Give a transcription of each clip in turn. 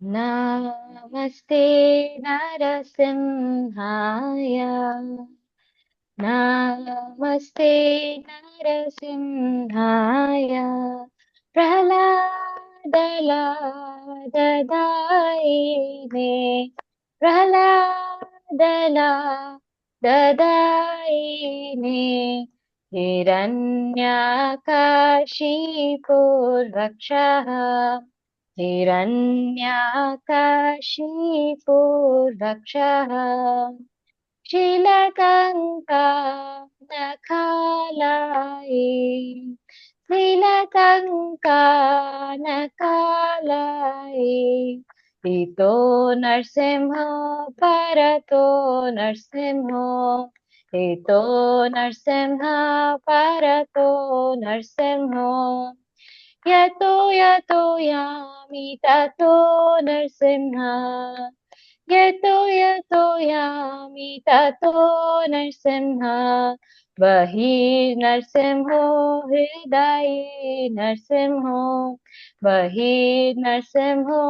नमस्ते नरसिंहाय नमस्ते नरसिंहाय प्रह्लादलाददायिने प्रह्लादलाददायिने हिरण्यकाशिपुरक्षः हिरण्यकाशिपुरक्षः शीलकङ्कानखालायि शीलकङ्कानखालायि इतो नरसिंहो परतो नरसिंहो इतो नरसिंह परतो नरसिंहो यतो यतो यामि ततो नरसिंह यतो यतो यामि ततो नरसिंह बहिर्नरसिंहो हृदये नरसिंहो बहिर्नरसिंहो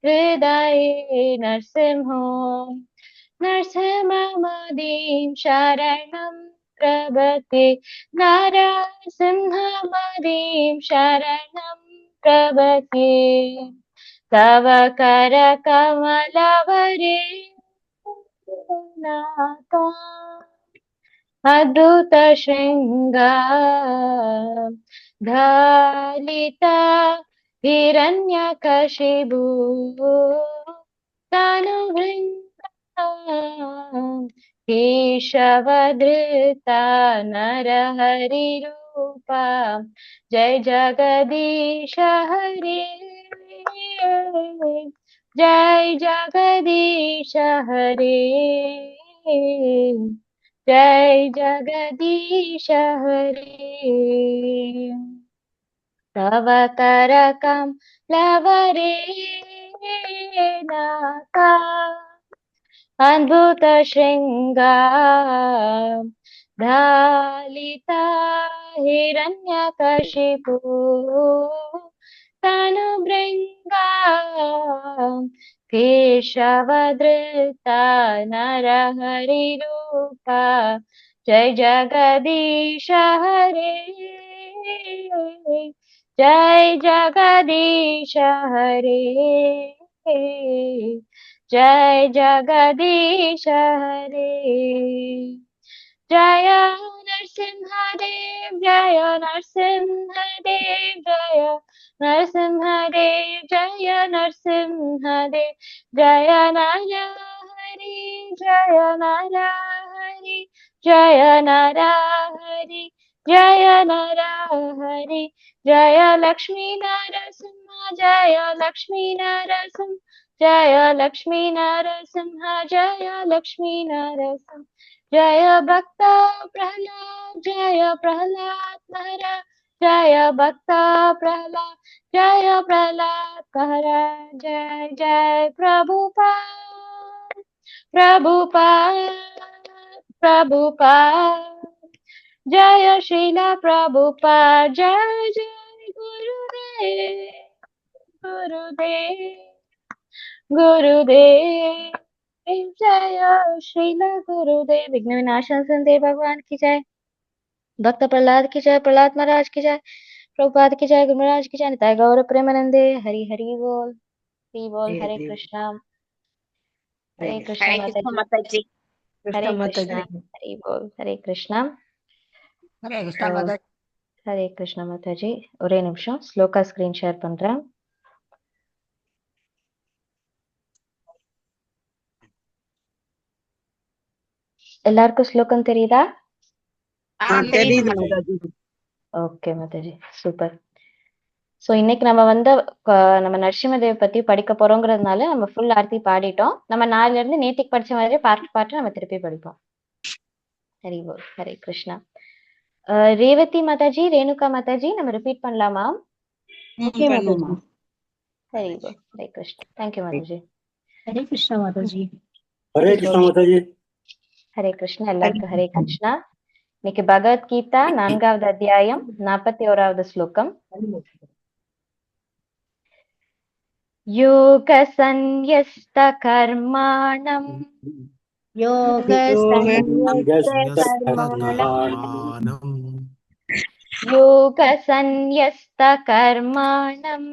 हृदये नरसिंहो नरसिंहमदीं शरणं प्रपद्ये नरसिंहमदीं शरणं प्रपद्ये तव करकमलवरे नाथ अद्भुत शृङ्गार धालिता हिरण्यकशिपु तनुभृङ्गा केशवधृता नरहरिरूपा जय जगदीश हरे जय जगदीश हरे जय जगदीश हरे तव करकं लवरे नाका अद्भुत शृङ्गार धालिता हिरण्यकशिपु तनुभृङ्गा केशवधृता नरहरिरूपा जय जगदीश हरे जय जगदीश हरे जय जगदीश हरे जय नरसिंहदेव जय नरसिंहदेव जय नरसिंहदेव जय नरसिंहदेव जय नरहरि जय नरहरि जय नरहरि जय नरहरि जय लक्ष्मी नरसिंह जय लक्ष्मी नरसिंह जय लक्ष्मी नरसिंह जय लक्ष्मी नरसिंह जय भक्त प्रह्लाद जय प्रह्लाद हरा जय भक्त प्रह्लाद जय प्रह्लाद हरा जय जय प्रभुपाद प्रभुपाद प्रभुपाद जय श्रीला प्रभुपाद जय जय गुरुदेव गुरुदेव गुरुदेव जय श्रील गुरुदेव विघ्न विनाशन संदेव भगवान की जय भक्त प्रहलाद की जय प्रहलाद महाराज की जय प्रभुपाद की जय गुरु महाराज की जय निताय गौर प्रेमानंदे हरि हरि बोल हरे कृष्णा माता जी माता जी। हरे माता कृष्णा जी हरि बोल हरे कृष्णा हरे कृष्णा माता जी हरे कृष्णा माता जी ஒரே நிமிஷம் ஸ்லோகா ஸ்கிரீன் ஷேர் பண்றேன் எல்லாருக்கும் ஸ்லோகம் தெரியுதா தெரியுது மாதா G okay Mataji super so இன்னைக்கு நம்ம நம்ம நரசிம்மதேவ பத்தி படிக்க போறோங்கிறதுனால நம்ம ஃபுல் ஆர்த்தி பாடிட்டோம் நம்ம நாளைல இருந்து நேத்திக்கு படிச்ச மாதிரி பாட்டு நம்ம திருப்பி படிப்போம் ஹரி போல் ஹரே கிருஷ்ணா ரேவதி மாதாஜி ரேணுகா மாதாஜி நம்ம ரிப்பீட் பண்ணலாமா ஓகே மாதா ஜி ஹரி போல் ஹரே கிருஷ்ணா தேங்க்யூ மாதாஜி हरे कृष्णा माता जी हरे कृष्णा माता जी ஹரே கிருஷ்ணா எல்லாருக்கும் ஹரே கிருஷ்ணா இன்னைக்கு பகவத்கீதா 4வது அத்தியாயம் 41வது ஸ்லோகம் योगसंन्यस्तकर्माणं यस्तकर्माणं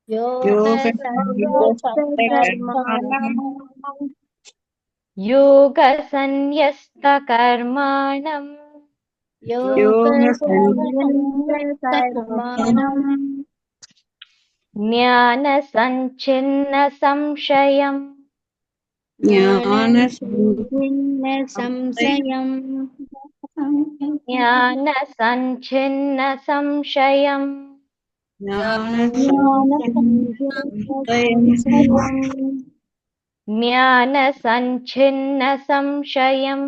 योगसंन्यस्तकर्माणं योगसंन्यस्तकर्माणं ज्ञानसञ्छिन्नसंशयम् ज्ञानसञ्छिन्नसंशयम् ज्ञानसञ्छिन्नसंशयम्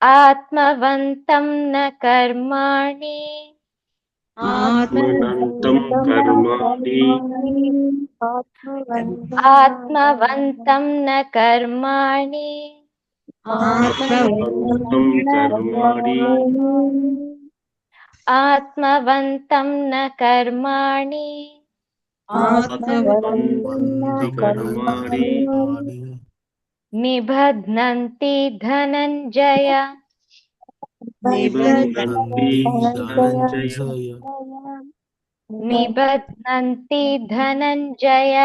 आत्मवन्तं न कर्माणि आत्मनन्तं कर्माणि आत्मवन्तं न कर्माणि आत्मवन्तं कर्माणि आत्मवन्तं न कर्माणि आत्मवन्तं कर्माणि निबध्नन्ति धनञ्जय निबध्नन्ति धनञ्जय निबध्नन्ति धनञ्जय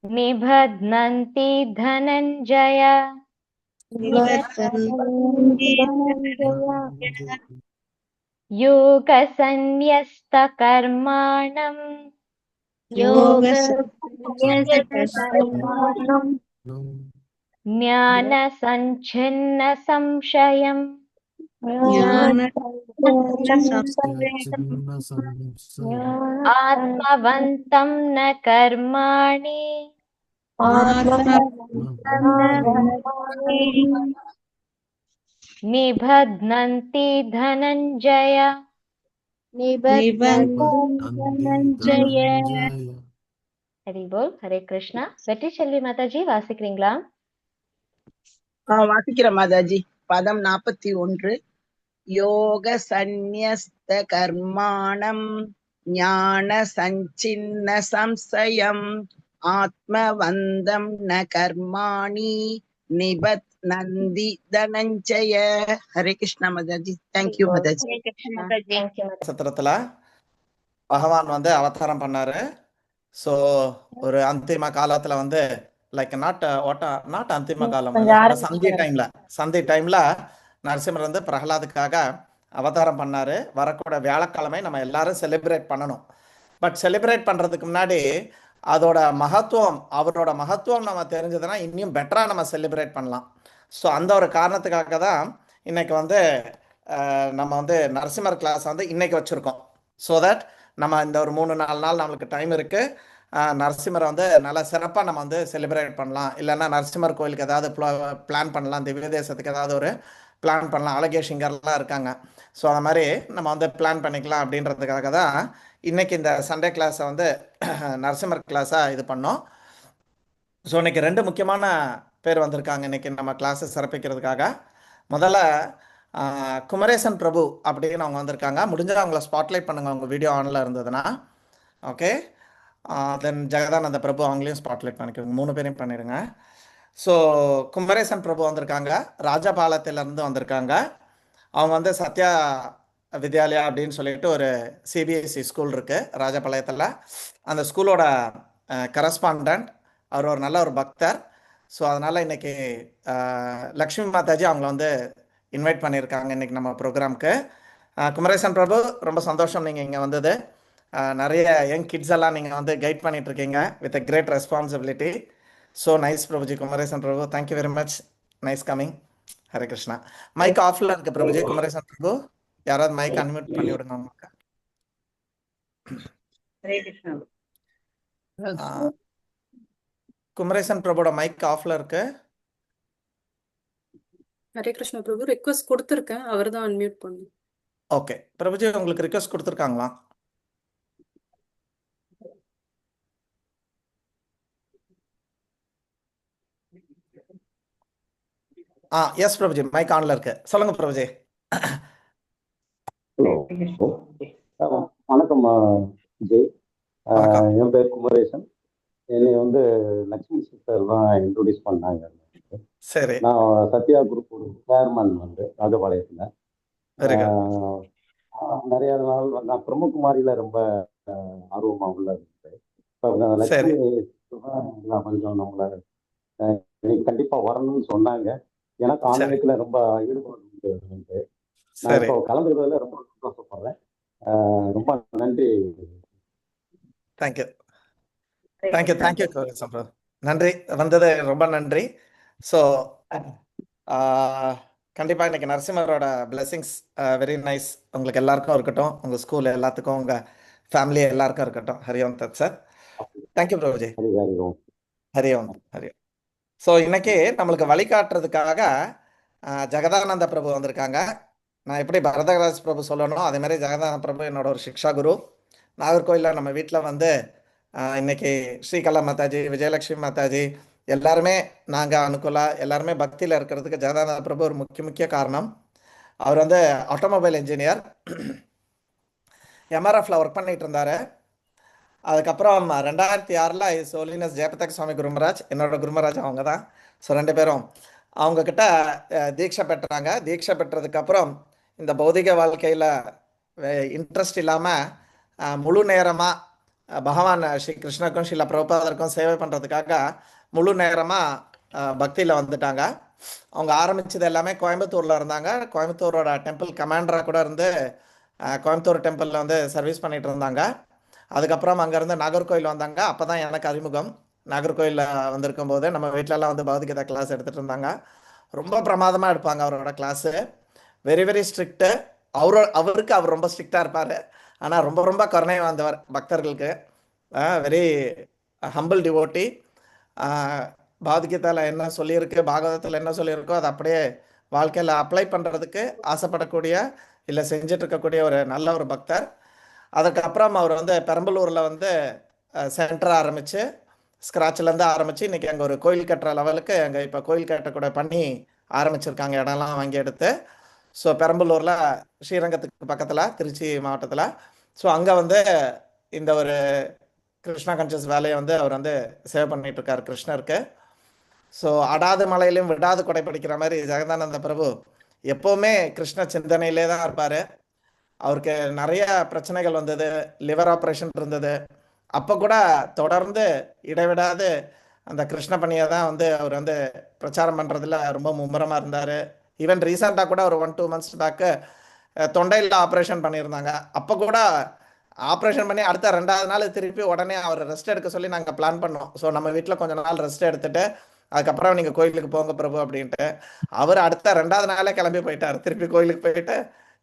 निबध्नन्ति धनञ्जय निबध्नन्ति धनञ्जय योगसंन्यस्तकर्माणं ज्ञानसञ्छिन्नसंशयम् आत्मवन्तं न कर्माणि निबध्नन्ति धनञ्जय हरि बोल हरे कृष्णा வெற்றி செல்வி மாதாஜி வாசிக்கிறீங்களா? வாசிக்கிறேன் மாதாஜி. பதம் 41. யோக சந்நியஸ்த கர்மாணம் ஞான சஞ்சின்ன சம்சயம் ஆத்மவந்தம் ந கர்மாணி நிபத் நந்தி தனஞ்சய. ஹரே கிருஷ்ணா மாதாஜி. தேங்க்யூ மாதாஜி. சத்திரத்துல பகவான் வந்து அவதாரம் பண்ணாரு. ஸோ ஒரு அந்திம காலத்துல வந்து லைக் நாட் அந்திம காலம் சந்தி டைம்ல நரசிம்மர் வந்து பிரகலாதுக்காக அவதாரம் பண்ணாரு. வரக்கூட வியாழக்கிழமை நம்ம எல்லாரும் செலிப்ரேட் பண்ணணும். பட் செலிப்ரேட் பண்றதுக்கு முன்னாடி அதோட மகத்துவம், அவரோட மகத்துவம் நம்ம தெரிஞ்சதுன்னா இன்னும் பெட்டரா நம்ம செலிப்ரேட் பண்ணலாம். ஸோ அந்த ஒரு காரணத்துக்காக தான் இன்னைக்கு வந்து நம்ம வந்து நரசிம்மர் கிளாஸ் வந்து இன்னைக்கு வச்சிருக்கோம். ஸோ தட் நம்ம இந்த ஒரு 3-4 நாள் நம்மளுக்கு டைம் இருக்கு. நரசிம்மரை வந்து நல்லா சிறப்பாக நம்ம வந்து செலிப்ரேட் பண்ணலாம். இல்லைன்னா நரசிம்மர் கோயிலுக்கு ஏதாவது பிளான் பண்ணலாம், திவ்ய தேசத்துக்கு ஏதாவது ஒரு பிளான் பண்ணலாம். அழகேஷிங்கர்லாம் இருக்காங்க. ஸோ அந்த மாதிரி நம்ம வந்து பிளான் பண்ணிக்கலாம் அப்படின்றதுக்காக தான் இன்னைக்கு இந்த சண்டே கிளாஸை வந்து நரசிம்மர் கிளாஸாக இது பண்ணோம். ஸோ இன்னைக்கு 2 முக்கியமான பேர் வந்திருக்காங்க இன்னைக்கு நம்ம கிளாஸை சிறப்பிக்கிறதுக்காக. முதல்ல குமரேசன் பிரபு அப்படின்னு அவங்க வந்திருக்காங்க. முடிஞ்சால் அவங்கள ஸ்பாட்லைட் பண்ணுங்க, அவங்க வீடியோ ஆனில் இருந்ததுன்னா. ஓகே, தென் ஜெகதானந்த பிரபு அவங்களையும் ஸ்பாட்லைட் பண்ணிக்கோங்க. 3 பேரையும் பண்ணிடுங்க. ஸோ குமரேசன் பிரபு வந்திருக்காங்க, ராஜபாளையத்திலேருந்து வந்திருக்காங்க. அவங்க வந்து சத்யா வித்யாலயா அப்படின்னு சொல்லிட்டு ஒரு சிபிஎஸ்சி ஸ்கூல் இருக்குது ராஜபாளையத்தில். அந்த ஸ்கூலோட கரஸ்பாண்டன்ட். அவர் ஒரு நல்ல ஒரு பக்தர். ஸோ அதனால் இன்றைக்கி லக்ஷ்மி மாதாஜி அவங்கள வந்து இன்வைட் பண்ணியிருக்காங்க இன்றைக்கி நம்ம ப்ரோக்ராமுக்கு. குமரேசன் பிரபு, ரொம்ப சந்தோஷம் நீங்கள் இங்கே வந்தது. நிறைய யங் கிட்ஸ் எல்லாம் நீங்கள் வந்து கைட் பண்ணிகிட்ருக்கீங்க with a great responsibility. So nice பிரபுஜி. குமரேசன் பிரபு, thank you very much. Nice coming. Hare Krishna. Mike ஆஃப்ல இருக்கு பிரபுஜி. குமரேசன் பிரபு, யாராவது மைக் அன்மியூட் பண்ணி விடுங்க உங்களுக்கு. குமரேசன் பிரபுவோட மைக் ஆஃப்ல இருக்கு. ஹரே கிருஷ்ணா பிரபு, ரிக்வெஸ்ட் கொடுத்துருக்கேன், அவர் தான் அன்மியூட் பண்ணு. ஓகே பிரபுஜி, உங்களுக்கு ரிக்வெஸ்ட் கொடுத்துருக்காங்களா? எஸ் பிரபுஜி, மைக் ஆன்ல இருக்கு. சொல்லுங்க பிரபுஜி. ஹலோ. வணக்கம் ஜெய். வணக்கம். என் பேர் குமரேசன். என்னை வந்து லக்ஷ்மி சிஸ்டர் தான் இன்ட்ரோடியூஸ் பண்ணாங்க. சரி, நான் சத்யா குரூப் ஒரு சேர்மன் வந்து ராஜபாளையத்தில். Very good. நிறைய நாள் நான் பிரம்மகுமாரியில் ரொம்ப ஆர்வமாக உள்ள இருந்தேன். இப்போ சரி, லக்ஷ்மி சிஸ்டர் கொஞ்சம் நம்மளை இன்னைக்கு கண்டிப்பாக வரணும்னு சொன்னாங்க. எனக்கு சரி, ஆன்மீகத்தில் ரொம்ப ஈடுபாடு உண்டு. நான் சரி. இப்போ கலந்துக்கிறதுல ரொம்ப சந்தோஷப்படுறேன். ரொம்ப நன்றி. Thank you, thank you, thank you. நன்றி, வந்தது ரொம்ப நன்றி. ஸோ கண்டிப்பாக இன்னைக்கு நரசிம்மரோட பிளெஸிங்ஸ் வெரி நைஸ் உங்களுக்கு எல்லாருக்கும் இருக்கட்டும், உங்கள் ஸ்கூல் எல்லாத்துக்கும், உங்கள் ஃபேமிலி எல்லாருக்கும் இருக்கட்டும். ஹரிஓம் தத் சார். தேங்க்யூ பிரபுஜி. ஹரி ஹரி ஓம். ஹரிஓம், ஹரிஓம். ஸோ இன்னைக்கு நம்மளுக்கு வழிகாட்டுறதுக்காக ஜெகதானந்த பிரபு வந்திருக்காங்க. நான் எப்படி பரதராஜ் பிரபு சொல்லணும், அதே மாதிரி ஜெகதானந்த பிரபு என்னோட ஒரு சிக்ஷா குரு. நாகர்கோயிலில் நம்ம வீட்டில் வந்து இன்னைக்கு ஸ்ரீகலா மாதாஜி, விஜயலட்சுமி மாதாஜி எல்லாருமே நாங்கள் அனுகூலா எல்லாருமே பக்தியில் இருக்கிறதுக்கு ஜெகதானந்த பிரபு ஒரு முக்கிய காரணம். அவர் வந்து ஆட்டோமொபைல் இன்ஜினியர், எம்ஆர்எஃப்ல ஒர்க் பண்ணிட்டு இருந்தார். அதுக்கப்புறம் 2006 இஸ் ஹோலினஸ் ஜெயபதக் சுவாமி குருமராஜ், என்னோட குருமராஜ் அவங்க தான். ஸோ 2 பேரும் அவங்கக்கிட்ட தீட்சை பெற்றாங்க. தீட்சை பெற்றதுக்கப்புறம் இந்த பௌதிக வாழ்க்கையில் இன்ட்ரெஸ்ட் இல்லாமல் முழு நேரமாக பகவான் ஸ்ரீ கிருஷ்ணருக்கும் ஸ்ரீல பிரபுபாதருக்கும் சேவை பண்ணுறதுக்காக முழு நேரமாக பக்தியில் வந்துட்டாங்க. அவங்க ஆரம்பித்தது எல்லாமே கோயம்புத்தூரில் இருந்தாங்க. கோயம்புத்தூரோட டெம்பிள் கமாண்டராக கூட இருந்து கோயம்புத்தூர் டெம்பிளில் வந்து சர்வீஸ் பண்ணிகிட்டு இருந்தாங்க. அதுக்கப்புறம் அங்கேருந்து நாகர்கோயில் வந்தாங்க. அப்போ தான் எனக்கு அறிமுகம். நாகர்கோயிலில் வந்திருக்கும் போது நம்ம வீட்டிலலாம் வந்து பௌதிகதா கிளாஸ் எடுத்துகிட்டு இருந்தாங்க. ரொம்ப பிரமாதமாக எடுப்பாங்க அவரோட கிளாஸு. Very very strict. அவருக்கு அவர் ரொம்ப ஸ்ட்ரிக்டாக இருப்பார். ஆனால் ரொம்ப ரொம்ப கருணை வந்தவர் பக்தர்களுக்கு. Very humble devotee. பகவத்கீதையில் என்ன சொல்லியிருக்கு, பாகவதத்தில் என்ன சொல்லியிருக்கோ அதை அப்படியே வாழ்க்கையில் அப்ளை பண்ணுறதுக்கு ஆசைப்படக்கூடிய இல்லை செஞ்சுட்டு இருக்கக்கூடிய ஒரு நல்ல ஒரு பக்தர். அதுக்கப்புறம் அவர் வந்து பெரம்பலூரில் வந்து சென்டர் ஆரம்பித்து ஸ்க்ராட்ச்லேருந்து ஆரம்பித்து இன்றைக்கி அங்கே ஒரு கோயில் கட்டுற லெவலுக்கு அங்கே இப்போ கோயில் கட்டக்கூட பண்ணி ஆரம்பிச்சிருக்காங்க, இடம்லாம் வாங்கி எடுத்து. ஸோ பெரம்பலூரில் ஸ்ரீரங்கத்துக்கு பக்கத்தில் திருச்சி மாவட்டத்தில். ஸோ அங்கே வந்து இந்த ஒரு கிருஷ்ணா கான்ஷியஸ் வேலையை வந்து அவர் வந்து சேவ் பண்ணிகிட்ருக்கார் கிருஷ்ணருக்கு. ஸோ அடாது மலையிலும் விடாது கொடை படிக்கிற மாதிரி ஜெகதானந்த பிரபு எப்போவுமே கிருஷ்ண சிந்தனையிலே தான் இருப்பார். அவருக்கு நிறைய பிரச்சனைகள் வந்தது, லிவர் ஆப்ரேஷன் இருந்தது. அப்போ கூட தொடர்ந்து இடைவிடாது அந்த கிருஷ்ண பணியை தான் வந்து அவர் வந்து பிரச்சாரம் பண்ணுறதுல ரொம்ப மும்முரமாக இருந்தார். ஈவன் ரீசெண்டாக கூட ஒரு 1-2 months பேக்கு தொண்டையில் ஆப்ரேஷன் பண்ணியிருந்தாங்க. அப்போ கூட ஆப்ரேஷன் பண்ணி அடுத்த 2வது நாள் திருப்பி உடனே அவர் ரெஸ்ட் எடுக்க சொல்லி நாங்கள் பிளான் பண்ணோம். ஸோ நம்ம வீட்டில் கொஞ்ச நாள் ரெஸ்ட் எடுத்துகிட்டு அதுக்கப்புறம் நீங்கள் கோயிலுக்கு போங்க பிரபு அப்படின்ட்டு. அவர் அடுத்த 2வது நாளே கிளம்பி போயிட்டார். திருப்பி கோயிலுக்கு போயிட்டு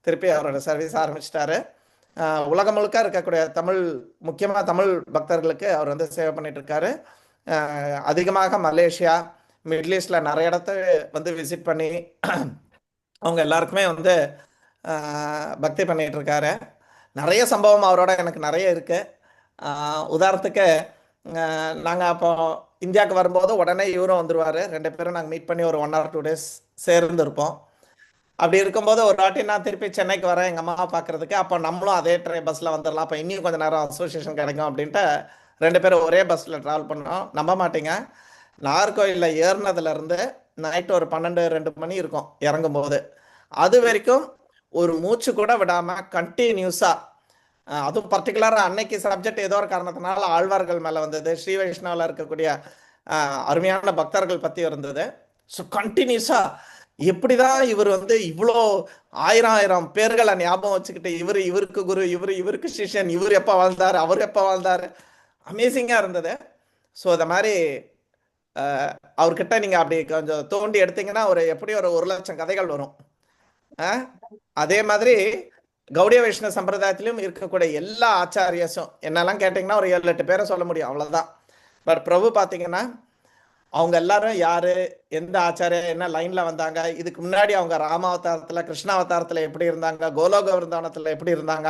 திருப்பி அவரோட சர்வீஸ் ஆரம்பிச்சிட்டாரு. உலகம் முழுக்க இருக்கக்கூடிய முக்கியமாக தமிழ் பக்தர்களுக்கு அவர் வந்து சேவை பண்ணிட்டு இருக்காரு. அதிகமாக மலேசியா, மிடில் ஈஸ்டில் நிறைய இடத்த வந்து விசிட் பண்ணி அவங்க எல்லாருக்குமே வந்து பக்தி பண்ணிட்டு இருக்காரு. நிறைய சம்பவம் அவரோட எனக்கு நிறைய இருக்குது. உதாரணத்துக்கு நாங்கள் அப்போ இந்தியாவுக்கு வரும்போது உடனே இவரும் வந்துடுவார். 2 பேரும் நாங்கள் மீட் பண்ணி ஒரு 1 or 2 days சேர்ந்து இருப்போம். அப்படி இருக்கும்போது ஒரு வாட்டி நான் திருப்பி சென்னைக்கு வரேன் எங்கள் அம்மாவை பார்க்குறதுக்கு. அப்போ நம்மளும் அதே பஸ்ஸில் வந்துடலாம், அப்போ இன்னும் கொஞ்சம் நேரம் அசோசியேஷன் கிடைக்கும் அப்படின்ட்டு 2 பேரும் ஒரே பஸ்ஸில் ட்ராவல் பண்ணோம். நம்ப மாட்டீங்க, நாகர்கோயிலில் ஏறினதுலேருந்து நைட்டு ஒரு 12-2 மணி இருக்கும் இறங்கும்போது. அது வரைக்கும் ஒரு மூச்சு கூட விடாமல் கண்டினியூஸாக, அதுவும் பர்டிகுலராக அன்னைக்கு சப்ஜெக்ட் ஏதோ ஒரு காரணத்தினால ஆழ்வார்கள் மேலே வந்தது, ஸ்ரீ வைஷ்ணவில் இருக்கக்கூடிய அருமையான பக்தர்கள் பற்றி இருந்தது. ஸோ கண்டினியூஸாக எப்படிதான் இவர் வந்து இவ்வளோ 1000 பேர்களை ஞாபகம் வச்சுக்கிட்டு இவருக்கு குரு, இவருக்கு சிஷ்யன், இவர் எப்போ வாழ்ந்தார், அவர் எப்போ வாழ்ந்தார், அமேசிங்காக இருந்தது. ஸோ இந்த மாதிரி அவர்கிட்ட நீங்கள் அப்படி கொஞ்சம் தோண்டி எடுத்தீங்கன்னா எப்படி ஒரு 1,00,000 கதைகள் வரும். அதே மாதிரி கௌடிய வைஷ்ணவ சம்பிரதாயத்திலும் இருக்கக்கூடிய எல்லா ஆச்சாரியஸும் என்னெல்லாம் கேட்டிங்கன்னா ஒரு 7-8 பேரை சொல்ல முடியும், அவ்வளோதான். பட் பிரபு பார்த்தீங்கன்னா அவங்க எல்லாரும் யார், எந்த ஆச்சாரியா, என்ன லைனில் வந்தாங்க, இதுக்கு முன்னாடி அவங்க ராமாவதாரத்தில், கிருஷ்ணாவதாரத்தில் எப்படி இருந்தாங்க, கோலோக விருந்தாவனத்தில் எப்படி இருந்தாங்க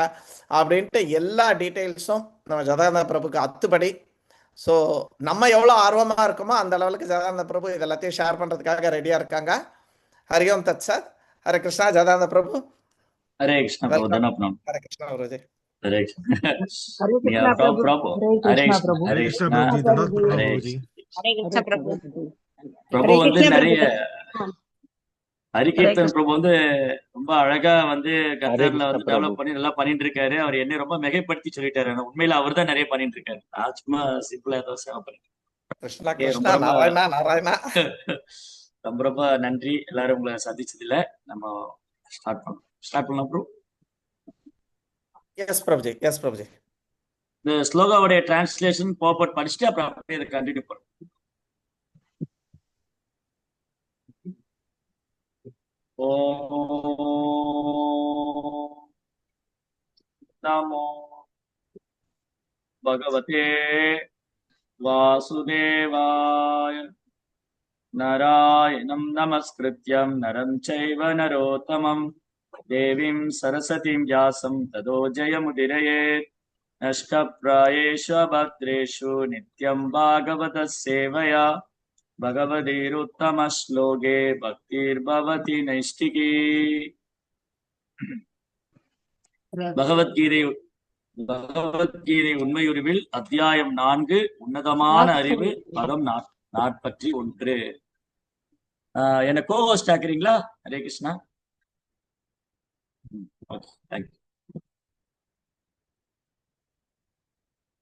அப்படின்ட்டு எல்லா டீட்டெயில்ஸும் நம்ம ஜெகதானந்த பிரபுக்கு அத்துப்படி. ஸோ நம்ம எவ்வளோ ஆர்வமாக இருக்கோமோ அந்த லெவலுக்கு ஜெகதானந்த பிரபு இது எல்லாத்தையும் ஷேர் பண்ணுறதுக்காக ரெடியாக இருக்காங்க. हरि ओम तत्सत। हरे कृष्णा जदानंद प्रभु। हरे कृष्ण प्रभु वेलकम। धनपनम। हरे कृष्णा गुरुजी। हरे कृष्ण हरे कृष्णा प्रभु। प्रभु हरे हरे कृष्णा कृष्ण प्रभु। हरे हरे कृष्णा कृष्ण प्रभु जी, धन्यवाद प्रभु हरे प्रभु जी। कृष्ण। हरे कृष्ण प्रभु। பிரபு हरे வந்து कृष्ण நிறைய प्रभु। ஹரிகீர்த்தன் कृष्ण பிரபு வந்து ரொம்ப அழகா வந்து ஹரே கத்தார்ல கிருஷ்ண வந்து பிரபு. டெவலப் பண்ணி நல்லா பண்ணிட்டு இருக்காரு. அவர் என்னை ரொம்ப மிகைப்படுத்தி சொல்லிட்டாரு. ஆனா உண்மையில அவர் தான் நிறைய பண்ணிட்டு இருக்காரு. நான் சும்மா சிம்பிளா ஏதோ சேவை பண்ணிட்டு कृष्णा இருக்கேன். कृष्णा ரொம்ப नारायणा नारायणा। ரொம்ப ரொம்ப நன்றி எல்லாரும் உங்களை சந்திச்சதுல. நம்ம ஸ்டார்ட் பண்ணலாம் ப்ரோ. यस प्रभु जी, यस प्रभु जी। இந்த ஸ்லோகாவுடைய டிரான்ஸ்லேஷன் பாப்பட் படிச்சுட்டு அப்புறம் அப்படியே இதை கண்டினியூ பண்ணும். ஓம் நமோ பகவதே வாசுதேவாய. நாராயணம் நமஸ்கிருத்யம் நரம் சைவ நரோத்தமம் தேவீம் சரஸ்வதீம் வியாசம் ததோ ஜெயமுதிரயேத். நஷ்டப்ராயேஷு அபத்ரேஷு நித்யம் பாகவத சேவையா பகவதீருத்தம ஸ்லோகே பக்திர்பவதி நைஷ்டிகி. பகவத்கீதை பகவத்கீதை உண்மையுருவில் அத்தியாயம் 4 உன்னதமான அறிவு பதம் 41. என்ன கோஹோஸ்ட் ஆக்குறீங்களா? ஹரே கிருஷ்ணா. Okay, thank you.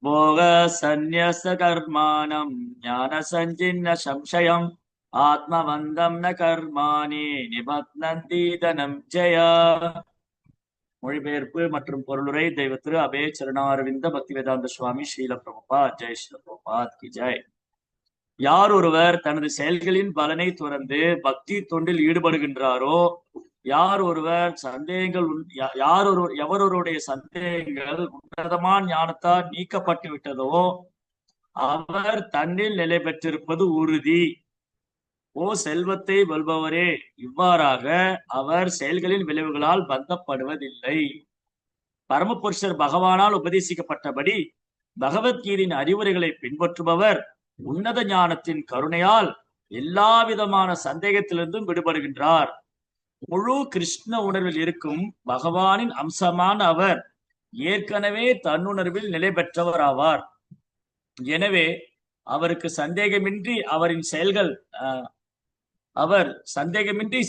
போக சந்நியச கர்மாணம் ஞான சஞ்சின்ன சம்சயம் ஆத்மவந்தம் ந கர்மாணி நிபத்னந்தி தனம் ஜெயா. மொழிபெயர்ப்பு மற்றும் பொருளுரை தெய்வ திரு அபே சரணாரவிந்த பக்தி வேதாந்த சுவாமி ஸ்ரீல பிரபுபாத். ஜெய் ஸ்ரீல பிரபுபாத் கி ஜெய். யார் ஒருவர் தனது செயல்களின் பலனை துறந்து பக்தி தொண்டில் ஈடுபடுகின்றாரோ, எவரொருடைய சந்தேகங்கள் உன்னதமான ஞானத்தால் நீக்கப்பட்டு விட்டதோ அவர் தன்னில் நிலை பெற்றிருப்பது உறுதி. ஓ செல்வத்தை வெல்பவரே, இவ்வாறாக அவர் செயல்களின் விளைவுகளால் பந்தப்படுவதில்லை. பரமபுருஷர் பகவானால் உபதேசிக்கப்பட்டபடி பகவத்கீதையின் அறிவுரைகளை பின்பற்றுபவர் உன்னத ஞானத்தின் கருணையால் எல்லா விதமான சந்தேகத்திலிருந்தும் விடுபடுகின்றார். முழு கிருஷ்ண உணர்வில் இருக்கும் பகவானின் அம்சமான அவர் ஏற்கனவே தன்னுணர்வில் நிலை பெற்றவர் ஆவார். எனவே அவருக்கு சந்தேகமின்றி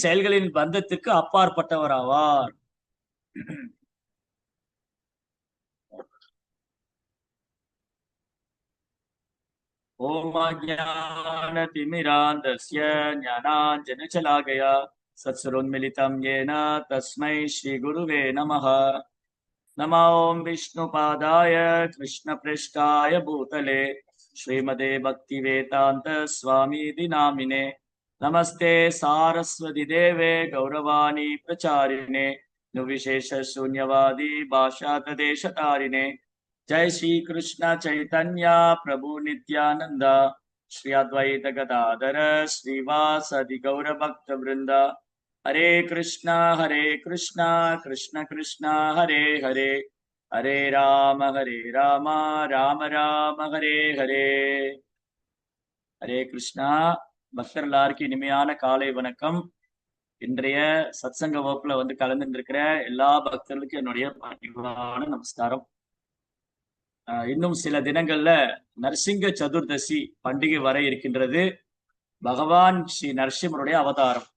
செயல்களின் பந்தத்திற்கு அப்பாற்பட்டவர் ஆவார். ஓம் அஜ்ஞானதிமிராந்தஸ்ய ஞானாஞ்சனசலாகயா சத்ஸ்ருன்மிலிதம் யேன தஸ்மை ஸ்ரீ குருவே நமः. நமோ ஓம் விஷ்ணுபாதாய கிருஷ்ணப்ருஷ்டாய பூதலே ஸ்ரீமதே பக்திவேதாந்த ஸ்வாமிதி நாமினே. நமஸ்தே சாரஸ்வதி தேவே கௌரவாணி பிரச்சாரிணே நிர்விசேஷ शून्यवादी भाषातदेशतारिणे. जय श्री कृष्ण चैतन्य प्रभु नित्यानंद श्री अद्वैत गदाधर श्रीवासदि गौर भक्त वृंद. हरे कृष्णा कृष्ण कृष्ण हरे हरे, हरे राम राम राम हरे हरे. हरे कृष्णा. பக்தர் எல்லாருக்கும் இனிமையான காலை வணக்கம். இன்றைய சத்சங்க வகுப்புல வந்து கலந்துட்டு இருக்கிற எல்லா பக்தர்களுக்கும் என்னுடைய பணிவான நமஸ்காரம். இன்னும் சில தினங்கள்ல நரசிங்க சதுர்தசி பண்டிகை வர இருக்கின்றது. பகவான் ஸ்ரீ நரசிம்மருடைய அவதாரம்.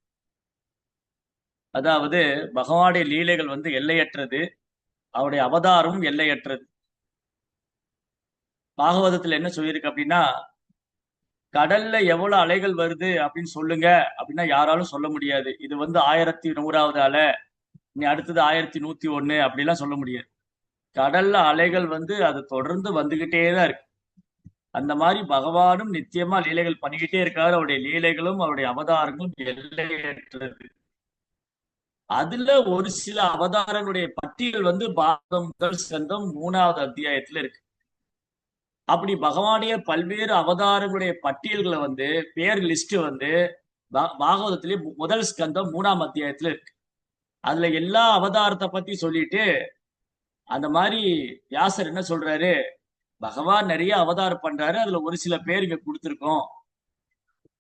அதாவது பகவானுடைய லீலைகள் வந்து எல்லையற்றது, அவருடைய அவதாரம் எல்லையற்றது. பாகவதத்துல என்ன சொல்லியிருக்கு அப்படின்னா, கடல்ல எவ்வளவு அலைகள் வருது அப்படின்னு சொல்லுங்க அப்படின்னா யாராலும் சொல்ல முடியாது. இது வந்து 1100வது அலை, நீ அடுத்தது 1101 அப்படிலாம் சொல்ல முடியாது. கடல்ல அலைகள் வந்து அது தொடர்ந்து வந்துகிட்டே தான் இருக்கு. அந்த மாதிரி பகவானும் நித்தியமா லீலைகள் பண்ணிக்கிட்டே இருக்காரு. அவருடைய லீலைகளும் அவருடைய அவதாரங்களும் எல்லையற்றது. அதுல ஒரு சில அவதாரங்களுடைய பட்டியல் வந்து பாரதம் முதல் ஸ்கந்தம் 3வது அத்தியாயத்துல இருக்கு. அப்படி பகவானுடைய பல்வேறு அவதாரங்களுடைய பட்டியல்களை வந்து பேர் லிஸ்ட் வந்து பாகவதத்திலே முதல் ஸ்கந்தம் 3ஆம் அத்தியாயத்துல இருக்கு. அதுல எல்லா அவதாரத்தை பத்தி சொல்லிட்டு அந்த மாதிரி வியாசர் என்ன சொல்றாரு, பகவான் நிறைய அவதாரம் பண்றாரு, அதுல ஒரு சில பேர் இங்க கொடுத்திருக்கோம்.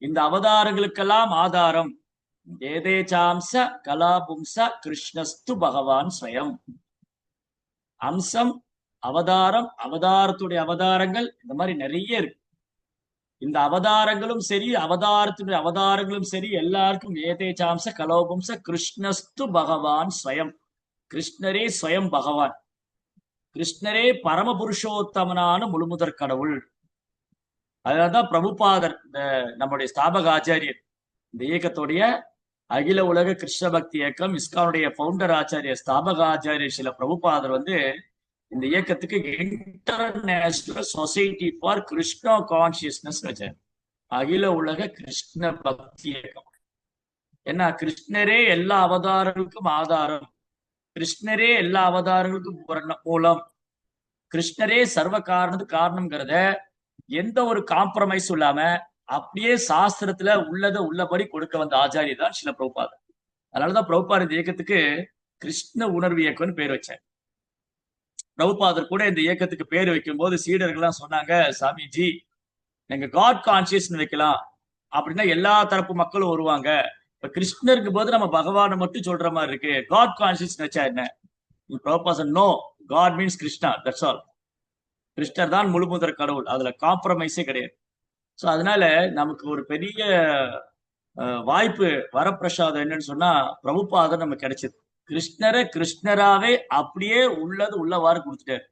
இந்த அவதாரங்களுக்கெல்லாம் ஆதாரம் ஏதேச்சாம்ச கலாபும்ச கிருஷ்ணஸ்து பகவான் ஸ்வயம். அம்சம், அவதாரம், அவதாரத்துடைய அவதாரங்கள், இந்த மாதிரி நிறைய இருக்கு. இந்த அவதாரங்களும் சரி, அவதாரத்துடைய அவதாரங்களும் சரி, எல்லாருக்கும் ஏதேச்சாம்ச கலோபும்ச கிருஷ்ணஸ்து பகவான் ஸ்வயம். கிருஷ்ணரே ஸ்வயம் பகவான். கிருஷ்ணரே பரமபுருஷோத்தமனான முழுமுதற் கடவுள். அதனால்தான் பிரபுபாதர், நம்முடைய ஸ்தாபக ஆச்சாரியர், இந்த இயக்கத்துடைய அகில உலக கிருஷ்ண பக்தி இயக்கம் இஸ்கானுடைய பவுண்டர் ஆச்சாரியர், ஸ்தாபக ஆச்சாரியர் சில பிரபுபாதர் இந்த இயக்கத்துக்கு international society for Krishna consciousness வச்சார். அகில உலக கிருஷ்ண பக்தி இயக்கம். ஏன்னா கிருஷ்ணரே எல்லா அவதாரங்களுக்கும் ஆதாரம், கிருஷ்ணரே எல்லா அவதாரங்களுக்கும் மூலம், கிருஷ்ணரே சர்வ காரணத்துக்கு காரணம்ங்கிறத எந்த ஒரு காம்ப்ரமைஸ் இல்லாம அப்படியே சாஸ்திரத்துல உள்ளதை உள்ளபடி கொடுக்க வந்த ஆச்சாரியர் தான் சில பிரபுபாதர். அதனாலதான் பிரபுபாதர் இந்த இயக்கத்துக்கு கிருஷ்ண உணர்வு இயக்கம்னு பேர் வச்சார். பிரபுபாதர் கூட இந்த இயக்கத்துக்கு பேர் வைக்கும் போது சீடர்கள்லாம் சொன்னாங்க, சாமிஜி நீங்க காட் கான்சியஸ் வைக்கலாம், அப்படின்னா எல்லா தரப்பு மக்களும் வருவாங்க. இப்ப கிருஷ்ணருக்கு போது நம்ம பகவானை மட்டும் சொல்ற மாதிரி இருக்கு, காட் கான்சியஸ் வச்சா என்ன? பிரபுபாதர் no, God means Krishna, that's all. கிருஷ்ணர் தான் முழுமுதற் கடவுள், அதுல காம்ப்ரமைஸே கிடையாது. ஸோ அதனால நமக்கு ஒரு பெரிய வாய்ப்பு, வரப்பிரசாதம் என்னன்னு சொன்னா பிரபுபாதர் நமக்கு கிடைச்சது. கிருஷ்ணரை கிருஷ்ணராவே அப்படியே உள்ளது உள்ளவாறு கொடுத்துட்டாரு.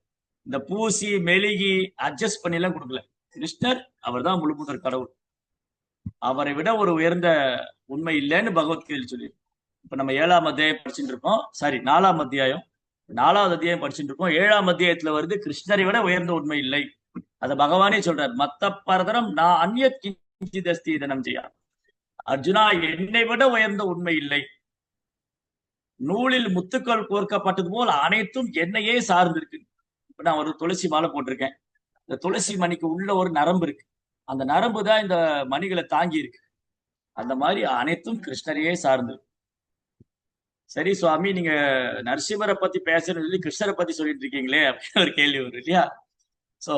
இந்த பூசி மெழுகி அட்ஜஸ்ட் பண்ணி எல்லாம் கொடுக்கல. கிருஷ்ணர் அவர் தான் முழுமுதற் கடவுள், அவரை விட ஒரு உயர்ந்த உண்மை இல்லைன்னு பகவத்கீதையில் சொல்லி. இப்ப நம்ம 7ஆம் அத்தியாயம் படிச்சுட்டு இருக்கோம், சாரி 4ஆம் அத்தியாயம், 4வது அத்தியாயம் படிச்சுட்டு இருக்கோம். 7ஆம் அத்தியாயத்துல வருது கிருஷ்ணரை விட உயர்ந்த உண்மை இல்லை. அத பகவானே சொல்றார், மத்த பரதரம் நான் அந்நியத் கிஞ்சிதஸ்தி இதனம் செய்யா. அர்ஜுனா, என்னை விட உயர்ந்த உண்மை இல்லை. நூலில் முத்துக்கள் கோர்க்கப்பட்டது போல் அனைத்தும் என்னையே சார்ந்திருக்கு. இப்ப நான் ஒரு துளசி மாலை போட்டிருக்கேன். இந்த துளசி மணிக்கு உள்ள ஒரு நரம்பு இருக்கு, அந்த நரம்பு தான் இந்த மணிகளை தாங்கி இருக்கு. அந்த மாதிரி அனைத்தும் கிருஷ்ணரையே சார்ந்திருக்கு. சரி சுவாமி, நீங்க நரசிம்மரை பத்தி பேசுறது சொல்லி கிருஷ்ணரை பத்தி சொல்லிட்டு இருக்கீங்களே அப்படின்னு ஒரு கேள்வி வரும் இல்லையா? சோ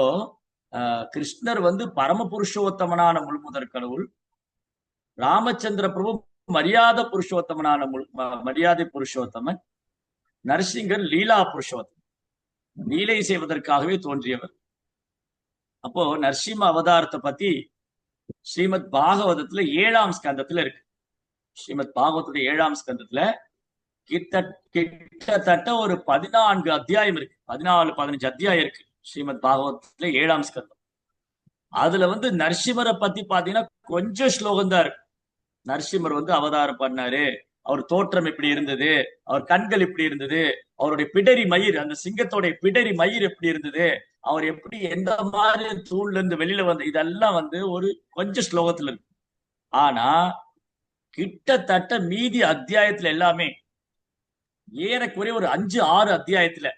கிருஷ்ணர் பரம புருஷோத்தமனான முழுமுதற் கடவுள். ராமச்சந்திர பிரபு மரியாதை புருஷோத்தமனான மரியாதை புருஷோத்தமன். நரசிங்கர் லீலா புருஷோத்தமன், லீலை செய்வதற்காகவே தோன்றியவர். அப்போ நரசிம்ம அவதாரத்தை பத்தி ஸ்ரீமத் பாகவதத்துல 7ஆம் ஸ்கந்தத்துல இருக்கு. ஸ்ரீமத் பாகவதத்துல 7ஆம் ஸ்கந்தத்துல கிட்டத்தட்ட ஒரு 14 அத்தியாயம் இருக்கு, 14-15 அத்தியாயம் இருக்கு ஸ்ரீமத் பாகவதத்துல 7ஆம் ஸ்கந்தம். அதுல நரசிம்மரை பத்தி பாத்தீங்கன்னா கொஞ்சம் ஸ்லோகம் தான் இருக்கு. நரசிம்மர் அவதாரம் பண்ணாரு, அவர் தோற்றம் எப்படி இருந்தது, அவர் கண்கள் எப்படி இருந்தது, அவருடைய பிடரி மயிர், அந்த சிங்கத்தோடைய பிடரி மயிர் எப்படி இருந்தது, அவர் எப்படி எந்த மாதிரி தூண்ல இருந்து வெளியில இதெல்லாம் ஒரு கொஞ்சம் ஸ்லோகத்துல இருக்கு. ஆனா கிட்டத்தட்ட மீதி அத்தியாயத்துல எல்லாமே ஏறக்குறைய ஒரு 5-6 அத்தியாயத்துல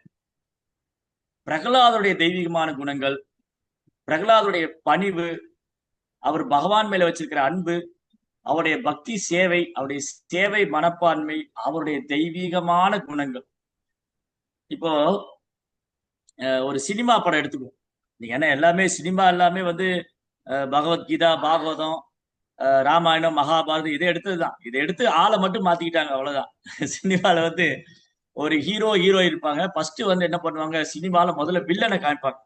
பிரகலாதுடைய தெய்வீகமான குணங்கள், பிரகலாதுடைய பணிவு, அவர் பகவான் மேல வச்சிருக்கிற அன்பு, அவருடைய பக்தி சேவை, அவருடைய சேவை மனப்பான்மை, அவருடைய தெய்வீகமான குணங்கள். இப்போ ஒரு சினிமா படம் எடுத்துக்குவோம் நீங்க, ஏன்னா எல்லாமே சினிமா எல்லாமே பகவத்கீதா, பாகவதம், ராமாயணம், மகாபாரதம் இதை எடுத்ததுதான். இதை எடுத்து ஆளை மட்டும் மாத்திக்கிட்டாங்க, அவ்வளவுதான். சினிமால ஒரு ஹீரோ ஹீரோயின் இருப்பாங்க. ஃபர்ஸ்ட் என்ன பண்ணுவாங்க, சினிமால முதல்ல வில்லனை காமிப்பாங்க.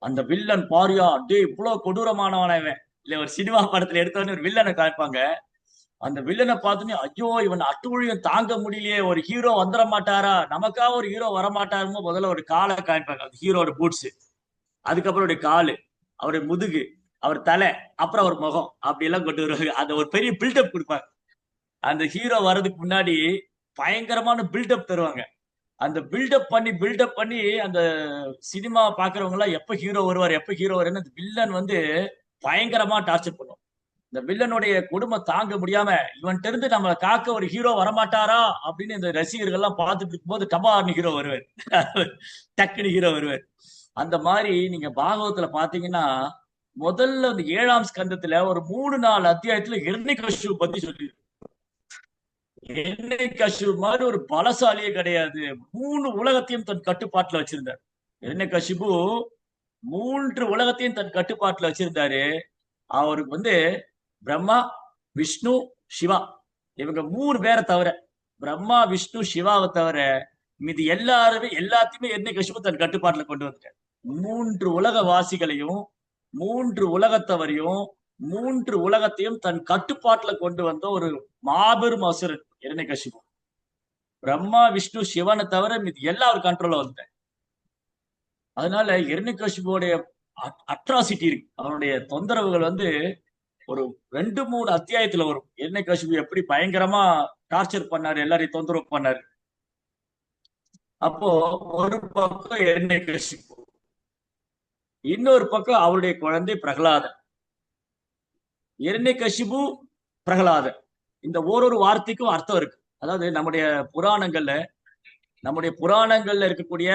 அந்த வில்லன் பாரியா டே இவ்வளவு கொடூரமானவனவன் இல்ல, ஒரு சினிமா படத்துல எடுத்தவொடனே ஒரு வில்லனை காமிப்பாங்க. அந்த வில்லனை பார்த்தோன்னே ஐயோ இவன் அட்டுழியம் தாங்க முடியலையே, ஒரு ஹீரோ வந்துட மாட்டாரா, நமக்காக ஒரு ஹீரோ வரமாட்டாருமோ. முதல்ல ஒரு காலை காமிப்பாங்க, அந்த ஹீரோட பூட்ஸ், அதுக்கப்புறம் அவருடைய காலு, அவருடைய முதுகு, அவர் தலை, அப்புறம் அவர் முகம், அப்படி எல்லாம் கொண்டு வருவாங்க. அந்த ஒரு பெரிய பில்டப் கொடுப்பாங்க. அந்த ஹீரோ வர்றதுக்கு முன்னாடி பயங்கரமான பில்டப் தருவாங்க. அந்த பில்டப் பண்ணி அந்த சினிமா பாக்குறவங்க எல்லாம் எப்ப ஹீரோ வருவார், எப்ப ஹீரோ வருன்னு அந்த வில்லன் பயங்கரமா டார்ச்சர் பண்ணும். இந்த வில்லனுடைய கொடுமை தாங்க முடியாம இவன்ட்டு இருந்து நம்மளை காக்க ஒரு ஹீரோ வரமாட்டாரா அப்படின்னு இந்த ரசிகர்கள் எல்லாம் பார்த்துட்டு இருக்கும்போது டபார்னு ஹீரோ வருவார், டக்குனு ஹீரோ வருவார். அந்த மாதிரி நீங்க பாகவத்துல பாத்தீங்கன்னா முதல்ல 7ஆம் ஸ்கந்தத்துல ஒரு 3-4 அத்தியாயத்துல ஹிரண்யகசிபு பத்தி சொல்லி, ஹிரண்யகசிபு மாதிரி ஒரு பலசாலியே கிடையாது, 3 உலகத்தையும் தன் கட்டுப்பாட்டுல வச்சிருந்தார். ஹிரண்யகசிபு 3 உலகத்தையும் தன் கட்டுப்பாட்டுல வச்சிருந்தாரு. அவருக்கு பிரம்மா, விஷ்ணு, சிவா இவங்க 3 பேரை தவிர, பிரம்மா விஷ்ணு சிவாவை தவிர மீதி எல்லாத்தையுமே ஹிரண்யகசிபு தன் கட்டுப்பாட்டுல கொண்டு வந்துட்டார். 3 உலக வாசிகளையும் 3 உலகத்தவரையும் 3 உலகத்தையும் தன் கட்டுப்பாட்டுல கொண்டு வந்த ஒரு மாபெரும் அசுரன் ஹிரண்யகசிபு. பிரம்மா விஷ்ணு சிவனை தவிர மீதி எல்லாரும் கண்ட்ரோல்ல வந்துட்டார். அதனால ஹிரண்யகசிபுடைய அட்ராசிட்டி இருக்கு, அவனுடைய தொந்தரவுகள் ஒரு 2-3 அத்தியாயத்துல வரும். ஹிரண்யகசிபு எப்படி பயங்கரமா டார்ச்சர் பண்ணாரு, எல்லாரையும் தொந்தரவு பண்ணாரு. அப்போ ஒரு பக்கம் ஹிரண்யகசிபு, இன்னொரு பக்கம் அவருடைய குழந்தை பிரகலாதன். ஹிரண்யகசிபு பிரகலாதன், இந்த ஒரு வார்த்தைக்கும் அர்த்தம் இருக்கு. அதாவது நம்முடைய புராணங்கள்ல இருக்கக்கூடிய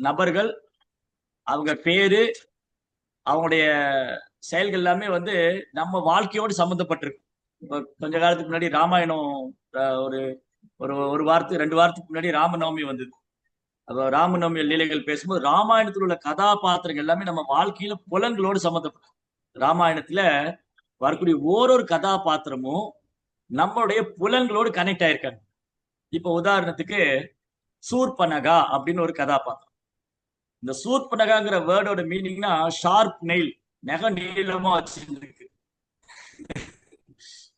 நபர்கள், அவங்க பேரு, அவங்களுடைய செயல்கள் எல்லாமே நம்ம வாழ்க்கையோடு சம்பந்தப்பட்டிருக்கு. இப்போ கொஞ்ச காலத்துக்கு முன்னாடி ராமாயணம், ஒரு ஒரு வாரத்துக்கு 2 வாரத்துக்கு முன்னாடி ராமநவமி வந்தது. அப்போ ராமநவமி லீலைகள் பேசும்போது ராமாயணத்தில் உள்ள கதாபாத்திரங்கள் எல்லாமே நம்ம வாழ்க்கையில புலன்களோடு சம்பந்தப்பட்டது. ராமாயணத்துல வரக்கூடிய ஒரு கதாபாத்திரமும் நம்மளுடைய புலன்களோடு கனெக்ட் ஆயிருக்காங்க. இப்ப உதாரணத்துக்கு சூர்பனகா அப்படின்னு ஒரு கதாபாத்திரம். இந்த சூர்பனகாங்கிற வேர்டோட மீனிங்னா ஷார்ப் நெயில், நகம் நீளமா வச்சுருக்கு,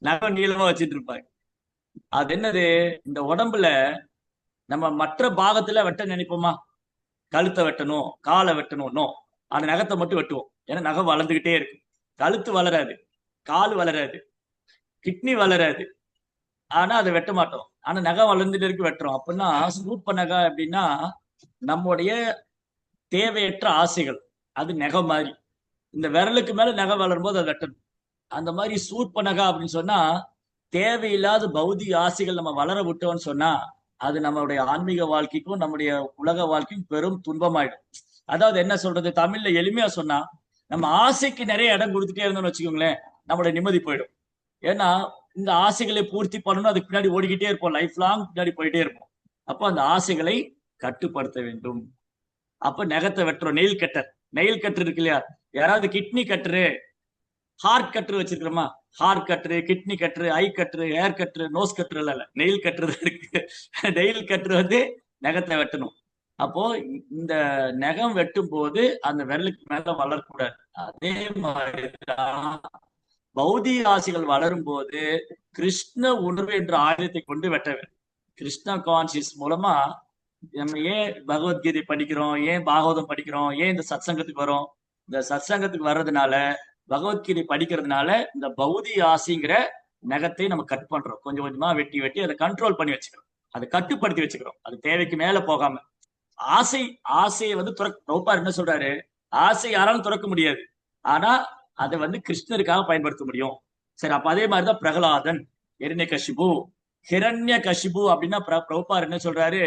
நகம் நீளமா வச்சுட்டு இருப்பாங்க. அது என்னது, இந்த உடம்புல நம்ம மற்ற பாகத்துல வெட்ட நினைப்போமா? கழுத்தை வெட்டணும், காலை வெட்டணும், அந்த நகத்தை மட்டும் வெட்டுவோம். ஏன்னா நகம் வளர்ந்துகிட்டே இருக்கு. கழுத்து வளராது, கால் வளராது, கிட்னி வளராது, ஆனா அதை வெட்ட மாட்டோம். ஆனா நகம் வளர்ந்துட்டு இருக்கு, வெட்டுறோம். அப்படின்னா சூர்பனகா அப்படின்னா நம்முடைய தேவையற்ற ஆசைகள், அது நகம் மாதிரி. இந்த விரலுக்கு மேல நகம் வளரும் போது அதை வெட்டணும். அந்த மாதிரி சூர்பனகா அப்படின்னு சொன்னா தேவையில்லாத பௌதிக ஆசைகள் நம்ம வளர விட்டோம்னு சொன்னா அது நம்மளுடைய ஆன்மீக வாழ்க்கைக்கும் நம்முடைய உலக வாழ்க்கைக்கும் பெரும் துன்பமாயிடும். அதாவது என்ன சொல்றது, தமிழ்ல எளிமையா சொன்னா, நம்ம ஆசைக்கு நிறைய இடம் கொடுத்துட்டே இருந்தோம்னு வச்சுக்கோங்களேன், நம்மளுடைய நிம்மதி போயிடும். ஏன்னா இந்த ஆசைகளை பூர்த்தி பண்ணணும், அதுக்கு பின்னாடி ஓடிக்கிட்டே இருப்போம், லைஃப் லாங் பின்னாடி போயிட்டே இருப்போம். அப்போ அந்த ஆசைகளை கட்டுப்படுத்த வேண்டும். அப்ப நகத்தை வெட்டுறோம். நெயில் கட்டர் இருக்கு இல்லையா, யாராவது கிட்னி கட்டரு, ஹார்ட் கட்டர் வச்சிருக்கிறோமா? Heart cutter, kidney cutter, eye cutter, hair cutter, nose cutter இல்ல, நெயில் கட்டரு இருக்கு. நெயில் கட்டரு நகத்தை வெட்டணும். அப்போ இந்த நகம் வெட்டும் போது அந்த விரலுக்கு மேல வளரக்கூடாது. அதே மாதிரிதான் பௌதிக ஆசைகள் வளரும் போது கிருஷ்ண உணர்வு என்ற ஆயுதத்தை கொண்டு வெட்ட வேண்டும். கிருஷ்ண கான்சியஸ் மூலமா நம்ம ஏன் பகவத்கீதை படிக்கிறோம், ஏன் பாகவதம் படிக்கிறோம், ஏன் இந்த சத்சங்கத்துக்கு வரோம்? இந்த சத்சங்கத்துக்கு வர்றதுனால, பகவத்கீதை படிக்கிறதுனால இந்த பௌதிக ஆசைங்கிற நகத்தை நம்ம கட் பண்றோம். கொஞ்சம் கொஞ்சமா வெட்டி வெட்டி அதை கண்ட்ரோல் பண்ணி வச்சுக்கிறோம், அதை கட்டுப்படுத்தி வச்சுக்கிறோம். அது தேவைக்கு மேல போகாம. ஆசையை பிரபுபாதர் என்ன சொல்றாரு, ஆசை யாராலும் துறக்க முடியாது, ஆனா அதை கிருஷ்ணருக்காக பயன்படுத்த முடியும். சரி, அப்ப அதே மாதிரிதான் பிரகலாதன், ஹிரண்யகசிபு. ஹிரண்யகசிபு அப்படின்னா பிரபுபாதர் என்ன சொல்றாரு,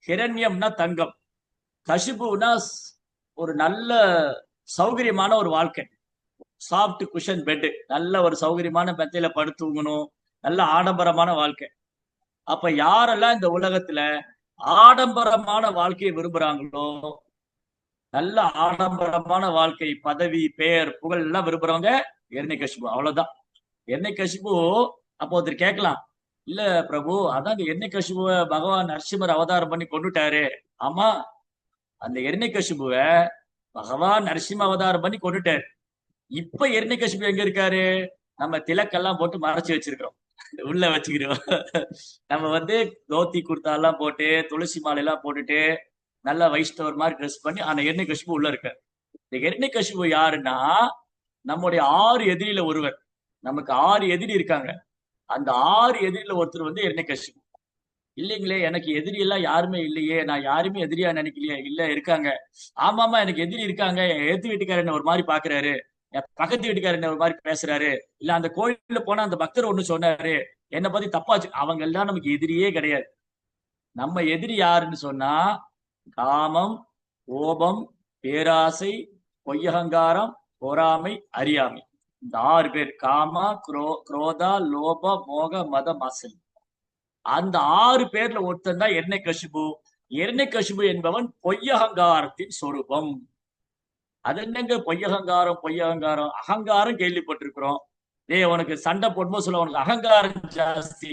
ஹிரண்யம்னா தங்கம், கசிபுனா ஒரு நல்ல சௌகரியமான ஒரு வாழ்க்கை, சாஃப்ட் குஷன் பெட், நல்ல ஒரு சௌகரியமான மெத்தையில படுத்துங்கணும், நல்ல ஆடம்பரமான வாழ்க்கை. அப்ப யாரெல்லாம் இந்த உலகத்துல ஆடம்பரமான வாழ்க்கையை விரும்புறாங்களோ, நல்ல ஆடம்பரமான வாழ்க்கை, பதவி, பெயர், புகழ் எல்லாம் விரும்புறவங்க ஹிரண்யகசிபு. அவ்வளவுதான் ஹிரண்யகசிபு. அப்போ ஒருத்தர் கேட்கலாம், இல்ல பிரபு, அதான் இந்த ஹிரண்யகசிபுவ பகவான் நரசிம்மர் அவதாரம் பண்ணி கொண்டுட்டாரு. ஆமா, அந்த ஹிரண்யகசிபுவ பகவான் நரசிம்ம அவதாரம் பண்ணி கொண்டுட்டாரு. இப்ப ஹிரண்யகசிபு எங்க இருக்காரு? நம்ம திலக்கெல்லாம் போட்டு மறைச்சு வச்சிருக்கிறோம், உள்ள வச்சுக்கிறோம். நம்ம தோத்தி குர்த்தா எல்லாம் போட்டு, துளசி மாலை எல்லாம் போட்டுட்டு, நல்ல வைஷ்ணவர் மாதிரி ட்ரெஸ் பண்ணி அந்த ஹிரண்யகசிபு உள்ள இருக்காரு. இந்த ஹிரண்யகசிபு யாருன்னா நம்முடைய 6 எதிரியில ஒருவர். நமக்கு 6 எதிரி இருக்காங்க. அந்த 6 எதிரில ஒருத்தர் ஹிரண்யகசிபு. இல்லைங்களே, எனக்கு எதிரி எல்லாம் யாருமே இல்லையே, நான் யாருமே எதிரியா நினைக்கலையே. இல்ல, இருக்காங்க. ஆமாமா, எனக்கு எதிரி இருக்காங்க. என் எதிர்த்து வீட்டுக்காரர் என்ன ஒரு மாதிரி பாக்குறாரு, என் பக்கத்து வீட்டுக்காரர் என்ன ஒரு மாதிரி பேசுறாரு, இல்ல அந்த கோயில்ல போனா அந்த பக்தர் ஒண்ணு சொன்னாரு, என்னை பத்தி தப்பாச்சு. அவங்க எல்லாம் நமக்கு எதிரியே கிடையாது. நம்ம எதிரி யாருன்னு சொன்னா காமம், கோபம், பேராசை, பொய்யகங்காரம், பொறாமை, அறியாமை. இந்த 6 பேர், காமா, குரோதா, லோப, மோக, மத, மசல். அந்த 6 பேர்ல ஒருத்தன் தான் ஹிரண்யகசிபு. ஹிரண்யகசிபு என்பவன் பொய்யகங்காரத்தின் சொரூபம். அது என்னங்க பொய்யகங்காரம்? அகங்காரம் கேள்விப்பட்டிருக்கிறோம். டேய் உனக்கு சண்டை போடும்போது சொல்ல உனக்கு அகங்காரம் ஜாஸ்தி.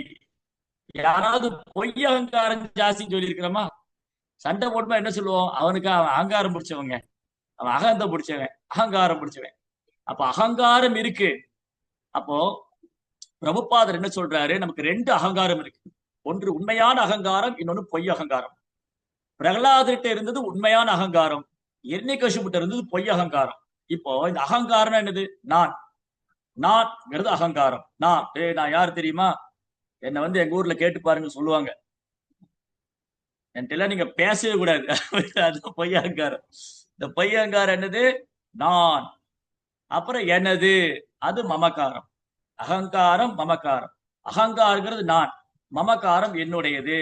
யாராவது பொய் அகங்காரம் ஜாஸ்தின்னு சொல்லியிருக்கிறோமா? சண்டை போடும்போது என்ன சொல்லுவோம்? அவனுக்கு அவன் அகங்காரம் பிடிச்சவங்க, அவன் அகந்த பிடிச்சவன், அகங்காரம் பிடிச்சவன். அப்ப அகங்காரம் இருக்கு. அப்போ பிரபுபாதர் என்ன சொல்றாரு? நமக்கு ரெண்டு அகங்காரம் இருக்கு. ஒன்று உண்மையான அகங்காரம், இன்னொன்னு பொய் அகங்காரம். பிரகலாதர்கிட்ட இருந்தது உண்மையான அகங்காரம், இரண்யகசிபுட்ட இருந்தது பொய் அகங்காரம். இப்போ இந்த அகங்காரம் என்னது? நான்ங்கிறது அகங்காரம். நான் யார் தெரியுமா? என்னை வந்து எங்க ஊர்ல கேட்டு பாருங்க சொல்லுவாங்க. என்கிட்ட நீங்க பேசவே கூடாது. அது பொய் அகங்காரம். இந்த பொய் அகங்காரம் என்னது? நான். அப்புறம் எனது, அது மமகாரம். அகங்காரம் மமகாரம். அகங்காரங்கிறது நான், மமகாரம் என்னுடையது,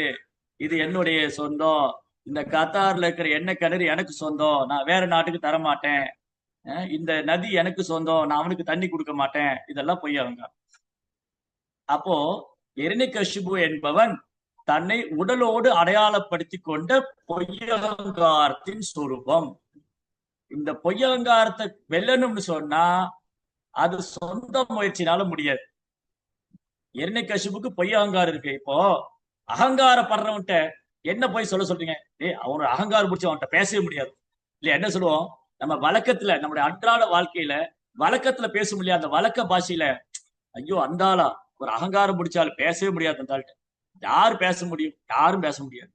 இது என்னுடைய சொந்தம், இந்த கத்தார்ல இருக்கிற எண்ணெய் கிணறு எனக்கு சொந்தம், நான் வேற நாட்டுக்கு தர மாட்டேன், இந்த நதி எனக்கு சொந்தம், நான் அவனுக்கு தண்ணி கொடுக்க மாட்டேன், இதெல்லாம் பொய் அகங்காரம். அப்போ இரண்யகசிபு என்பவன் தன்னை உடலோடு அடையாளப்படுத்தி கொண்ட பொய்யகங்காரத்தின் சொரூபம். இந்த பொய்யகங்காரத்தை வெல்லணும்னு சொன்னா அது சொந்த முயற்சினால முடியாது. இரண்யகசிபுக்கு பொய் அகங்காரம் இருக்கு. இப்போ அகங்காரப்படுறவன்ட்ட என்ன போய் சொல்றீங்க? அவனோட அகங்காரம் பிடிச்சி அவன்கிட்ட பேசவே முடியாது இல்லையா? என்ன சொல்லுவோம்? நம்ம வழக்கத்துல, நம்முடைய அன்றாட வாழ்க்கையில வழக்கத்துல பேச முடியாது. அந்த வழக்க பாஷையில ஐயோ அந்த ஆளா, ஒரு அகங்காரம் பிடிச்சாலும் பேசவே முடியாது. அந்த ஆள்கிட்ட யாரு பேச முடியும்? யாரும் பேச முடியாது.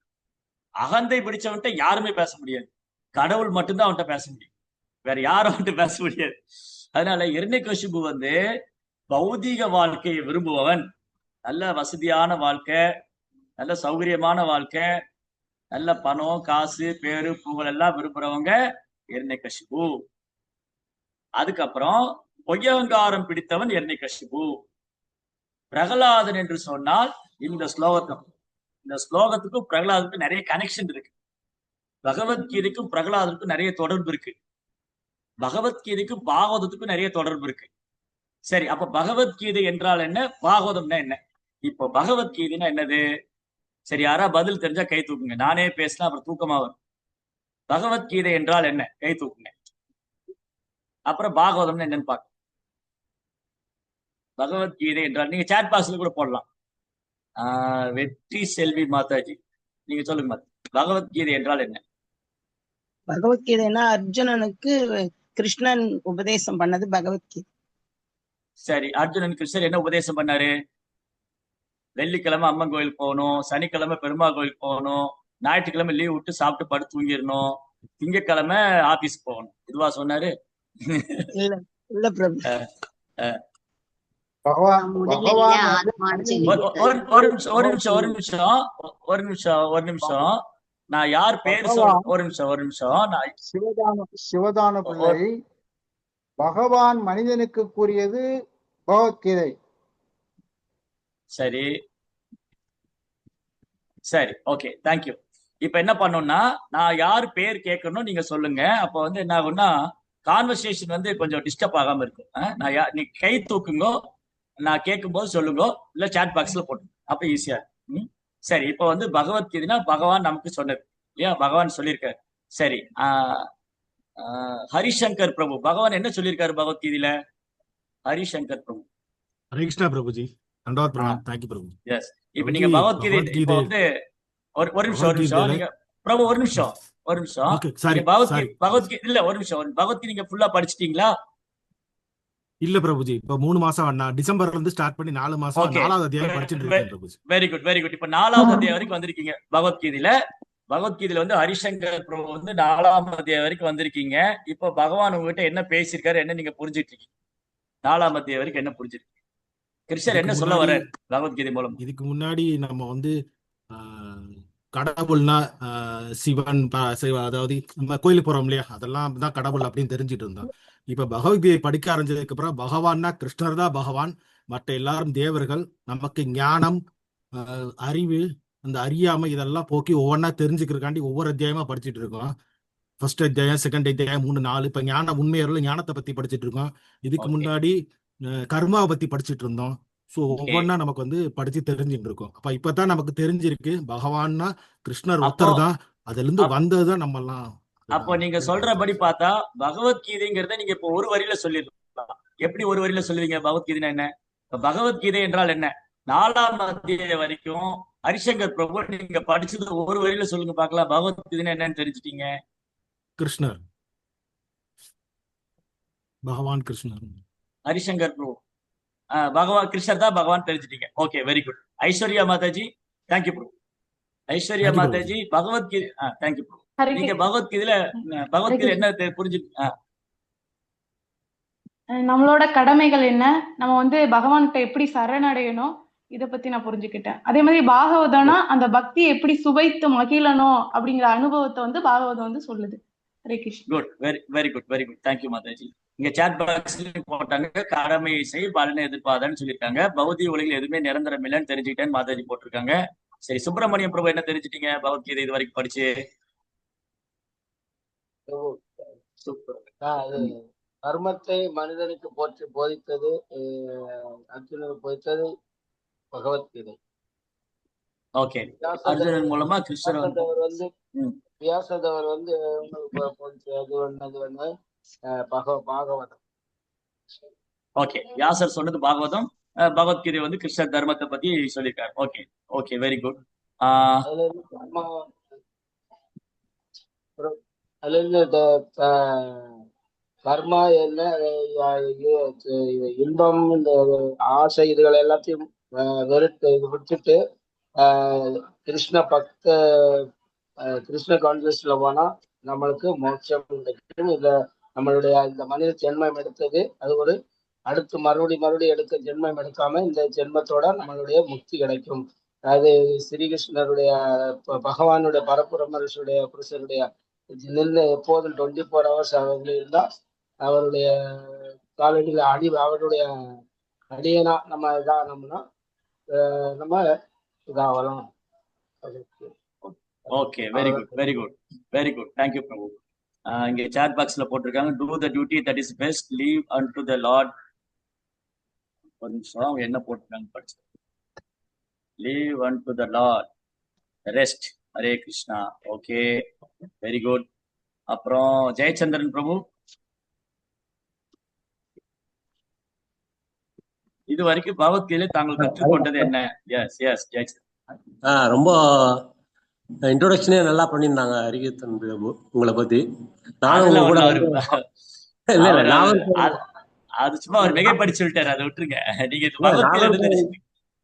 அகந்தை பிடிச்சவன்ட்ட யாருமே பேச முடியாது. கடவுள் மட்டும்தான் அவன்கிட்ட பேச முடியும், வேற யாரும் அவன்கிட்ட பேச முடியாது. அதனால இரண்யகசிபு வந்து பௌதீக வாழ்க்கையை விரும்புபவன். நல்ல வசதியான வாழ்க்கை, நல்ல சௌகரியமான வாழ்க்கை, நல்ல பணம், காசு, பேரு, புகழ் எல்லாம் விரும்புறவங்க இரண்யகசிபு. அதுக்கப்புறம் பொய்யகங்காரம் பிடித்தவன் இரண்யகசிபு. பிரகலாதன் என்று சொன்னால் இந்த ஸ்லோகத்துக்கும் பிரகலாதனுக்கும் நிறைய கனெக்ஷன் இருக்கு. பகவத்கீதைக்கும் பிரகலாதனுக்கும் நிறைய தொடர்பு இருக்கு. பகவத்கீதைக்கும் பாகவதத்துக்கும் நிறைய தொடர்பு இருக்கு. சரி, அப்ப பகவத்கீதை என்றால் என்ன, பாகவதம்னா என்ன? இப்போ பகவத்கீதைனா என்னது? சரி, யாரா பதில் தெரிஞ்சா கை தூக்குங்க. நானே பேசினா அப்புறம் தூக்கமா வரும். பகவத்கீதை என்றால் என்ன? கை தூக்குங்க. அப்புறம் பாகவதம்னு என்னன்னு பார்க்க. பகவத்கீதை என்றால் நீங்க சாட் பாக்ஸ்ல கூட போடலாம். வெற்றி செல்வி மாதாஜி, நீங்க சொல்லுங்க மாதா, பகவத்கீதை என்றால் என்ன? பகவத்கீதைனா அர்ஜுனனுக்கு கிருஷ்ணன் உபதேசம் பண்ணது பகவத்கீதை. சரி, அர்ஜுனன் கிருஷ்ணர் என்ன உபதேசம் பண்ணாரு? வெள்ளிக்கிழமை அம்மன் கோயில் போகணும், சனிக்கிழமை பெருமாள் கோயில் போகணும், ஞாயிற்றுக்கிழமை லீவ் விட்டு சாப்பிட்டு படுத்து தூங்கிடணும், திங்கக்கிழமை ஆபீஸ் போகணும். இதுவா சொன்னாரு? இல்ல பிரபு. ஒரு நிமிஷம் நான் யார் பேர் ஒரு நிமிஷம் சிவதான பிள்ளை பகவான் மனிதனுக்கு கூறியது பகவத்கீதை. சரி, ஓகே, தேங்க்யூ. இப்ப என்ன பண்ணணும்னா, நான் யார் பேர் கேட்கணும் நீங்க சொல்லுங்க. அப்ப வந்து என்ன ஆகும்னா கான்வர்சேஷன் வந்து கொஞ்சம் டிஸ்டர்ப் ஆகாம இருக்கும். நீ கை தூக்குங்க, நான் கேட்கும் போது சொல்லுங்க, இல்ல சாட் பாக்ஸ்ல போட்டுங்க, அப்ப ஈஸியா இருக்கும். சரி, இப்ப வந்து பகவத்கீதைனா பகவான் நமக்கு சொன்னது இல்லையா? பகவான் சொல்லியிருக்காரு. சரி, ஹரிசங்கர் பிரபு, பகவான் என்ன சொல்லியிருக்காரு பகவத்கீதையில? ஹரிசங்கர் பிரபு. ஹரே கிருஷ்ணா பிரபுஜி. தண்டவாத் பிரணாம். தேங்க்யூ பிரபு. எஸ், இப்ப நீங்க பகவத்கீதை இப்போ வந்து ஒரு நிமிஷம் நீங்க பிரபு ஒரு நிமிஷம் பகவத்கீதை இல்ல, ஒரு நிமிஷம். பகவத்கீதை நீங்க ஃபுல்லா படிச்சிட்டீங்களா? இல்ல பிரபுஜி, இப்ப 3 மாசம் டிசம்பர்ல இருந்து ஸ்டார்ட் பண்ணி 4 மாசம் 4வது அத்தியாயம் படிச்சிட்டு இருக்கேன் பிரபுஜி. Very good. இப்ப 4வது அத்தியாயம் வரைக்கும் வந்திருக்கீங்க பகவத்கீதையில. வந்து ஹரிசங்கர் பிரபு வந்து 4வது அத்தியாயம் வரைக்கும் வந்திருக்கீங்க. இப்ப பகவான் உங்ககிட்ட என்ன பேசியிருக்காரு, என்ன நீங்க புரிஞ்சிட்டு இருக்கீங்க? 4வது அத்தியாயம் வரைக்கும் என்ன புரிஞ்சிருக்கீங்க? கிருஷ்ணர் என்ன சொல்ல வர பகவத்கீதை மூலம்? இதுக்கு முன்னாடி நம்ம வந்து கடவுள்னா சிவன், அதாவது நம்ம கோயிலுக்கு போறோம் இல்லையா, அதெல்லாம் தான் கடவுள் அப்படின்னு தெரிஞ்சுட்டு இருந்தோம். இப்ப பகவத்கீதை படிக்க ஆரம்பிச்சதுக்கு அப்புறம் பகவான்னா கிருஷ்ணர் தான் பகவான், மற்ற எல்லாரும் தேவர்கள். நமக்கு ஞானம், அறிவு, அந்த அறியாமை இதெல்லாம் போக்கி ஒவ்வொன்றா தெரிஞ்சுக்கிறதுக்காண்டி ஒவ்வொரு அத்தியாயமா படிச்சுட்டு இருக்கோம். ஃபர்ஸ்ட் அத்தியாயம், செகண்ட் அத்தியாயம், 3, 4. இப்ப ஞானத்தை பத்தி படிச்சுட்டு இருக்கோம். இதுக்கு முன்னாடி கர்மாவை பத்தி படிச்சுட்டு இருந்தோம். சோ ஒவ்வொன்னா நமக்கு வந்து படிச்சு தெரிஞ்சுட்டு இருக்கோம். அப்ப இப்பதான் நமக்கு தெரிஞ்சிருக்கு பகவான்னா கிருஷ்ணர் ஒருத்தர் தான், அதுல இருந்து வந்ததுதான் நம்ம எல்லாம். அப்போ நீங்க சொல்றபடி பார்த்தா பகவத்கீதைங்கிறத நீங்க இப்போ ஒரு வரியில சொல்லிடலாம். எப்படி ஒரு வரியில சொல்லுவீங்க பகவத்கீதைனா என்ன? இப்ப பகவத்கீதை என்றால் என்ன? 4ஆம் அத்தியாயம் வரைக்கும் ஹரிசங்கர் பிரபு நீங்க படிச்சது ஒரு வரியில சொல்லுங்க பார்க்கலாம். பகவத்கீதைனா என்னன்னு தெரிஞ்சுட்டீங்க? கிருஷ்ணர், பகவான் கிருஷ்ணர். ஹரிசங்கர் பிரபு பகவான் கிருஷ்ணர் தான் பகவான் தெரிஞ்சுட்டீங்க. Okay, very good. ஐஸ்வர்யா மாதாஜி, தேங்க்யூ பிரபு. ஐஸ்வர்யா தேங்க்யூ மாதாஜி பிரபுஜி. பகவத்கீதை தேங்க்யூ பிரபு. ஹரே நீங்க கிருஷ்ணா. பகவத்கீதையில ஹரே பகவத்கீதை கிருஷ்ணா. என்ன புரிஞ்சு நம்மளோட கடமைகள் என்ன, நம்ம வந்து பகவான்கிட்ட எப்படி சரணடையணும், இத பத்தி நான் புரிஞ்சுக்கிட்டேன். அதே மாதிரி பாகவதம்னா அந்த பக்தியை எப்படி சுவைத்து மகிழணும் அப்படிங்கிற அனுபவத்தை வந்து பாகவதம் வந்து சொல்லுது. Hare Krishna. Good, very very good, very good. Thank you Mataji. இங்க சாட் பாக்ஸ்லயும் போட்டாங்க, கடமையை செய் பலனை எதிர்பார்த்தான்னு சொல்லியிருக்காங்க. பௌதிக உலகில் எதுவுமே நிரந்தரம் இல்லைன்னு தெரிஞ்சுக்கிட்டேன்னு மாதாஜி போட்டிருக்காங்க. சரி, சுப்பிரமணியம் பிரபு என்ன தெரிஞ்சுட்டீங்க பகவத்கீதை இது வரைக்கும் படிச்சு? பிரபு, சூப்பர். அது தர்மத்தை மனிதனுக்கு போதித்தது அர்ஜுனனுக்கு போதித்தது பகவத்கீதை. ஓகே, அர்ஜுனன் மூலமா கிருஷ்ணர் வியாசதேவர் வந்து ம். வியாசதேவர் வந்து அது ஒண்ணு பாகவதம். ஓகே, வியாசர் சொன்னது பாகவதம், பகவத்கீதை வந்து கிருஷ்ணர் தர்மத்தை பத்தி சொல்லியிருக்காரு. Okay okay, very good. அதுல இருந்து அதுல இருந்து கர்மா என்ன, இன்பம், இந்த ஆசை, இதுகள் எல்லாத்தையும் விட்டுட்டு கிருஷ்ண கிருஷ்ண கான்சியஸ்ல போனா நம்மளுக்கு மோட்சம் கிடைக்கும். இல்ல நம்மளுடைய இந்த மனித ஜென்மம் எடுத்தது அது ஒரு அடுத்து மறுபடியும் எடுக்க ஜென்மம் எடுக்காம இந்த ஜென்மத்தோட நம்மளுடைய முக்தி கிடைக்கும். அது ஸ்ரீகிருஷ்ணருடைய பகவானுடைய பரபுரமருடைய புருஷருடைய நின்று எப்போதும் 24 hours அவர்கள் இருந்தா அவருடைய காலடியில் அவருடைய அடியனா நம்ம இதானோம்னா நம்ம இதாகலாம். Okay, very good, very good, very good. Thank you Prabhu. இங்க சாட் பாக்ஸ்ல போட்டிருக்காங்க, to the duty that is best, leave and the lord. ஒரு நிமிஷம், அவங்க என்ன போட்டிருக்காங்க படிச்சு. Leave and the lord rest. Hare Krishna. Okay, very good. அப்புறம் ஜெயச்சந்திரன் பிரபு, இது வரைக்கும் பகவத்கீதை தாங்கள் கற்றுக்கொண்டது என்ன? S S Jayachandran. ரொம்ப இன்ட்ரோடக்ஷனே நல்லா பண்ணியிருந்தாங்க ஹரிகீர்த்தன் பிரபு உங்களை பத்தி. நானும் உங்க கூட அது சும்மா அவர் மிகைப்படி சொல்லிட்டாரு, அதை விட்டுருங்க. நீங்க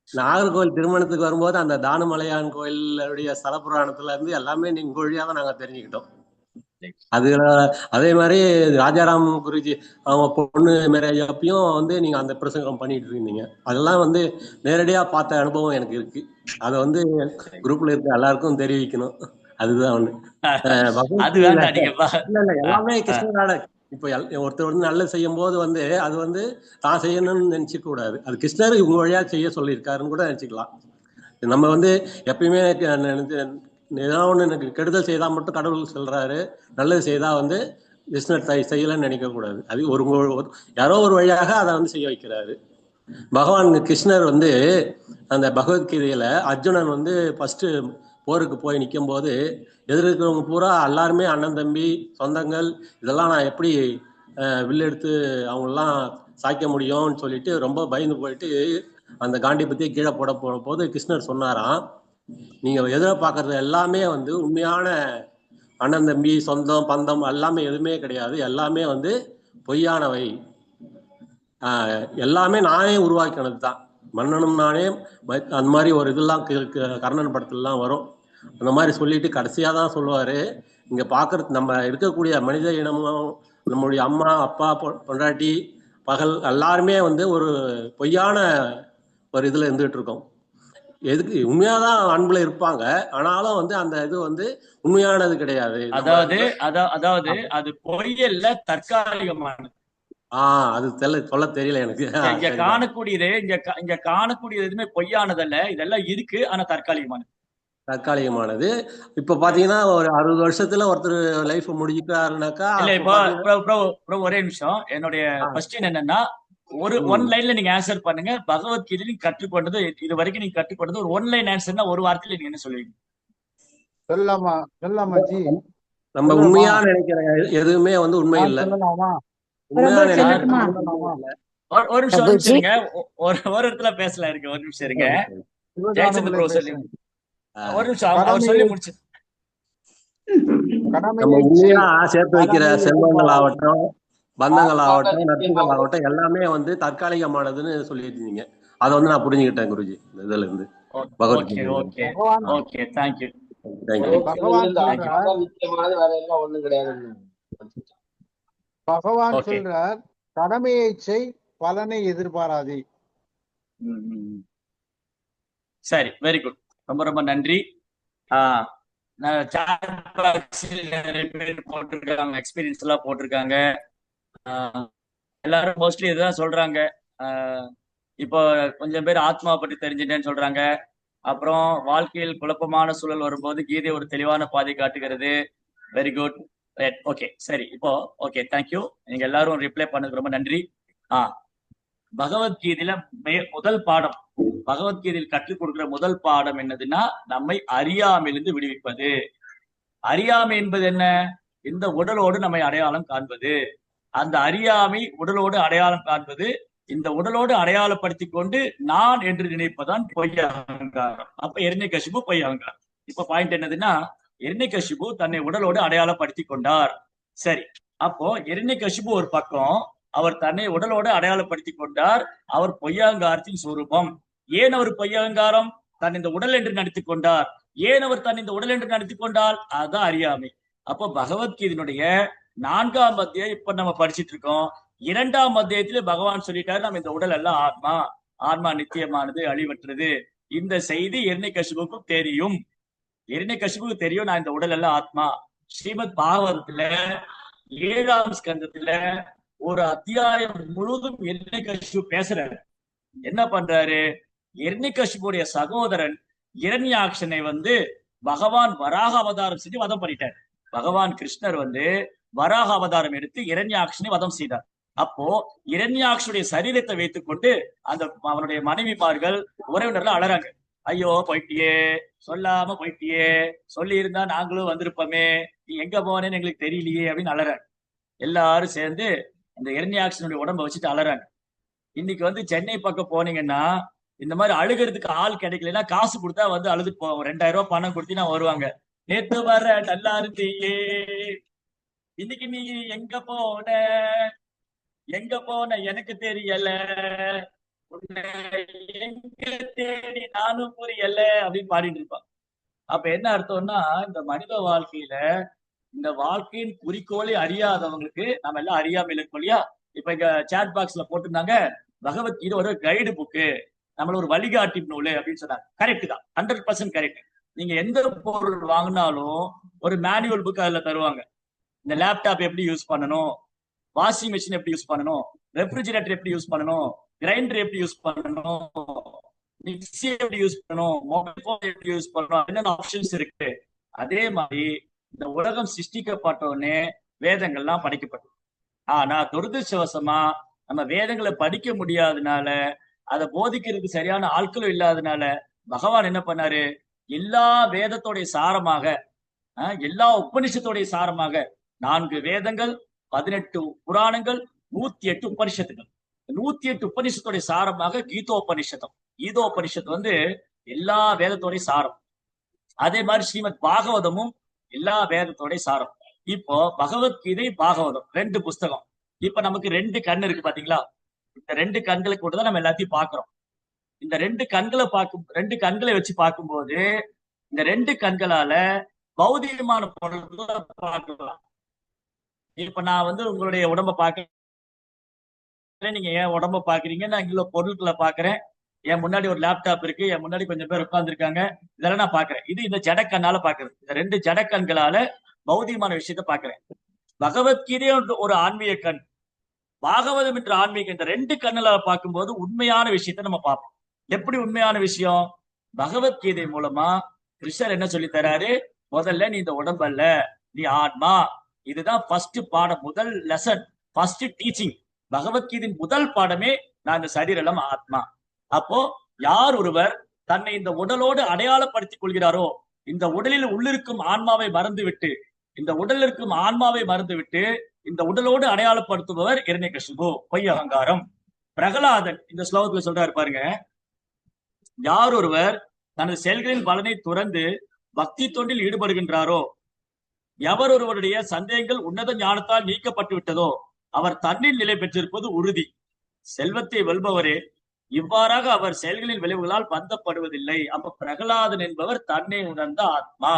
நாகர்கோவில் திருமணத்துக்கு வரும்போது அந்த தானுமலையான் கோயிலுடைய ஸ்தல புராணத்துல இருந்து எல்லாமே நீங்க வழியா தான் நாங்க தெரிஞ்சுக்கிட்டோம். அது அதே மாதிரி ராஜாராம் குருஜி அவங்க பொண்ணு மேரேஜ் அப்பயும் வந்து நீங்க அந்த பிரசங்கம் பண்ணிட்டு இருந்தீங்க. அதெல்லாம் வந்து நேரடியா பார்த்த அனுபவம் எனக்கு இருக்கு. அதை வந்து குரூப்ல இருக்க எல்லாருக்கும் தெரிவிக்கணும். அதுதான் ஒண்ணு. எல்லாமே கிருஷ்ணரோட. இப்ப ஒருத்தர் வந்து நல்லது செய்யும் போது வந்து அது வந்து தான் செய்யணும்னு நினைச்சுக்க கூடாது. அது கிருஷ்ணர் இவங்க வழியா செய்ய சொல்லியிருக்காருன்னு கூட நினைச்சுக்கலாம். நம்ம வந்து எப்பயுமே ஏதாவது ஒண்ணு எனக்கு கெடுதல் செய்தா மட்டும் கடவுள் சொல்றாரு, நல்லது செய்தா வந்து கிருஷ்ணர் செய்யலன்னு நினைக்க கூடாது. அது யாரோ ஒரு வழியாக அதை வந்து செய்ய வைக்கிறாரு. பகவான் கிருஷ்ணர் வந்து அந்த பகவத்கீதையில அர்ஜுனன் வந்து ஃபர்ஸ்ட் போருக்கு போய் நிற்கும் போது எதிர்க்கிறவங்க பூரா எல்லாருமே அண்ணன் தம்பி சொந்தங்கள் இதெல்லாம் நான் எப்படி வில்லெடுத்து அவங்களெல்லாம் சாய்க்க முடியும்னு சொல்லிட்டு ரொம்ப பயந்து போயிட்டு அந்த காண்டிபத்தியை கீழே போட போது கிருஷ்ணர் சொன்னாராம், நீங்க எதிர்பார்க்கறது எல்லாமே வந்து உண்மையான அண்ணன் தம்பி சொந்தம் பந்தம் எல்லாமே எதுவுமே கிடையாது, எல்லாமே வந்து பொய்யானவை, எல்லாமே நானே உருவாக்கினது தான், மன்னனும் நானே. அந்த மாதிரி ஒரு இதெல்லாம் கர்ணன் படத்துலலாம் வரும். அந்த மாதிரி சொல்லிட்டு கடைசியா தான் சொல்லுவாரு, இங்க பாக்குறது நம்ம இருக்கக்கூடிய மனித இனமும் நம்மளுடைய அம்மா அப்பா பொண்டாட்டி பகல் எல்லாருமே வந்து ஒரு பொய்யான ஒரு இதுல இருந்துகிட்டு இருக்கோம். எதுக்கு உண்மையாதான் அன்புல இருப்பாங்க, ஆனாலும் வந்து அந்த இது வந்து உண்மையானது கிடையாது. அதாவது அது பொய்யல்ல, தற்காலிகமானது. அது சொல்ல தெரியல எனக்கு. இங்க காணக்கூடியது இங்க காணக்கூடியது எதுவுமே பொய்யானதல்ல, இதெல்லாம் இருக்கு, ஆனா தற்காலிகமானது. இப்ப பாத்தீங்கன்னா ஒரு 60 வருஷத்துல ஒருத்தர் லைஃப் முடிஞ்சுட்டாருனாக்கா இல்ல. இப்போ ஒரே நிமிஷம், என்னுடைய கொஸ்டின் என்னன்னா, ஒன் லைன்ல நீங்க ஆன்சர் பண்ணுங்க. பகவத்கீதை நீங்க கற்றுக்கொண்டது இது வரைக்கும் நீங்க கற்றுக்கொண்டது ஒரு 1 லைன் ஆன்சர்னா ஒரு வார்த்தையில நீங்க என்ன சொல்லுவீங்க? சொல்லாமா ஜி? நம்ம உண்மையா நினைக்கிற எதுவுமே வந்து உண்மை இல்ல. உண்மையான எனக்கு சொல்லட்டுமா? சம்பந்தமே இல்லை. ஒரு நிமிஷம் பிரபுஜி இருங்க. ஒரு இடத்துல பேசல இருக்கு. ஒரு நிமிஷம் இருங்க. சிவதான ஜெயச்சந்திர பிள்ளை ப்ரோ சொல்லி பேசுறேன். ஒரு நிமிஷம் அவர் சொல்லி கடமையை முடிச்சு. நம்ம கடமையை செய், உண்மையா சேர்த்து வைக்கிற பலனை செல்வங்கள் எதிர்பாராதே. ஆகட்டும், பந்தங்கள் ஆத்மாக ஆகட்டும், நட்புகள் நிச்சயமாக ஆகட்டும், எல்லாமே வந்து தற்காலிகமானதுன்னு சொல்லிட்டு இருந்தீங்க. அதை வந்து நான் புரிஞ்சுக்கிட்டேன் குருஜி இந்த இதுல இருந்து ஓகே பகவத்கீதையில இருந்து. ஓகே பகவான் ஓகே தேங்க்யூ. தேங்க்யூ. பகவான் இந்த தேங்க்யூ. சொல்றார் ஆத்மாக நிச்சயமானது வேற எல்லாம் ஒண்ணும் கிடையாதுன்னு. பகவான் ஓகே. சொல்றார் கடமையை செய், பலனை எதிர்பாராதே. சரி, வெரி குட். ரொம்ப ரொம்ப நன்றி. chat box ல நிறைய பேர் போட்டிருக்காங்க, எக்ஸ்பீரியன்ஸ் எல்லாம் போட்டிருக்காங்க. ஆஹ் எல்லாரும் மோஸ்ட்லி இதுதான் சொல்றாங்க. இப்போ கொஞ்சம் பேர் ஆத்மாவை பற்றி தெரிஞ்சுட்டேன்னு சொல்றாங்க. அப்புறம் வாழ்க்கையில் குழப்பமான சூழல் வரும்போது கீதை ஒரு தெளிவான பாதை காட்டுகிறது. Very good. ஓகே, சரி. இப்போ ஓகே, தேங்க்யூ. நீங்க எல்லாரும் ரிப்ளை பண்ணதுக்கு ரொம்ப நன்றி. பகவத்கீதையில முதல் பாடம், பகவத்கீதையில் கற்றுக் கொடுக்கிற முதல் பாடம் என்னதுன்னா, நம்மை அறியாமையிலிருந்து விடுவிப்பது. அறியாமை என்பது என்ன? இந்த உடலோடு நம்மை அடையாளம் காண்பது. அந்த அறியாமை உடலோடு அடையாளம் காண்பது. இந்த உடலோடு அடையாளப்படுத்தி கொண்டு நான் என்று நினைப்பதான் பொய் அகங்காரம். அப்ப இரண்யகசிபு பொய் அகங்காரம். இப்ப பாயிண்ட் என்னதுன்னா, இரண்யகசிபு தன்னை உடலோடு அடையாளப்படுத்தி கொண்டார். சரி, அப்போ இரண்யகசிபு ஒரு பக்கம், அவர் தன்னை உடலோடு அடையாளப்படுத்தி கொண்டார். அவர் பொய்யகங்காரத்தின் சொரூபம். ஏன் அவர் பொய்யகங்காரம்? தன் இந்த உடல் என்று நடித்துக் கொண்டார். ஏன் அவர் தன் இந்த உடல் என்று நடித்துக் கொண்டால்? அதுதான் அறியாமை. அப்போ பகவத்கீதையினுடைய 4ஆம் அத்தியாயம் இப்ப நம்ம படிச்சுட்டு இருக்கோம். 2ஆம் அத்தியாயத்துல பகவான் சொல்லிட்டாரு, நம்ம இந்த உடல் எல்லாம் ஆத்மா, ஆன்மா நித்தியமானது, அழிவற்றது. இந்த செய்தி இரண்யகசிபுவுக்கும் தெரியும். இரண்யகசிபுவுக்கு தெரியும், நான் இந்த உடல் எல்லாம் ஆத்மா. ஸ்ரீமத் பாகவதத்துல 7ஆம் ஸ்கந்தத்துல ஒரு அத்தியாயம் முழுவதும் இரண்யகசிபு பேசுறாரு. என்ன பண்றாரு? இரண்யகசிபுடைய சகோதரன் இரண்யாக்ஷனை வந்து பகவான் வராக அவதாரம் செஞ்சு வதம் பண்ணிட்டார். பகவான் கிருஷ்ணர் வந்து வராக அவதாரம் எடுத்து இரண்யாக்ஷனை வதம் செய்தார். அப்போ இரண்யாக்ஷனுடைய சரீரத்தை வைத்துக் கொண்டு அந்த அவனுடைய மனைவிமார்கள் உறவினர்ல அழறாங்க. ஐயோ போயிட்டியே, சொல்லாம போயிட்டியே, சொல்லி இருந்தா நாங்களும் வந்திருப்போமே, நீ எங்க போனேன்னு எங்களுக்கு தெரியலையே அப்படின்னு அழறாங்க. எல்லாரும் சேர்ந்து அந்த இரண்யாக்ஷனுடைய உடம்ப வச்சுட்டு அழறாங்க. இன்னைக்கு வந்து சென்னை பக்கம் போனீங்கன்னா இந்த மாதிரி அழுகிறதுக்கு ஆள் கிடைக்கலன்னா காசு கொடுத்தா வந்து அழுதுட்டு போவாங்க. 2000 ரூபாய் பணம் கொடுத்தீங்கன்னா வருவாங்க. நேத்து வர நல்லா இருந்தியே, இன்னைக்கு நீ எங்க போன, எங்க போன எனக்கு தெரியல, உன்னை எங்க தேடி நானும் புரியல அப்படின்னு பாடிட்டு இருப்பான். அப்ப என்ன அர்த்தம்னா, இந்த மனித வாழ்க்கையில இந்த வாழ்க்கையின் குறிக்கோளை அறியாதவங்களுக்கு நம்ம எல்லாம் அறியாமையில இருக்கோம் இல்லையா? இப்ப இங்க சாட் பாக்ஸ்ல போட்டிருந்தாங்க, பகவத்கீதை ஒரு கைடு புக்கு, நம்மள ஒரு வழிகாட்டி நூல் அப்படின்னு சொன்னாங்க. கரெக்ட் தான், 100% கரெக்ட். நீங்க எந்த பொருள் வாங்கினாலும் ஒரு மேனுவல் புக் அதுல தருவாங்க. இந்த லேப்டாப் எப்படி யூஸ் பண்ணணும், வாஷிங் மிஷின் எப்படி யூஸ் பண்ணணும், ரெஃப்ரிஜிரேட்டர் எப்படி யூஸ் பண்ணணும், கிரைண்டர் எப்படி யூஸ் பண்ணணும், மிக்சி எப்படி யூஸ் பண்ணணும், மொபைல் போன் எப்படி யூஸ் பண்ணணும், என்னென்ன ஆப்ஷன்ஸ் இருக்கு. அதே மாதிரி இந்த உலகம் சிருஷ்டிக்கப்பட்டோடனே வேதங்கள்லாம் படிக்கப்பட்டது. ஆனா துரதிருஷ்டவசமா நம்ம வேதங்களை படிக்க முடியாதனால, அதை போதிக்கிறதுக்கு சரியான ஆட்களும் இல்லாதனால பகவான் என்ன பண்ணாரு? எல்லா வேதத்தோடைய சாரமாக, எல்லா உபனிஷத்தோடைய சாரமாக 4 வேதங்கள், 18 புராணங்கள், 108 உபனிஷத்துகள், 108 உபனிஷத்தோடைய சாரமாக கீதோபனிஷத்தம். கீதோபனிஷத்து வந்து எல்லா வேதத்தோடைய சாரம். அதே மாதிரி ஸ்ரீமத் பாகவதமும் எல்லா வேதத்தோடைய சாரம். இப்போ பகவத்கீதை, பாகவதம் 2 புஸ்தகம். இப்ப நமக்கு 2 கண் இருக்கு பாத்தீங்களா? இந்த 2 கண்களை கூட தான் நம்ம எல்லாத்தையும் பாக்குறோம். இந்த 2 கண்களை வச்சு பார்க்கும்போது இந்த 2 கண்களால பௌதிகமான பொருட்களை பார்க்கலாம். இப்ப நான் வந்து உங்களுடைய உடம்ப பாக்குறேன், நீங்க ஏன் உடம்ப பாக்குறீங்க, நான் இங்க பொருட்களை பாக்குறேன். என் முன்னாடி ஒரு லேப்டாப் இருக்கு, என் முன்னாடி கொஞ்சம் பேர் உட்கார்ந்துருக்காங்க, இதெல்லாம் நான் பாக்குறேன். இது இந்த ஜடக்கண்ணால பாக்குறது. இந்த 2 ஜடக்கண்களால பௌதிகமான விஷயத்த பாக்குறேன். பகவத்கீதை ஒரு ஆன்மீக கண், பாகவதம் என்ற ஆன்மீகம். இந்த 2 கண்ணுல பார்க்கும்போது உண்மையான விஷயத்த நம்ம பார்ப்போம். எப்படி உண்மையான விஷயம்? பகவத்கீதை மூலமா கிருஷ்ணர் என்ன சொல்லி தராரு? முதல்ல நீ இந்த உடம்பல்ல, நீ ஆன்மா. இதுதான் ஃபர்ஸ்ட் பாடம், முதல் லெசன், ஃபர்ஸ்ட் டீச்சிங். பகவத்கீதையின் முதல் பாடமே நான் இந்த சரீரம் ஆத்மா. அப்போ யார் ஒருவர் தன்னை இந்த உடலோடு அடையாளப்படுத்திக் கொள்கிறாரோ, இந்த உடலில் உள்ளிருக்கும் ஆன்மாவை மறந்துவிட்டு இந்த உடல் இருக்கும் ஆன்மாவை மறந்துவிட்டு இந்த உடலோடு அடையாளப்படுத்துபவர் இரண்யகசிபு, பொய் அகங்காரம். பிரகலாதன் இந்த ஸ்லோகத்துல சொல்றாரு பாருங்க, யார் ஒருவர் தனது செயல்களின் பலனை துறந்து பக்தி தொண்டில் ஈடுபடுகின்றாரோ, எவர் ஒருவருடைய சந்தேகங்கள் உன்னத ஞானத்தால் நீக்கப்பட்டு விட்டதோ அவர் தன்னில் நிலை பெற்றிருப்பது உறுதி. செல்வத்தை வெல்பவரே, இவ்வாறாக அவர் செயல்களின் விளைவுகளால் பந்தப்படுவதில்லை. அப்ப பிரகலாதன் என்பவர் தன்னை உணர்ந்த ஆத்மா.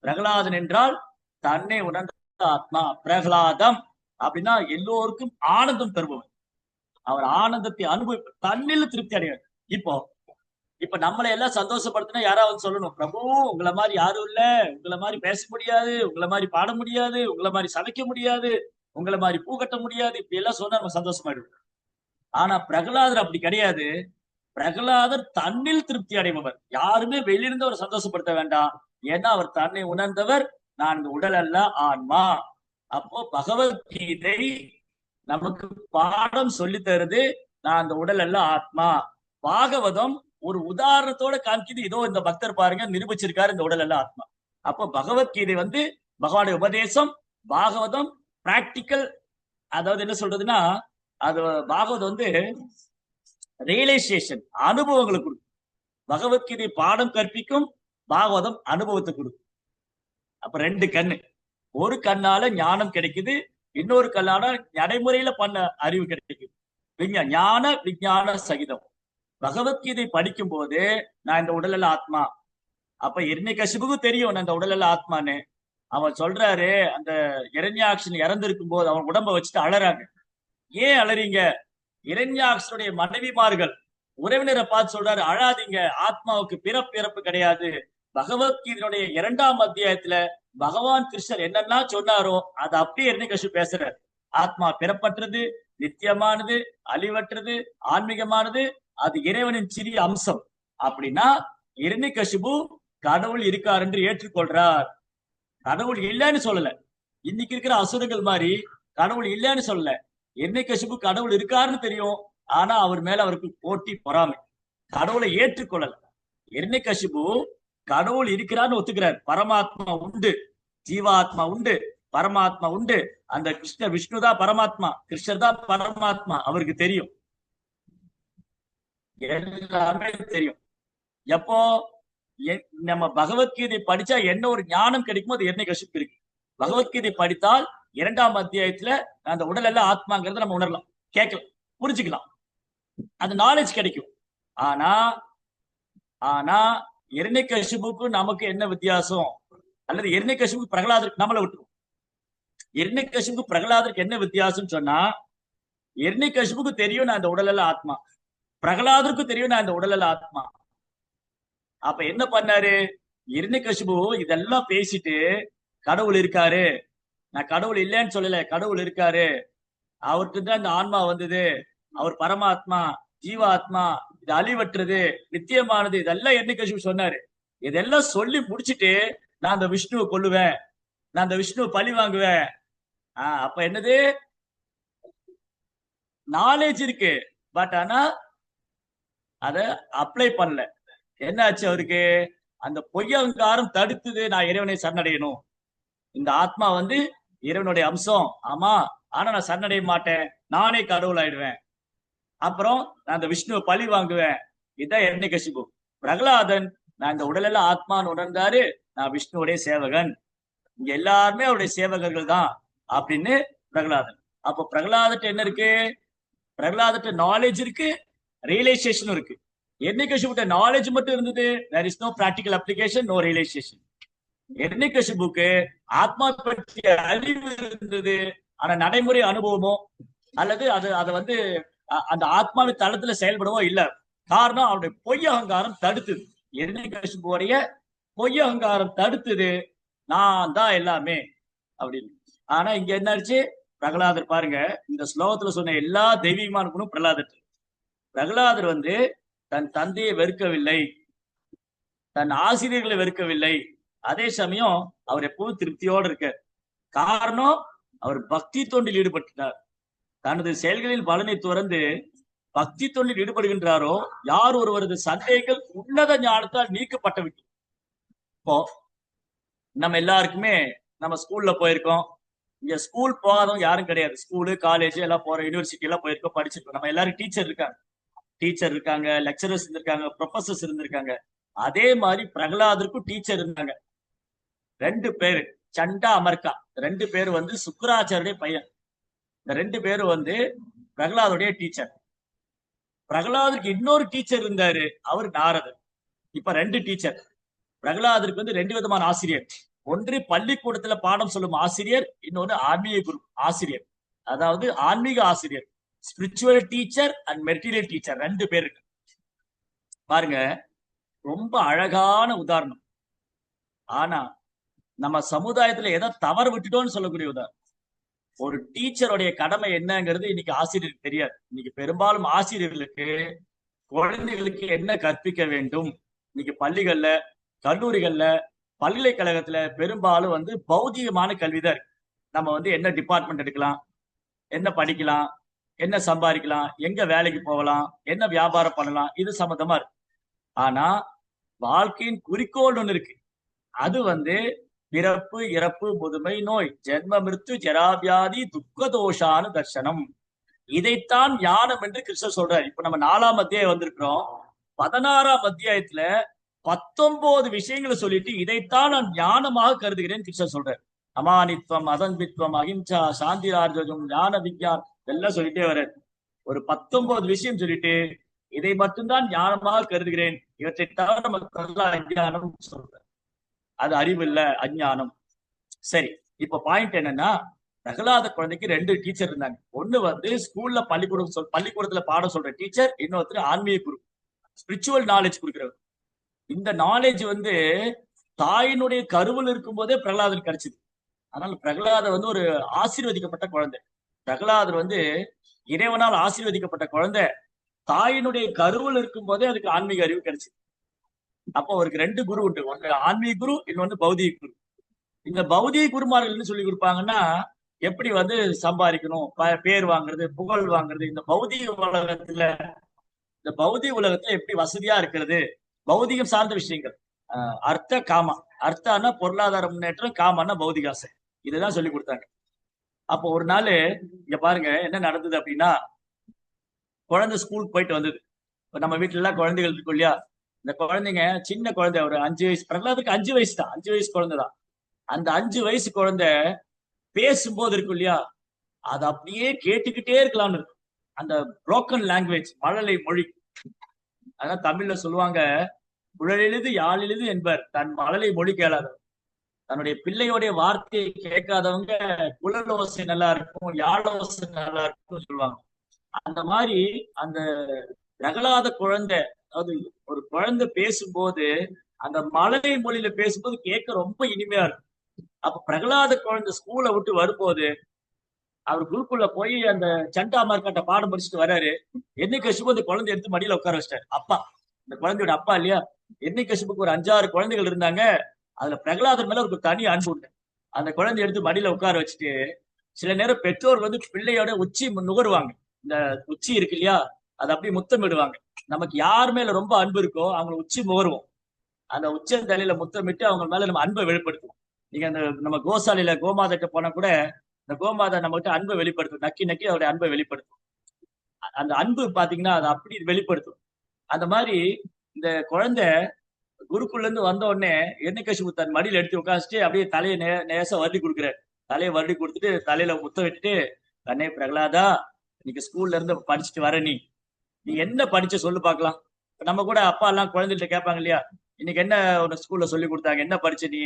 பிரகலாதன் என்றால் தன்னை உணர்ந்த ஆத்மா. பிரகலாதம் அப்படின்னா எல்லோருக்கும் ஆனந்தம் தருபவர். அவர் ஆனந்தத்தை அனுபவிப்பார், தன்னில் திருப்தி அடைவார். இப்ப நம்மளை எல்லாம் சந்தோஷப்படுத்தினா யாராவது சொல்லணும், பிரபு உங்களை மாதிரி யாரும் இல்ல, உங்களை மாதிரி பேச முடியாது, உங்களை மாதிரி பாட முடியாது, உங்களை மாதிரி சமைக்க முடியாது, உங்களை மாதிரி பூ கட்ட முடியாது, இப்படி எல்லாம் சொன்னா நம்ம சந்தோஷமாயிடுவோம். ஆனா பிரகலாதர் அப்படி கிடையாது. பிரகலாதர் தன்னில் திருப்தி அடைபவர். யாருமே வெளியிருந்து அவர் சந்தோஷப்படுத்த வேண்டாம். ஏன்னா அவர் தன்னை உணர்ந்தவர். நான் இந்த உடல் அல்ல, ஆன்மா. அப்போ பகவத்கீதை நமக்கு பாடம் சொல்லி தருது, நான் இந்த உடல் அல்ல, ஆத்மா. பாகவதம் ஒரு உதாரணத்தோட காமிக்குது. இதோ இந்த பக்தர் பாருங்க நிரூபிச்சிருக்காரு இந்த உடல் அல்ல, ஆத்மா. அப்போ பகவத்கீதை பகவானுடைய உபதேசம், பாகவதம் பிராக்டிக்கல். அதாவது என்ன சொல்றதுன்னா, அது பாகவதம் ரியலைசேஷன், அனுபவங்களை கொடுக்கும். பகவத்கீதை பாடம் கற்பிக்கும், பாகவதம் அனுபவத்தை கொடுக்கும். அப்ப ரெண்டு கண்ணு, ஒரு கண்ணால ஞானம் கிடைக்குது, இன்னொரு கண்ணால நடைமுறையில பண்ண அறிவு கிடைக்குது. ஞான விஞ்ஞான சகிதம். பகவத்கீதை படிக்கும் போது நான் இந்த உடல் அல்ல, ஆத்மா. அப்ப இரண்யகசிபுக்கு தெரியும் நான் இந்த உடல் அல்ல, ஆத்மான்னு. அவன் சொல்றாரு, அந்த இரண்யாக்ஷன் இறந்திருக்கும் போது அவன் உடம்ப வச்சுட்டு அழறாங்க. ஏன் அழறீங்க? இரண்யாக்ஷனுடைய மனைவிமார்கள் உறவினரை பார்த்து சொல்றாரு, அழாதீங்க, ஆத்மாவுக்கு பிறப்பு கிடையாது. பகவத்கீதையுடைய 2ஆம் அத்தியாயத்துல பகவான் கிருஷ்ணர் என்னெல்லாம் சொன்னாரோ அதை அப்படியே இரண்யகசிபு பேசுறாரு. ஆத்மா பிறப்பற்றது, நித்தியமானது, அழிவற்றது, ஆன்மீகமானது, அது இறைவனின் சிறிய அம்சம். அப்படின்னா இரண்யகசிபு கடவுள் இருக்கார் என்று ஏற்றுக்கொள்றார். கடவுள் இல்லைன்னு சொல்லல. இன்னைக்கு இருக்கிற அசுரங்கள் மாதிரி கடவுள் இல்லைன்னு சொல்லல. இரண்யகசிபு கடவுள் இருக்காருன்னு தெரியும், ஆனா அவர் மேல அவருக்கு போட்டி, பொறாமை. கடவுளை ஏற்றுக்கொள்ளல. இரண்யகசிபு கடவுள் இருக்கிறான்னு ஒத்துக்கிறார். பரமாத்மா உண்டு, ஜீவாத்மா உண்டு, பரமாத்மா உண்டு. அந்த கிருஷ்ணர் விஷ்ணு தான் பரமாத்மா, கிருஷ்ணர் தான் பரமாத்மா, அவருக்கு தெரியும், எல்லாமே தெரியும். எப்போ நம்ம பகவத்கீதை படிச்சா என்ன ஒரு ஞானம் கிடைக்குமோ அது இரண்யகசிபு இருக்கு. பகவத்கீதை படித்தால் 2ஆம் அத்தியாயத்துல அந்த உடல் எல்லாம் ஆத்மாங்கிறத நம்ம உணரலாம், கேட்கலாம், புரிஞ்சுக்கலாம், அது நாலேஜ் கிடைக்கும். ஆனா இரண்யகசிபுக்கு நமக்கு என்ன வித்தியாசம்? அல்லது இரண்யகசிபுக்கு பிரகலாதருக்கு, நம்மளை விட்டுருவோம், இரண்யகசிபுக்கு பிரகலாதருக்கு என்ன வித்தியாசம் சொன்னா, இரண்யகசிபுக்கு தெரியும் நான் இந்த உடல் எல்லாம் ஆத்மா, பிரகலாதருக்கு தெரியும் நான் இந்த உடல் எல்லாம் ஆத்மா. அப்ப என்ன பண்ணாரு இரண்யகசிபு? இதெல்லாம் பேசிட்டு கடவுள் இருக்காரு, நான் கடவுள் இல்லைன்னு சொல்லல, கடவுள் இருக்காரு, அவருக்கு தான் இந்த ஆன்மா வந்தது, அவர் பரமாத்மா, ஜீவாத்மா, இது அழிவற்றது, நித்தியமானது, இதெல்லாம் இரண்யகசிபு சொன்னாரு. இதெல்லாம் சொல்லி முடிச்சுட்டு நான் அந்த விஷ்ணுவை கொல்லுவேன், நான் அந்த விஷ்ணுவை பழி வாங்குவேன். அப்ப என்னது? நாலேஜ் இருக்கு, பட் ஆனா அத அப்ளை பண்ணல. என்னாச்சு அவருக்கு? அந்த பொய்யங்காரம் தடுத்தது. நான் இறைவனை சரணடையணும், இந்த ஆத்மா இறைவனுடைய அம்சம், ஆமா, ஆனா நான் சரணடைய மாட்டேன், நானே கடவுள் ஆயிடுவேன், அப்புறம் நான் அந்த விஷ்ணுவை பழி வாங்குவேன். இதுதான் இரண்யகசிபு. பிரகலாதன் நான் இந்த உடலெல்லாம் ஆத்மான்னு உணர்ந்தாரு, நான் விஷ்ணுவுடைய சேவகன், இங்க எல்லாருமே அவருடைய சேவகர்கள் தான் அப்படின்னு பிரகலாதன். அப்ப பிரகலாதன் என்ன இருக்கு? பிரகலாதன் நாலேஜ் இருக்கு, ரியலைசேஷனும் இருக்கு. இரண்யகசிபுட்ட நாலேஜ் மட்டும் இருந்தது, there is no practical application, no realization. இரண்யகசிபுக்கு ஆத்மா பற்றிய அறிவு இருந்தது, ஆனா நடைமுறை அனுபவமோ அல்லது அதை அந்த ஆத்மாவின் தளத்துல செயல்படவோ இல்ல. காரணம் அவருடைய பொய் அகங்காரம் தடுத்தது. இரண்யகசிபுடைய பொய் அகங்காரம் தடுத்தது, நான் தான் எல்லாமே அப்படின்னு. ஆனா இங்க என்னாச்சு? பிரகலாதர் பாருங்க, இந்த ஸ்லோகத்துல சொன்ன எல்லா தெய்வீகமான குணம் பிரகலாதர். பிரகலாதர் தன் தந்தையை வெறுக்கவில்லை, தன் ஆசிரியர்களை வெறுக்கவில்லை, அதே சமயம் அவர் எப்பவும் திருப்தியோடு இருக்கார். காரணம் அவர் பக்தி தொண்டில் ஈடுபட்டார். தனது செயல்களில் பலனை துறந்து பக்தி தொண்டில் ஈடுபடுகின்றாரோ யார் ஒருவரது சந்தேகங்கள் உன்னத ஞானத்தால் நீக்கப்பட்டு விட்டு. இப்போ நம்ம எல்லாருக்குமே நம்ம ஸ்கூல்ல போயிருக்கோம். இங்க ஸ்கூல் போகாதவங்க யாரும் கிடையாது. ஸ்கூலு, காலேஜ் எல்லாம் போறோம், யூனிவர்சிட்டி எல்லாம் போயிருக்கோம், படிச்சிருக்கோம். நம்ம எல்லாரும் டீச்சர் இருக்காங்க, லெக்சரர்ஸ் இருந்திருக்காங்க, ப்ரொஃபசர்ஸ் இருந்திருக்காங்க. அதே மாதிரி பிரகலாதருக்கும் டீச்சர் இருந்தாங்க. 2 பேரு, சண்டா அமர்கா. 2 பேர் வந்து சுக்கராச்சாரிய பையன். இந்த 2 பேரும் வந்து பிரகலாதுடைய டீச்சர். பிரகலாதருக்கு இன்னொரு டீச்சர் இருந்தாரு, அவர் நாரதர். இப்ப 2 டீச்சர். பிரகலாதருக்கு வந்து 2 விதமான ஆசிரியர். ஒன்று பள்ளிக்கூடத்துல பாடம் சொல்லும் ஆசிரியர், இன்னொன்னு ஆன்மீக குரு ஆசிரியர். அதாவது ஆன்மீக ஆசிரியர், spiritual teacher and material teacher 2 பேர் இருக்கு. பாருங்க, ரொம்ப அழகான உதாரணம். ஆனா நம்ம சமுதாயத்துல எதை தவறு விட்டுட்டோம்னு சொல்லக்கூடிய உதாரணம். ஒரு டீச்சருடைய கடமை என்னங்கிறது இன்னைக்கு ஆசிரியருக்கு தெரியாது. இன்னைக்கு பெரும்பாலும் ஆசிரியர்களுக்கு குழந்தைகளுக்கு என்ன கற்பிக்க வேண்டும், இன்னைக்கு பள்ளிகள்ல, கல்லூரிகள்ல, பல்கலைக்கழகத்துல பெரும்பாலும் வந்து பௌதிகமான கல்விதான் இருக்கு. நம்ம வந்து என்ன டிபார்ட்மெண்ட் எடுக்கலாம், என்ன படிக்கலாம், என்ன சம்பாதிக்கலாம், எங்க வேலைக்கு போகலாம், என்ன வியாபாரம் பண்ணலாம், இது சம்பந்தமா இருக்கு. ஆனா வாழ்க்கையின் குறிக்கோள் ஒண்ணு இருக்கு. அது வந்து பிறப்பு, இறப்பு, முதுமை, நோய், ஜென்ம மிருத்து, ஜராவியாதி, துக்க தோஷானு தர்சனம். இதைத்தான் ஞானம் என்று கிருஷ்ணர் சொல்றாரு. இப்ப நம்ம 4ஆம் அத்தியாயம் வந்திருக்கிறோம். 16ஆம் அத்தியாயத்துல 19 விஷயங்களை சொல்லிட்டு இதைத்தான் நான் ஞானமாக கருதுகிறேன் கிருஷ்ணர் சொல்றாரு. அமானித்வம், அதன்பித்வம், அஹிம்சா, சாந்தி, ராஜகம், ஞான விஞ்ஞான் எல்லாம் சொல்லிட்டே வர்றாரு. ஒரு 19 விஷயம் சொல்லிட்டு இதை மட்டும்தான் ஞானமாக கருதுகிறேன், இவற்றை தவிர நமக்கு அஞ்ஞானம் சொல்றாரு. அது அறிவு இல்ல, அஞ்ஞானம். சரி, இப்ப பாயிண்ட் என்னன்னா, பிரகலாத குழந்தைக்கு 2 டீச்சர் இருந்தாங்க. ஒண்ணு வந்து ஸ்கூல்ல பள்ளிக்கூடத்துல பாடம் சொல்ற டீச்சர், இன்னொருத்தர் ஆன்மீக குரு, ஸ்பிரிச்சுவல் நாலேஜ் கொடுக்கிறவர். இந்த நாலேஜ் வந்து தாயினுடைய கருவில் இருக்கும் போதே பிரகலாதர் கிடைச்சது. அதனால பிரகலாதர் வந்து ஒரு ஆசீர்வதிக்கப்பட்ட குழந்தை. பிரகலாதர் வந்து இறைவனால் ஆசீர்வதிக்கப்பட்ட குழந்தை. தாயினுடைய கருவில் இருக்கும் போதே அதுக்கு ஆன்மீக அறிவு கிடைச்சது. அப்போ அவருக்கு 2 குரு உண்டு. ஒன்று ஆன்மீக குரு, இன்னொன்னு பௌதிக குரு. இந்த பௌதிக குருமார்கள் என்ன சொல்லி கொடுப்பாங்கன்னா, எப்படி வந்து சம்பாதிக்கணும், பேர் வாங்குறது, புகழ் வாங்குறது, இந்த பௌதிக உலகத்துல எப்படி வசதியா இருக்கிறது, பௌதிகம் சார்ந்த விஷயங்கள். அர்த்த காமா, அர்த்தானா பொருளாதார முன்னேற்றம், காமானா பௌதிக ஆசை, இதுதான் சொல்லி கொடுத்தாங்க. அப்போ ஒரு நாள் இங்க பாருங்க என்ன நடந்தது அப்படின்னா, குழந்தை ஸ்கூலுக்கு போயிட்டு வந்தது. இப்ப நம்ம வீட்டுல எல்லாம் குழந்தைகள் இருக்கும் இல்லையா, இந்த குழந்தைங்க சின்ன குழந்தை, ஒரு 5 வயசு, பிரகலாதுக்கு 5 வயசு தான், 5 வயசு குழந்தைதான். அந்த 5 வயசு குழந்தை பேசும்போது இருக்கும் இல்லையா, அது அப்படியே கேட்டுக்கிட்டே இருக்கலாம்னு இருக்கும். அந்த புரோக்கன் லாங்குவேஜ், மழலை மொழி. அதான் தமிழ்ல சொல்லுவாங்க, குழலெழுது யாழெழுது என்பர் தன் மழலை மொழி கேளாதவர். தன்னுடைய பிள்ளையோடைய வார்த்தையை கேட்காதவங்க குழலோசை நல்லா இருக்கும், யாழோசை நல்லா இருக்கும்னு சொல்லுவாங்க. அந்த மாதிரி அந்த பிரகலாத குழந்தை, அதாவது ஒரு குழந்தை பேசும்போது அந்த மழலை மொழியில பேசும்போது கேட்க ரொம்ப இனிமையா இருக்கும். அப்ப பிரகலாத குழந்தை ஸ்கூலை விட்டு வரும்போது அவர் குருக்குள்ள போய் அந்த சண்டா மார்க்காட்ட பாடம் படிச்சுட்டு வர்றாரு. என்னை கஷ்டப்போ அந்த குழந்தை எடுத்து மடியில உட்கார வச்சிட்டாரு. அப்பா, இந்த குழந்தையோட அப்பா இல்லையா. என்னை கஷ்டப்புக்கு ஒரு 5-6 குழந்தைகள் இருந்தாங்க. அதுல பிரகலாதர் மேல ஒரு தனி அன்பு உண்டு. அந்த குழந்தை எடுத்து மடியில உட்கார வச்சுட்டு, சில நேரம் பெற்றோர் வந்து பிள்ளையோட உச்சி நுகருவாங்க. இந்த உச்சி இருக்கு இல்லையா, அதை அப்படியே முத்தமிடுவாங்க. நமக்கு யார் மேல ரொம்ப அன்பு இருக்கோ அவங்களை உச்சி முகருவோம். அந்த உச்சந்தலையில முத்தமிட்டு அவங்க மேல நம்ம அன்பை வெளிப்படுத்துவோம். நீங்க அந்த நம்ம கோசாலையில கோமாதட்ட போனா கூட இந்த கோமாதா நம்ம கிட்ட அன்பை வெளிப்படுத்தும், நக்கி நக்கி அவருடைய அன்பை வெளிப்படுத்தும். அந்த அன்பு பாத்தீங்கன்னா அதை அப்படி வெளிப்படுத்தும். அந்த மாதிரி இந்த குழந்தை குருக்குள்ள இருந்து வந்த உடனே எண்ணெய்கசிபு தன் மடியில எடுத்து உட்காந்துட்டு அப்படியே தலையை நேசா வருடி கொடுக்குறாரு. தலையை வருடி கொடுத்துட்டு தலையில முத்தம் விட்டுட்டு, கண்ணே பிரகலாதா, இன்னைக்கு ஸ்கூல்ல இருந்து படிச்சுட்டு வர, நீ என்ன படிச்ச சொல்லு பாக்கலாம். நம்ம கூட அப்பா எல்லாம் குழந்தைகிட்ட கேட்பாங்க இல்லையா, இன்னைக்கு என்ன ஒரு ஸ்கூல்ல சொல்லி கொடுத்தாங்க, என்ன படிச்ச நீ.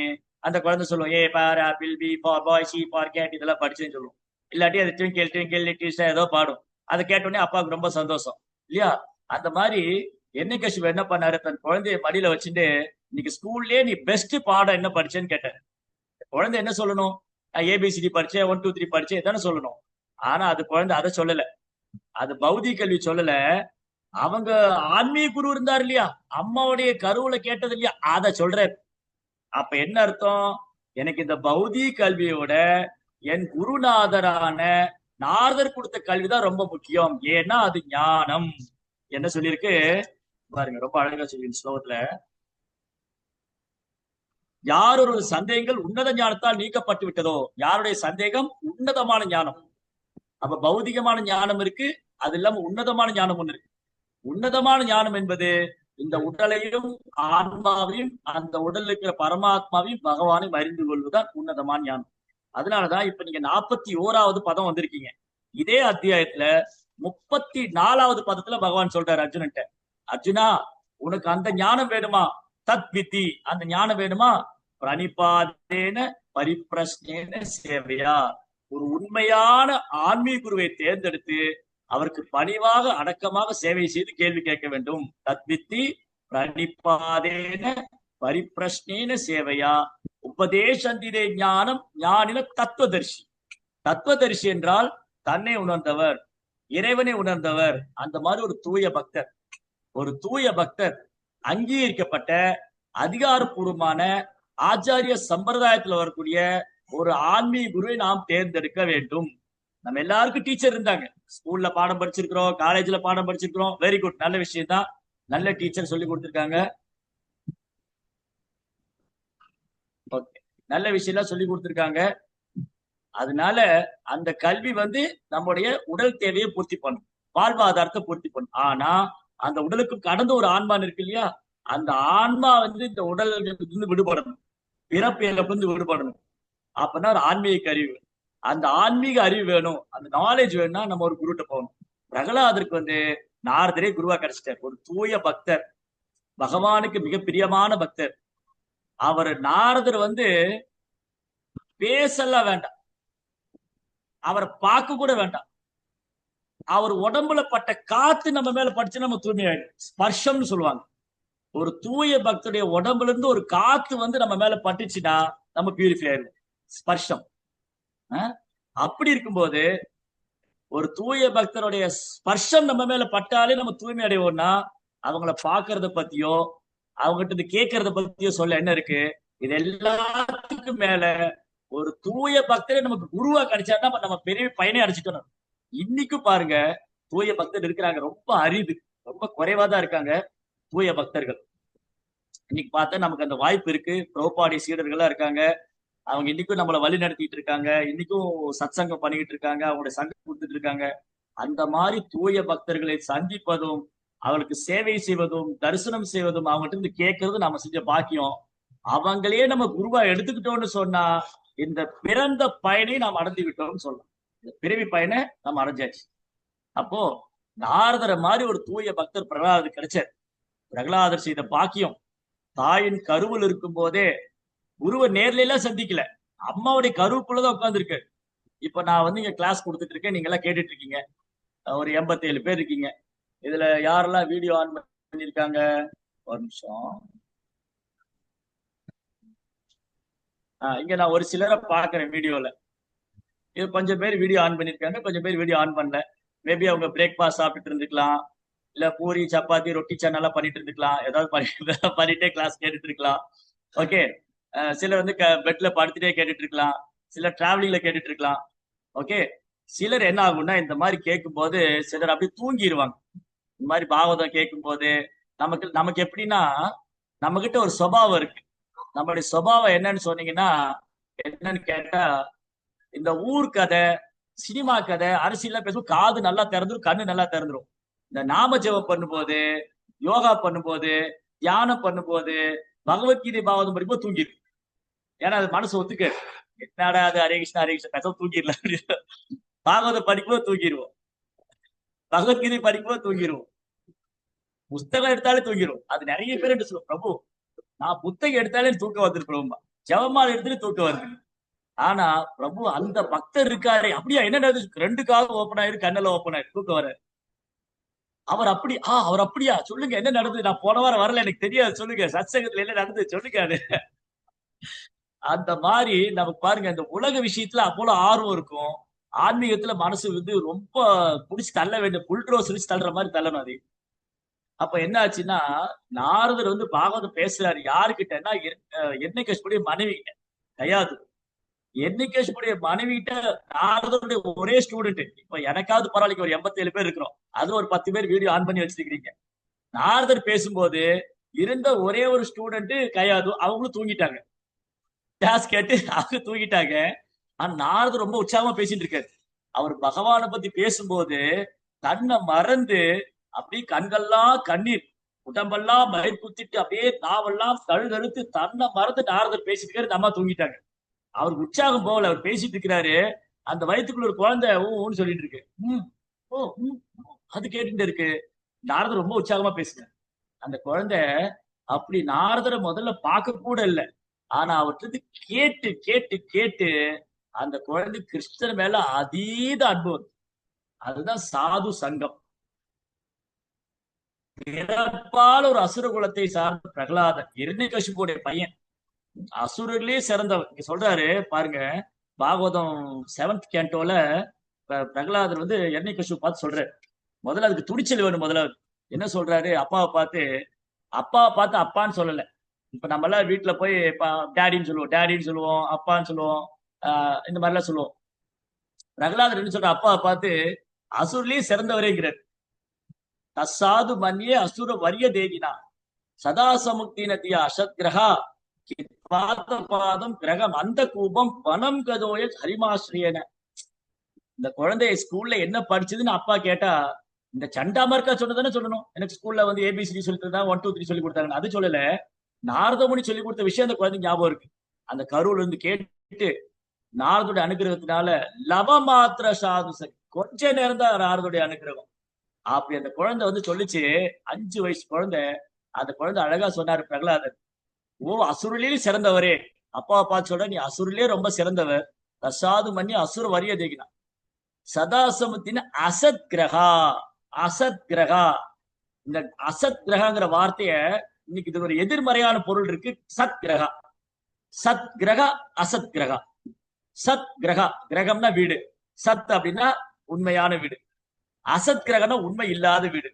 அந்த குழந்தை சொல்லுவோம், A for apple, B for boy, C for cat, இதெல்லாம் படிச்சேன்னு சொல்லுவோம். இல்லாட்டி அது ட்விங்கிள் ட்விங்கிள் லிட்டில் ஸ்டார் ஏதோ பாடும். அதை கேட்டோடனே அப்பாவுக்கு ரொம்ப சந்தோஷம் இல்லையா. அந்த மாதிரி எண்ணெய்கசிபு என்ன பண்ணாரு, தன் குழந்தைய மடியில வச்சுட்டு, இன்னைக்கு ஸ்கூல்லயே நீ பெஸ்ட் பாடம் என்ன படிச்சேன்னு கேட்டாரு. குழந்தை என்ன சொல்லணும், நான் ஏபிசிடி படிச்சேன், 1 2 3 படிச்சேன் தானே சொல்லணும். ஆனா அது குழந்தை அதை சொல்லல, அது பௌதிக கல்வி சொல்லல. அவங்க ஆன்மீக குரு இருந்தார் இல்லையா, அம்மாவுடைய கருவுல கேட்டது இல்லையா, அதை சொல்றாரு. அப்ப என்ன அர்த்தம், எனக்கு இந்த பௌதிக கல்வியோட என் குருநாதரான நாரதர் கொடுத்த கல்விதான் ரொம்ப முக்கியம், ஏன்னா அது ஞானம். என்ன சொல்லியிருக்கு பாருங்க, ரொம்ப அழகா சொல்லி ஸ்லோகத்துல, யாரொரு சந்தேகங்கள் உன்னத ஞானத்தால் நீக்கப்பட்டு விட்டதோ, யாருடைய சந்தேகம் உன்னதமான ஞானம். அப்ப பௌதிகமான ஞானம் இருக்கு, அது இல்லாம உன்னதமான ஞானம் ஒண்ணு இருக்கு. உன்னதமான ஞானம் என்பது இந்த உடலையும் ஆன்மாவையும் அந்த உடல் இருக்கிற பரமாத்மாவையும் பகவானையும் அறிந்து கொள்வதுதான் உன்னதமான ஞானம். அதனாலதான் இப்ப நீங்க 41வது பதம் வந்திருக்கீங்க. இதே அத்தியாயத்துல 34வது பதத்துல பகவான் சொல்றாரு அர்ஜுனன்ட்ட, அர்ஜுனா உனக்கு அந்த ஞானம் வேணுமா, தத் வித்தி, அந்த ஞானம் வேணுமா, பிரணிபாதேன பரிப்பிரஷ்னேன சேவையா, ஒரு உண்மையான ஆன்மீக குருவை தேர்ந்தெடுத்து அவருக்கு பணிவாக அடக்கமாக சேவை செய்து கேள்வி கேட்க வேண்டும். தத்வித்தி பிரணிபாதேன பரிப்பிரஷ்னேன சேவையா உபதேசந்திதே ஞானம் ஞானின தத்துவதர்ஷி. தத்துவதர்ஷி என்றால் தன்னை உணர்ந்தவர், இறைவனை உணர்ந்தவர். அந்த மாதிரி ஒரு தூய பக்தர், ஒரு தூய பக்தர் அங்கீகரிக்கப்பட்ட அதிகாரப்பூர்வமான ஆச்சாரிய சம்பிரதாயத்துல வரக்கூடிய ஒரு ஆன்மீக குருவை நாம் தேர்ந்தெடுக்க வேண்டும். நம்ம எல்லாருக்கும் டீச்சர் இருந்தாங்க, ஸ்கூல்ல பாடம் படிச்சிருக்கிறோம், காலேஜ்ல பாடம் படிச்சிருக்கிறோம், வெரி குட், நல்ல விஷயம் தான். நல்ல டீச்சர் சொல்லி கொடுத்திருக்காங்க, ஓகே, நல்ல விஷயம் சொல்லி கொடுத்திருக்காங்க. அதனால அந்த கல்வி நம்முடைய உடல் தேவையை பூர்த்தி பண்ணும், வாழ்வாதாரத்தை பூர்த்தி பண்ணும். ஆனா அந்த உடலுக்கு கடந்த ஒரு ஆன்மான் இருக்கு இல்லையா, அந்த ஆன்மா இந்த உடல் விடுபடணும், பிறப்பு இழப்பு விடுபடணும். அப்பனா ஒரு ஆன்மீக அறிவு, அந்த ஆன்மீக அறிவு வேணும், அந்த நாலேஜ் வேணும்னா நம்ம ஒரு குருட்ட போகணும். பிரகலாதருக்கு நாரதரே குருவா கிடைச்சிட்டார், ஒரு தூய பக்தர், பகவானுக்கு மிக பிரியமான பக்தர். அவர் நாரதர் பேசலாம் வேண்டாம், அவரை பார்க்க கூட வேண்டாம், அவர் உடம்புல பட்ட காத்து நம்ம மேல படிச்சு நம்ம தூய்மையாயிடும். ஸ்பர்ஷம்னு சொல்லுவாங்க. ஒரு தூய பக்தருடைய உடம்புல இருந்து ஒரு காத்து நம்ம மேல பட்டுச்சுன்னா நம்ம பியூரிஃபை ஆயிடும், ஸ்பர்ஷம். அப்படி இருக்கும்போது ஒரு தூய பக்தருடைய ஸ்பர்ஷம் நம்ம மேல பட்டாலே நம்ம தூய்மை அடைவோம்னா, அவங்கள பாக்குறத பத்தியோ அவங்ககிட்ட கேட்கறத பத்தியோ சொல்ல என்ன இருக்கு. இது எல்லாத்துக்கும் மேல ஒரு தூய பக்தரை நமக்கு குருவா கிடைச்சாருன்னா நம்ம பெரிய பயனே அடைச்சிட்டோம். இன்னைக்கும் பாருங்க, தூய பக்தர் இருக்கிறாங்க, ரொம்ப அரிது, ரொம்ப குறைவா தான் இருக்காங்க தூய பக்தர்கள். இன்னைக்கு பார்த்தா நமக்கு அந்த வாய்ப்பு இருக்கு, பிரபுபாடி சீடர்களா இருக்காங்க, அவங்க இன்னைக்கும் நம்மளை வழி நடத்திட்டு இருக்காங்க, இன்னைக்கும் சத்சங்கம் பண்ணிக்கிட்டு இருக்காங்க, அவங்களுடைய சங்கம் கொடுத்துட்டு இருக்காங்க. அந்த மாதிரி தூய பக்தர்களை சந்திப்பதும் அவளுக்கு சேவை செய்வதும் தரிசனம் செய்வதும் அவங்ககிட்ட இருந்து கேட்கறதும் நாம செஞ்ச பாக்கியம். அவங்களே நம்ம குருவா எடுத்துக்கிட்டோம்னு சொன்னா இந்த பிறந்த பயனை நாம் அடைந்து விட்டோம்னு சொல்லலாம். இந்த பிறவி பயனை நம்ம அடைஞ்சாச்சு. அப்போ நாரதரை மாதிரி ஒரு தூய பக்தர் பிரகலாதர் கிடைச்சார். பிரகலாதர் செய்த பாக்கியம், தாயின் கருவில் இருக்கும் போதே குருவை நேர்ல எல்லாம் சந்திக்கல, அம்மாவுடைய கருவுக்குள்ளதான் உட்கார்ந்துருக்கு. இப்ப நான் இங்க கிளாஸ் கொடுத்துட்டு இருக்கேன், நீங்க எல்லாம் கேட்டுட்டு இருக்கீங்க, ஒரு 87 பேர் இருக்கீங்க. இதுல யாரெல்லாம் வீடியோ ஆன் பண்ணிருக்காங்க, ஒரு நிமிஷம். இங்க நான் ஒரு சிலரை பாக்குறேன் வீடியோல. இது கொஞ்சம் பேர் வீடியோ ஆன் பண்ணிருக்காங்க, கொஞ்சம் பேர் வீடியோ ஆன் பண்ணல. மேபி அவங்க பிரேக்ஃபாஸ்ட் சாப்பிட்டுட்டு இருந்துக்கலாம், இல்ல பூரி சப்பாத்தி ரொட்டி சேனலா பண்ணிட்டு இருந்துக்கலாம், ஏதாவது பண்ணிட்டே கிளாஸ் கேட்டுட்டு இருக்கலாம். ஓகே, சிலர் பெட்ல படுத்துட்டே கேட்டுட்டு இருக்கலாம், சிலர் டிராவலிங்ல கேட்டுட்டு இருக்கலாம். ஓகே, சிலர் என்ன ஆகும்னா இந்த மாதிரி கேட்கும் போது சிலர் அப்படியே தூங்கிடுவாங்க. இந்த மாதிரி பாகவதம் கேட்கும் போது நமக்கு எப்படின்னா, நம்ம கிட்ட ஒரு சுபாவம் இருக்கு. நம்மளுடைய சுபாவம் என்னன்னு சொன்னீங்கன்னா, என்னன்னு கேட்டா, இந்த ஊர் கதை, சினிமா கதை, அரசியல் பேசும் காது நல்லா திறந்துரும், கண்ணு நல்லா திறந்துரும். இந்த நாம ஜெபம் பண்ணும்போது, யோகா பண்ணும்போது, தியானம் பண்ணும்போது, பகவத்கீதை பாகவதம் படிக்கும்போது தூங்கிடும். ஏன்னா அது மனசு ஒத்துக்க, என்னடா அது ஹரே கிருஷ்ணா பேச தூங்கிடலாம் அப்படின்னு. பாகவதம் படிக்கும்போது தூங்கிடுவோம், பகவத்கீதை படிக்கும்போது தூங்கிடுவோம், புஸ்தகம் எடுத்தாலே தூங்கிடும். அது நிறைய பேர் என்று சொல்லுவோம், பிரபு நான் புத்தகம் எடுத்தாலே தூக்கம் வந்துருக்கிறோம், ஜெபமாலை எடுத்துட்டு தூக்கம் வருது. ஆனா பிரபு அந்த பக்தர் இருக்காரு, அப்படியா என்ன 2 காது ஓப்பன் ஆயிரு, கண்ணெல்லாம் ஓப்பன் ஆயிரு, தூக்கம் வர. அவர் அப்படியா சொல்லுங்க, என்ன நடந்தது, நான் போன வாரம் வரல, எனக்கு தெரியாது, சொல்லுங்க சத்சங்கத்துல என்ன நடந்தது சொல்லுங்க. அந்த மாதிரி நமக்கு பாருங்க, இந்த உலக விஷயத்துல அவ்வளவு ஆர்வம் இருக்கும், ஆன்மீகத்துல மனசு ரொம்ப புடிச்சு தள்ள வேண்டிய புல்ட்ரோஸ் வச்சு தள்ளுற மாதிரி தள்ளணும் அது. அப்ப என்ன ஆச்சுன்னா, நாரதர் பாகவதம் பேசுறாரு யாருக்கிட்டன்னா, என்னைக்கேஷ்புடைய மனைவி கிட்ட, கையாது என்னைக்கேஷ்புடைய மனைவி கிட்ட நாரதருடைய ஒரே ஸ்டூடெண்ட். இப்ப எனக்காவது பரவாயில்லைக்கு ஒரு 87 பேர் இருக்கிறோம், அதுல ஒரு 10 பேர் வீடியோ ஆன் பண்ணி வச்சிருக்கீங்க. நாரதர் பேசும்போது இருந்த ஒரே ஒரு ஸ்டூடெண்ட் கையாது, அவங்களும் தூங்கிட்டாங்க. கிளாஸ் கேட்டு அவங்க தூங்கிட்டாங்க. ஆனா நாரதர் ரொம்ப உற்சாகமா பேசிட்டு இருக்காரு. அவர் பகவானை பத்தி பேசும்போது தன்னை மறந்து அப்படியே கண்கள்லாம் கண்ணீர், உடம்பெல்லாம் மயிர் குத்திட்டு அப்படியே நாவெல்லாம் கழுகழுத்து தன்னை மறந்து நாரதர் பேசிட்டு இருக்காரு. இந்த அம்மா தூங்கிட்டாங்க. அவருக்கு உற்சாகம் போகல. அவர் பேசிட்டு இருக்கிறாரு. அந்த வயிற்றுக்குள்ள ஒரு குழந்தை ஊன்னு சொல்லிட்டு இருக்கு. ஓ அது கேட்டுட்டு இருக்கு. நாரதர் ரொம்ப உற்சாகமா பேசுறாரு. அந்த குழந்தை அப்படி நாரதரை முதல்ல பார்க்க கூட இல்லை. ஆனா அவர்கிட்ட கேட்டு கேட்டு கேட்டு அந்த குழந்தை கிருஷ்ணர் மேல அதீத அன்பு. அதுதான் சாது சங்கம். பிறப்பால் ஒரு அசுர குலத்தை சார்ந்த பிரகலாதன், இரண்யகசிபுடைய பையன், அசுரர்களே சிறந்தவர். இங்க சொல்றாரு பாருங்க, பாகவதம் 7th கேண்டோல பிரகலாதர் வந்து இரண்யகசிபு பார்த்து சொல்றாரு. முதல்ல அதுக்கு துணிச்சல் வேணும். முதல்ல என்ன சொல்றாரு, அப்பாவை பார்த்து அப்பான்னு சொல்லல. இப்ப நம்ம எல்லாம் வீட்டுல போய் டேடின்னு சொல்லுவோம், அப்பான்னு சொல்லுவோம், இந்த மாதிரிலாம் சொல்லுவோம். பிரகலாதர் என்ன சொல்ற, அப்பாவை பார்த்து அசுரலயே சிறந்தவரேங்கிறார். தசாது மன்யே அசுர வரிய தேகினா சதா சமுக்தி நதியா அசத்கிரகா பாதம் கிரகம் அந்த கூபம் வனம் கதோய ஹரிமாஸ்ரீயன. இந்த குழந்தைய ஸ்கூல்ல என்ன படிச்சதுன்னு அப்பா கேட்டா, இந்த சண்டா மார்க்கா சொன்னதானே சொல்லணும். எனக்கு ஸ்கூல்ல வந்து ஏபிசிடி சொல்லிட்டு தான் 1 2 3 சொல்லி கொடுத்தாங்க. அது சொல்லல. நாரதமுனி சொல்லி கொடுத்த விஷயம் அந்த குழந்தை ஞாபகம் இருக்கு. அந்த கருவுல இருந்து கேட்டு நாரதுடைய அனுகிரகத்தினால லவமாத்திர சாது சரி கொஞ்ச நேரம் தான் நாரதுடைய அனுகிரகம். அப்படி அந்த குழந்தை வந்து சொல்லிச்சு. 5 வயசு குழந்தை. அந்த குழந்தை அழகா சொன்னாரு பிரகலாதர், ஓ அசுரலே சிறந்தவரே. அப்பாவை பார்த்து சொல்ற, நீ அசுரலே ரொம்ப சிறந்தவர். தசாது மன்னி அசுர வரிய தேகினா சதாசமுத்தின அசத் கிரகா. அசத் கிரகா, இந்த அசத் கிரகாங்கிற வார்த்தைய இன்னைக்கு இது ஒரு எதிர்மறையான பொருள் இருக்கு. சத் கிரகா, சத் கிரகா, அசத் கிரகா. சத் கிரகா, கிரகம்னா வீடு, சத் அப்படின்னா உண்மையான வீடு, அசத் கிரகம்னா உண்மை இல்லாத வீடு.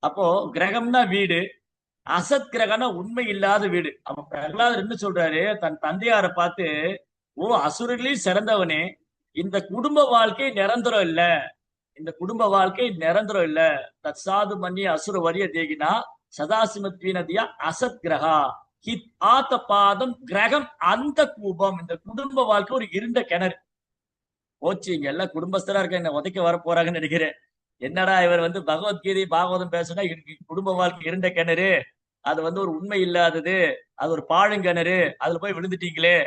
அப்போ கிரகம்னா வீடு, அசத் கிரகம்னா உண்மை இல்லாத வீடு. அப்ப பிரகலாதர் என்ன சொல்றாரு, தன் தந்தையாரை பார்த்து, ஓ அசுரர்களையும் சிறந்தவனே, இந்த குடும்ப வாழ்க்கை நிரந்தரம் இல்ல, இந்த குடும்ப வாழ்க்கை நிரந்தரம் இல்ல. தத்சாது மன்னி அசுர வரிய தேகினா சதாசிமத்வீனதியா அசத் கிரகா ஹித் ஆத்த பாதம் கிரகம் அந்த கூபம். இந்த குடும்ப வாழ்க்கை ஒரு இருண்ட கிணறு. போச்சு, இங்க எல்லாம் குடும்பஸ்தரா இருக்க என்ன உதைக்க வர போறாங்கன்னு நினைக்கிறேன். என்னடா இவர் வந்து பகவத்கீதை பாகவதம் பேசுனா குடும்ப வாழ்க்கை இருண்ட கிணறு, அது வந்து ஒரு உண்மை இல்லாதது, அது ஒரு பாழுங்கிணறு, அதுல போய் விழுந்துட்டீங்களே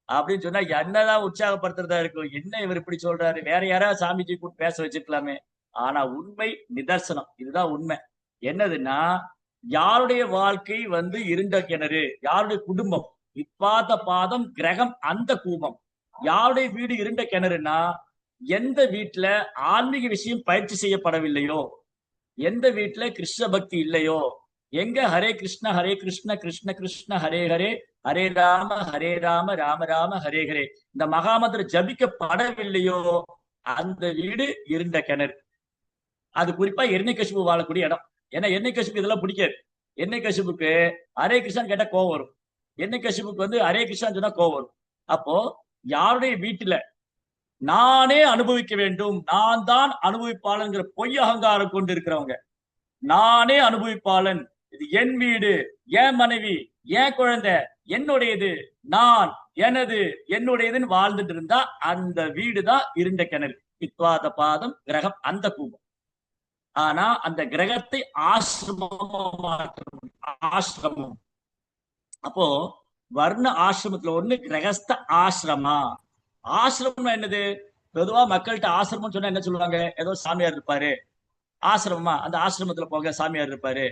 அப்படின்னு சொன்னா என்னதான் உற்சாகப்படுத்துறதா இருக்கும். என்ன இவர் இப்படி சொல்றாரு, வேற யாராவது சாமிஜி கூட பேச வச்சிருக்கலாமே. ஆனா உண்மை நிதர்சனம், இதுதான் உண்மை. என்னதுன்னா, யாருடைய வாழ்க்கை வந்து இருண்ட கிணறு, யாருடைய குடும்பம் இப்பாத பாதம் கிரகம் அந்த கூபம். யாருடைய வீடு இருண்ட கிணறுனா, எந்த வீட்டுல ஆன்மீக விஷயம் பயிற்சி செய்யப்படவில்லையோ, எந்த வீட்டுல கிருஷ்ண பக்தி இல்லையோ, எங்க ஹரே கிருஷ்ண கிருஷ்ண கிருஷ்ண ஹரே ஹரே ஹரே ராம ராம ராம ஹரே ஹரே இந்த மகாமந்திரம் ஜபிக்கப்படவில்லையோ, அந்த வீடு இருண்ட கிணறு. அது குறிப்பா இரண்யகசிபு வாழக்கூடிய இடம். ஏன்னா இரண்யகசிபுக்கு இதெல்லாம் பிடிக்காது. இரண்யகசிபுக்கு ஹரே கிருஷ்ணன் கேட்டா கோவம் வரும். இரண்யகசிபுக்கு வந்து ஹரே கிருஷ்ணன் சொன்னா கோவம் வரும். அப்போ யாருடைய வீட்டுல நானே அனுபவிக்க வேண்டும், நான் தான் அனுபவிப்பாளன்ங்கிற பொய் அகங்காரம் கொண்டு இருக்கிறவங்க, நானே அனுபவிப்பாளன், இது என் வீடு, என் மனைவி, என் குழந்தை, என்னுடையது, நான் எனது என்னுடையதுன்னு வாழ்ந்துட்டு இருந்தா அந்த வீடுதான் இருண்ட கிணறு. பித்வாத பாதம் கிரகம் அந்த கூபம். ஆனா அந்த கிரகத்தை ஆசிரமம். அப்போ வர்ண ஆசிரமத்துல ஒண்ணு கிரகஸ்த ஆசிரமா. ஆசிரமம் என்னது? பொதுவா மக்கள்கிட்ட ஆசிரமம் சொன்னா என்ன சொல்லுவாங்க, ஏதோ சாமியார் இருப்பாரு, ஆசிரமமா அந்த ஆசிரமத்துல போக சாமியார் இருப்பாரு.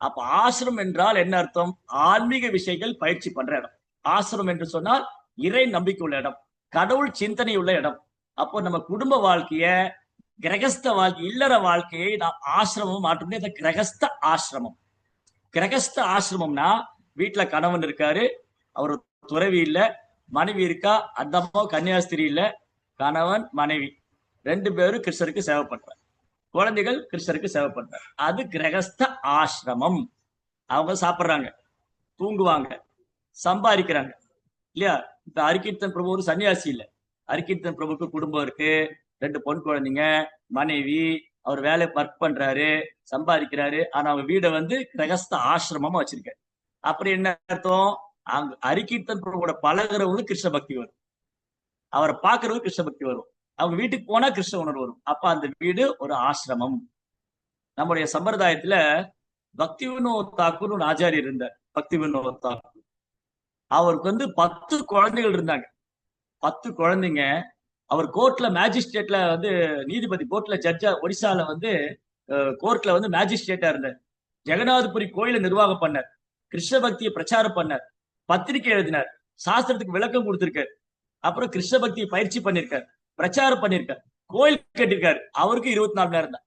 அப்ப ஆசிரமம் என்றால் என்ன அர்த்தம்? ஆன்மீக விஷயங்கள் பயிற்சி பண்ற இடம். ஆசிரமம் என்று சொன்னால் இறை நம்பிக்கை உள்ள இடம், கடவுள் சிந்தனை உள்ள இடம். அப்போ நம்ம குடும்ப வாழ்க்கைய, கிரகஸ்த வாழ்க்கை, இல்லற வாழ்க்கையை நாம் ஆசிரமம் மாற்ற முடியாது. கிரகஸ்த ஆசிரமம். கிரகஸ்த ஆசிரமம்னா வீட்டுல கணவன் இருக்காரு, அவர் துறவி இல்ல, மனைவி இருக்கா, அந்த அம்மா கன்னியாஸ்திரி இல்ல, கணவன் மனைவி 2 பேரும் கிருஷ்ணருக்கு சேவை பண்றாங்க, குழந்தைகள் கிருஷ்ணருக்கு சேவை பண்றாங்க. அது கிரகஸ்த ஆசிரமம். அவங்க சாப்பிடுறாங்க, தூங்குவாங்க, சம்பாதிக்கிறாங்க இல்லையா? இப்ப ஹரிகீர்த்தன் பிரபு ஒரு சன்னியாசி இல்ல. ஹரிகீர்த்தன் பிரபுக்கு குடும்பம் இருக்கு, 2 பொன் குழந்தைங்க, மனைவி, அவர் வேலை ஒர்க் பண்றாரு, சம்பாதிக்கிறாரு. ஆனா அவங்க வீடை வந்து கிரகஸ்த ஆசிரமமா வச்சிருக்காரு. அப்படி என்ன அர்த்தம்? அங்க ஹரிகீர்த்தன் பிரபுவோட பழகிறவங்களுக்கு கிருஷ்ண பக்தி வரும், அவரை பார்க்கறவங்களுக்கு கிருஷ்ண பக்தி வரும், அவங்க வீட்டுக்கு போனா கிருஷ்ண உணர்வு வரும். அப்ப அந்த வீடு ஒரு ஆசிரமம். நம்முடைய சம்பிரதாயத்துல பக்தி வினோத் தாக்கூர் ஒரு ஆச்சாரியர் இருந்தார். பக்தி வினோத் தாக்கூர் அவருக்கு வந்து 10 குழந்தைகள் இருந்தாங்க. 10 குழந்தைங்க. அவர் கோர்ட்ல மேஜிஸ்ட்ரேட்ல வந்து நீதிபதி, கோர்ட்ல ஜட்ஜா, ஒடிசால வந்து கோர்ட்ல வந்து மேஜிஸ்ட்ரேட்டா இருந்தார். ஜெகநாதபுரி கோயில நிர்வாகம் பண்ணார், கிருஷ்ண பக்தியை பிரச்சாரம் பண்ணார், பத்திரிகை எழுதினார், சாஸ்திரத்துக்கு விளக்கம் கொடுத்திருக்காரு, அப்புறம் கிருஷ்ண பக்தியை பயிற்சி பண்ணிருக்காரு, பிரச்சாரம் பண்ணிருக்காரு, கோயில் கட்டிருக்காரு. அவருக்கு 24 மணி நேரம் தான்.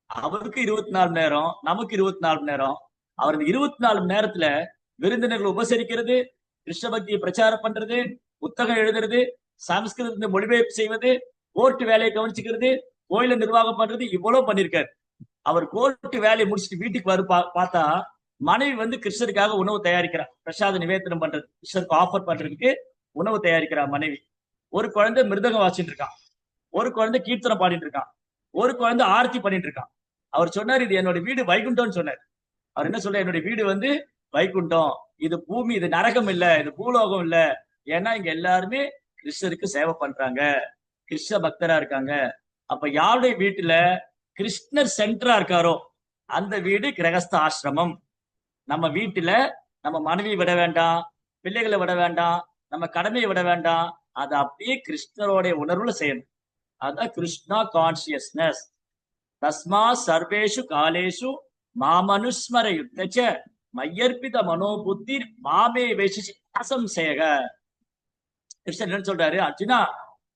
அவருக்கு 24 மணி நேரம், நமக்கு 24 மணி நேரம். அவர் இந்த 24 மணி நேரத்துல விருந்தினர்களை உபசரிக்கிறது, கிருஷ்ண பக்தியை பிரச்சாரம் பண்றது, புத்தகம் எழுதுறது, சமஸ்கிருதத்தை மொழிபெயர்ப்பு செய்வது, கோர்ட்டு வேலையை கவனிச்சுக்கிறது, கோயில நிர்வாகம் பண்றது, இவ்வளவு பண்ணிருக்காரு. அவர் கோர்ட்டு வேலையை முடிச்சுட்டு வீட்டுக்கு வரும் பார்த்தா மனைவி வந்து கிருஷ்ணருக்காக உணவு தயாரிக்கிறார், பிரசாத நிவேதனம் பண்றது, கிருஷ்ணருக்கு ஆஃபர் பண்றதுக்கு உணவு தயாரிக்கிறார் மனைவி. ஒரு குழந்தை மிருதகம் வாசிட்டு இருக்கான், ஒரு குழந்தை கீர்த்தனம் பாடிட்டு இருக்கான், ஒரு குழந்தை ஆரத்தி பண்ணிட்டு இருக்கான். அவர் சொன்னார், இது என்னோட வீடு வைகுண்டம்னு சொன்னார். அவர் என்ன சொல்ற, என்னுடைய வீடு வந்து வைகுண்டம், இது பூமி, இது நரகம் இல்ல, இது பூலோகம் இல்ல. ஏன்னா இங்க எல்லாருமே கிருஷ்ணருக்கு சேவை பண்றாங்க, கிருஷ்ண பக்தரா இருக்காங்க. அப்ப யாருடைய வீட்டுல கிருஷ்ணர் சென்டரா இருக்காரோ அந்த வீடு கிரகஸ்த ஆசிரமம். நம்ம வீட்டுல நம்ம மனைவி விட வேண்டாம், பிள்ளைகளை விட வேண்டாம், நம்ம கடமையை விட வேண்டாம், அதை அப்படியே கிருஷ்ணரோடைய உணர்வுல செய்யணும். அதான் கிருஷ்ணா கான்சியஸ்னஸ். தஸ்மா சர்வேஷு காலேஷு மாமனுஸ்மர யுத்தச்ச மையர்பித மனோபுத்தி மாமே வேஷம் செய்க. கிருஷ்ணன் என்ன சொல்றாரு, அர்ஜுனா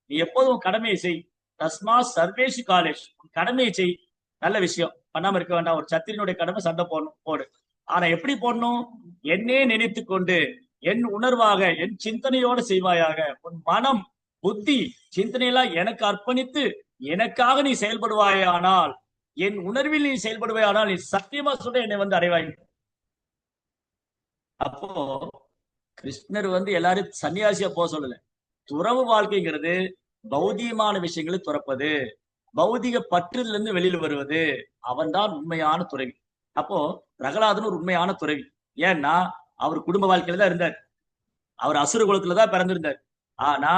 நீ எப்போதும் கடமையை செய். தஸ்மா சர்வேஷு காலேஷ், கடமையை செய். நல்ல விஷயம், பண்ணாம இருக்க வேண்டாம். ஒரு சத்திரியனுடைய கடமை சண்டை போடணும், போடு. ஆனா எப்படி போடணும்? என்னே நினைத்து கொண்டு, என் உணர்வாக, என் சிந்தனையோட செய்வாயாக. உன் மனம், புத்தி, சிந்தனையெல்லாம் எனக்கு அர்ப்பணித்து எனக்காக நீ செயல்படுவாயானால், என் உணர்வில் நீ செயல்படுவாயானால், நீ சத்தியமா சொல்ற என்னை வந்து அடைவாய். அப்போ கிருஷ்ணர் வந்து எல்லாரும் சன்னியாசியா போக சொல்லல. துறவு வாழ்க்கைங்கிறது பௌதிகமான விஷயங்களை துறப்பது, பௌதிக பற்றுல இருந்து வெளியில வருவது. அவன்தான் உண்மையான துறவி. அப்போ பிரகலாதன் ஒரு உண்மையான துறவி. ஏன்னா அவர் குடும்ப வாழ்க்கையில தான் இருந்தார், அவர் அசுர குலத்துலதான் பிறந்திருந்தார். ஆனா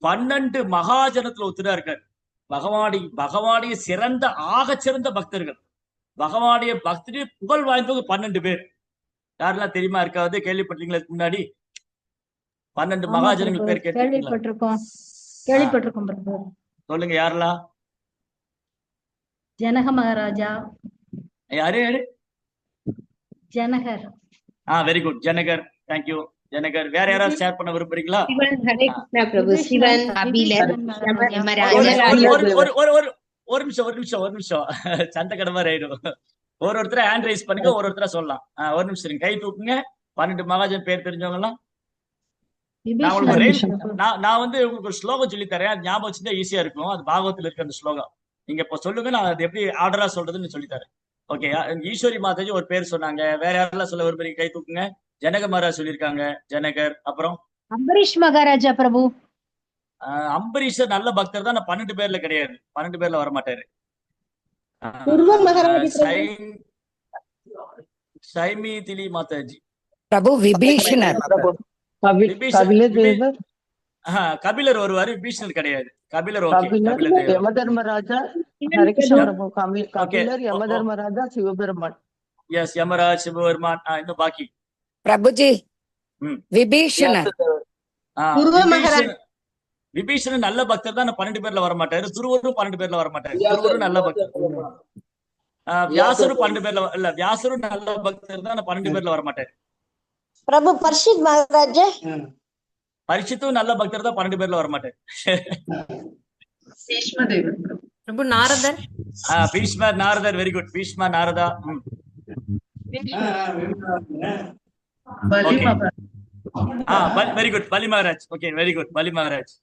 12 மகாஜனத்துல ஒத்துதான் இருக்கார். பகவானுடைய சிறந்த, ஆக சிறந்த பக்தர்கள், பகவானுடைய பக்தருடைய புகழ் வாய்ந்தவங்க 12 பேர். யாரெல்லாம் தெரியுமா? இருக்காது, கேள்விப்பட்டீங்களா? முன்னாடி 12 மகாஜனங்கள் பேர் கேள்விப்பட்டிருக்கோம். சொல்லுங்க, யாரெல்லாம்? ஜனக மகாராஜா. யாரு யாரு? ஜனகர். வெரி குட், ஜனகர். தேங்க்யூ ஜனகர். வேற யாராவது ஷேர் பண்ண விரும்புறீங்களா? ஒரு நிமிஷம் சண்டை கடமை ஆயிடும். ஒருத்தர ஹேண்ட் ரைஸ் பண்ணுங்க, ஒருத்தர சொல்லலாம். ஒரு நிமிஷம் கை தூக்குங்க. 12 மகாஜன் பேர் தெரிஞ்சவங்க எல்லாம் நான் வந்து உங்களுக்கு ஒரு ஸ்லோகம் சொல்லி தரேன், அது ஞாபகம் வச்சுதான் ஈஸியா இருக்கும். அது பாகவத்துல இருக்க அந்த ஸ்லோகம். நீங்க இப்ப சொல்லுங்க, நான் அது எப்படி ஆர்டரா சொல்றதுன்னு சொல்லி தரேன். ஓகே, ஈஸ்வரி மாதாஜி ஒரு பேர் சொன்னாங்க. வேற யாரெல்லாம் சொல்ல விரும்புறீங்க? கை தூக்குங்க. ஜனக மகாராஜ் சொல்லியிருக்காங்க, ஜனகர். அப்புறம் அம்பரீஷ் மகாராஜா பிரபு. அம்பரீஷர் நல்ல பக்தர் தான், 12 பேர்ல கிடையாது, 12 பேர்ல வரமாட்டாரு. சைமி திலி மாதாஜி பிரபு. விபீஷணர். கபிலர் வருவாரு, விபீஷணர் கிடையாது. கபிலர் யமதர்மராஜா. ஹரிகிருஷ்ண பிரபு. கபிலர், யமதர்மராஜா, சிவபெருமான். எஸ், யமராஜ், சிவபெருமான். இன்னும் பாக்கி பிரபுஜி. விபீஷணர். விபீஷணன் நல்ல பக்தர் தான், 12 பேர்ல வரமாட்டாரு. துருவரும் 12 பேர்ல வரமாட்டாரு. துருவரும் நல்ல பக்தர். வியாசரும் 12 பேர்ல இல்ல, வியாசரும் நல்ல பக்தர் தான், 12 பேர்ல வரமாட்டாரு. பிரபு பரிஷித் மகாராஜா. பரிஷித்தும் நல்ல பக்தர் தான், 12 பேர்ல வரமாட்டாரு. பிரபு நாரதர். பீஷ்மர், நாரதர். வெரி குட், பீஷ்மர், நாரதா. வெரி குட், பலி மகாராஜ். ஓகே, வெரி குட், பலி மகாராஜ்.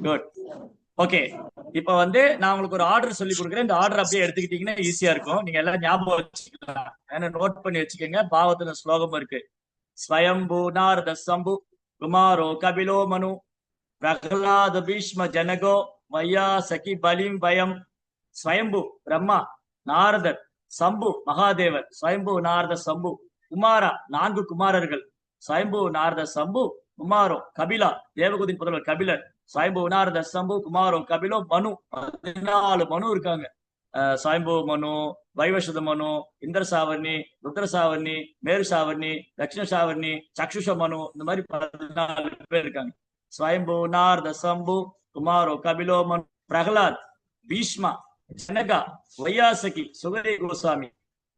குட். ஓகே, இப்ப வந்து நான் உங்களுக்கு ஒரு ஆர்டர் சொல்லி கொடுக்குறேன். இந்த ஆர்டர் அப்படியே எடுத்துக்கிட்டீங்கன்னா ஈஸியா இருக்கும். நீங்க எல்லாம் ஞாபகம் வச்சுக்கலாம், ஏன்னா நோட் பண்ணி வச்சுக்கோங்க. பாவத்துல ஸ்லோகம் இருக்கு. ஸ்வயம்பு நாரத சம்பு குமாரோ கபிலோ மனு பிரகலாத பீஷ்ம ஜனகோ வையா சகி பலிம் பயம். ஸ்வயம்பு பிரம்மா, நாரதர், சம்பு மகாதேவர். ஸ்வயம்பு, நாரத, சம்பு, குமாரா 4 குமாரர்கள். ஸ்வயம்பு நாரத சம்பு குமாரோ கபிலா தேவகுதின் புதல்வர் கபிலர் ஸ்வயம்பு நாரத சம்பு குமாரோ கபிலோ மனு 14 மனு இருக்காங்க. ஸ்வயம்பு மனு, வைவஸ்வத மனு, இந்திர சாவர்ணி, ருத்ர சாவர்ணி, மேரு சாவர்ணி, தட்சிண சாவர்ணி, சக்ஷுஷ மனு, இந்த மாதிரி 14 பேர் இருக்காங்க. ஸ்வயம்பு நாரத சம்பு குமாரோ கபிலோ மனு பிரகலாத் பீஷ்மா ஜனகா வையாசகி சுகதே கோஸ்வாமி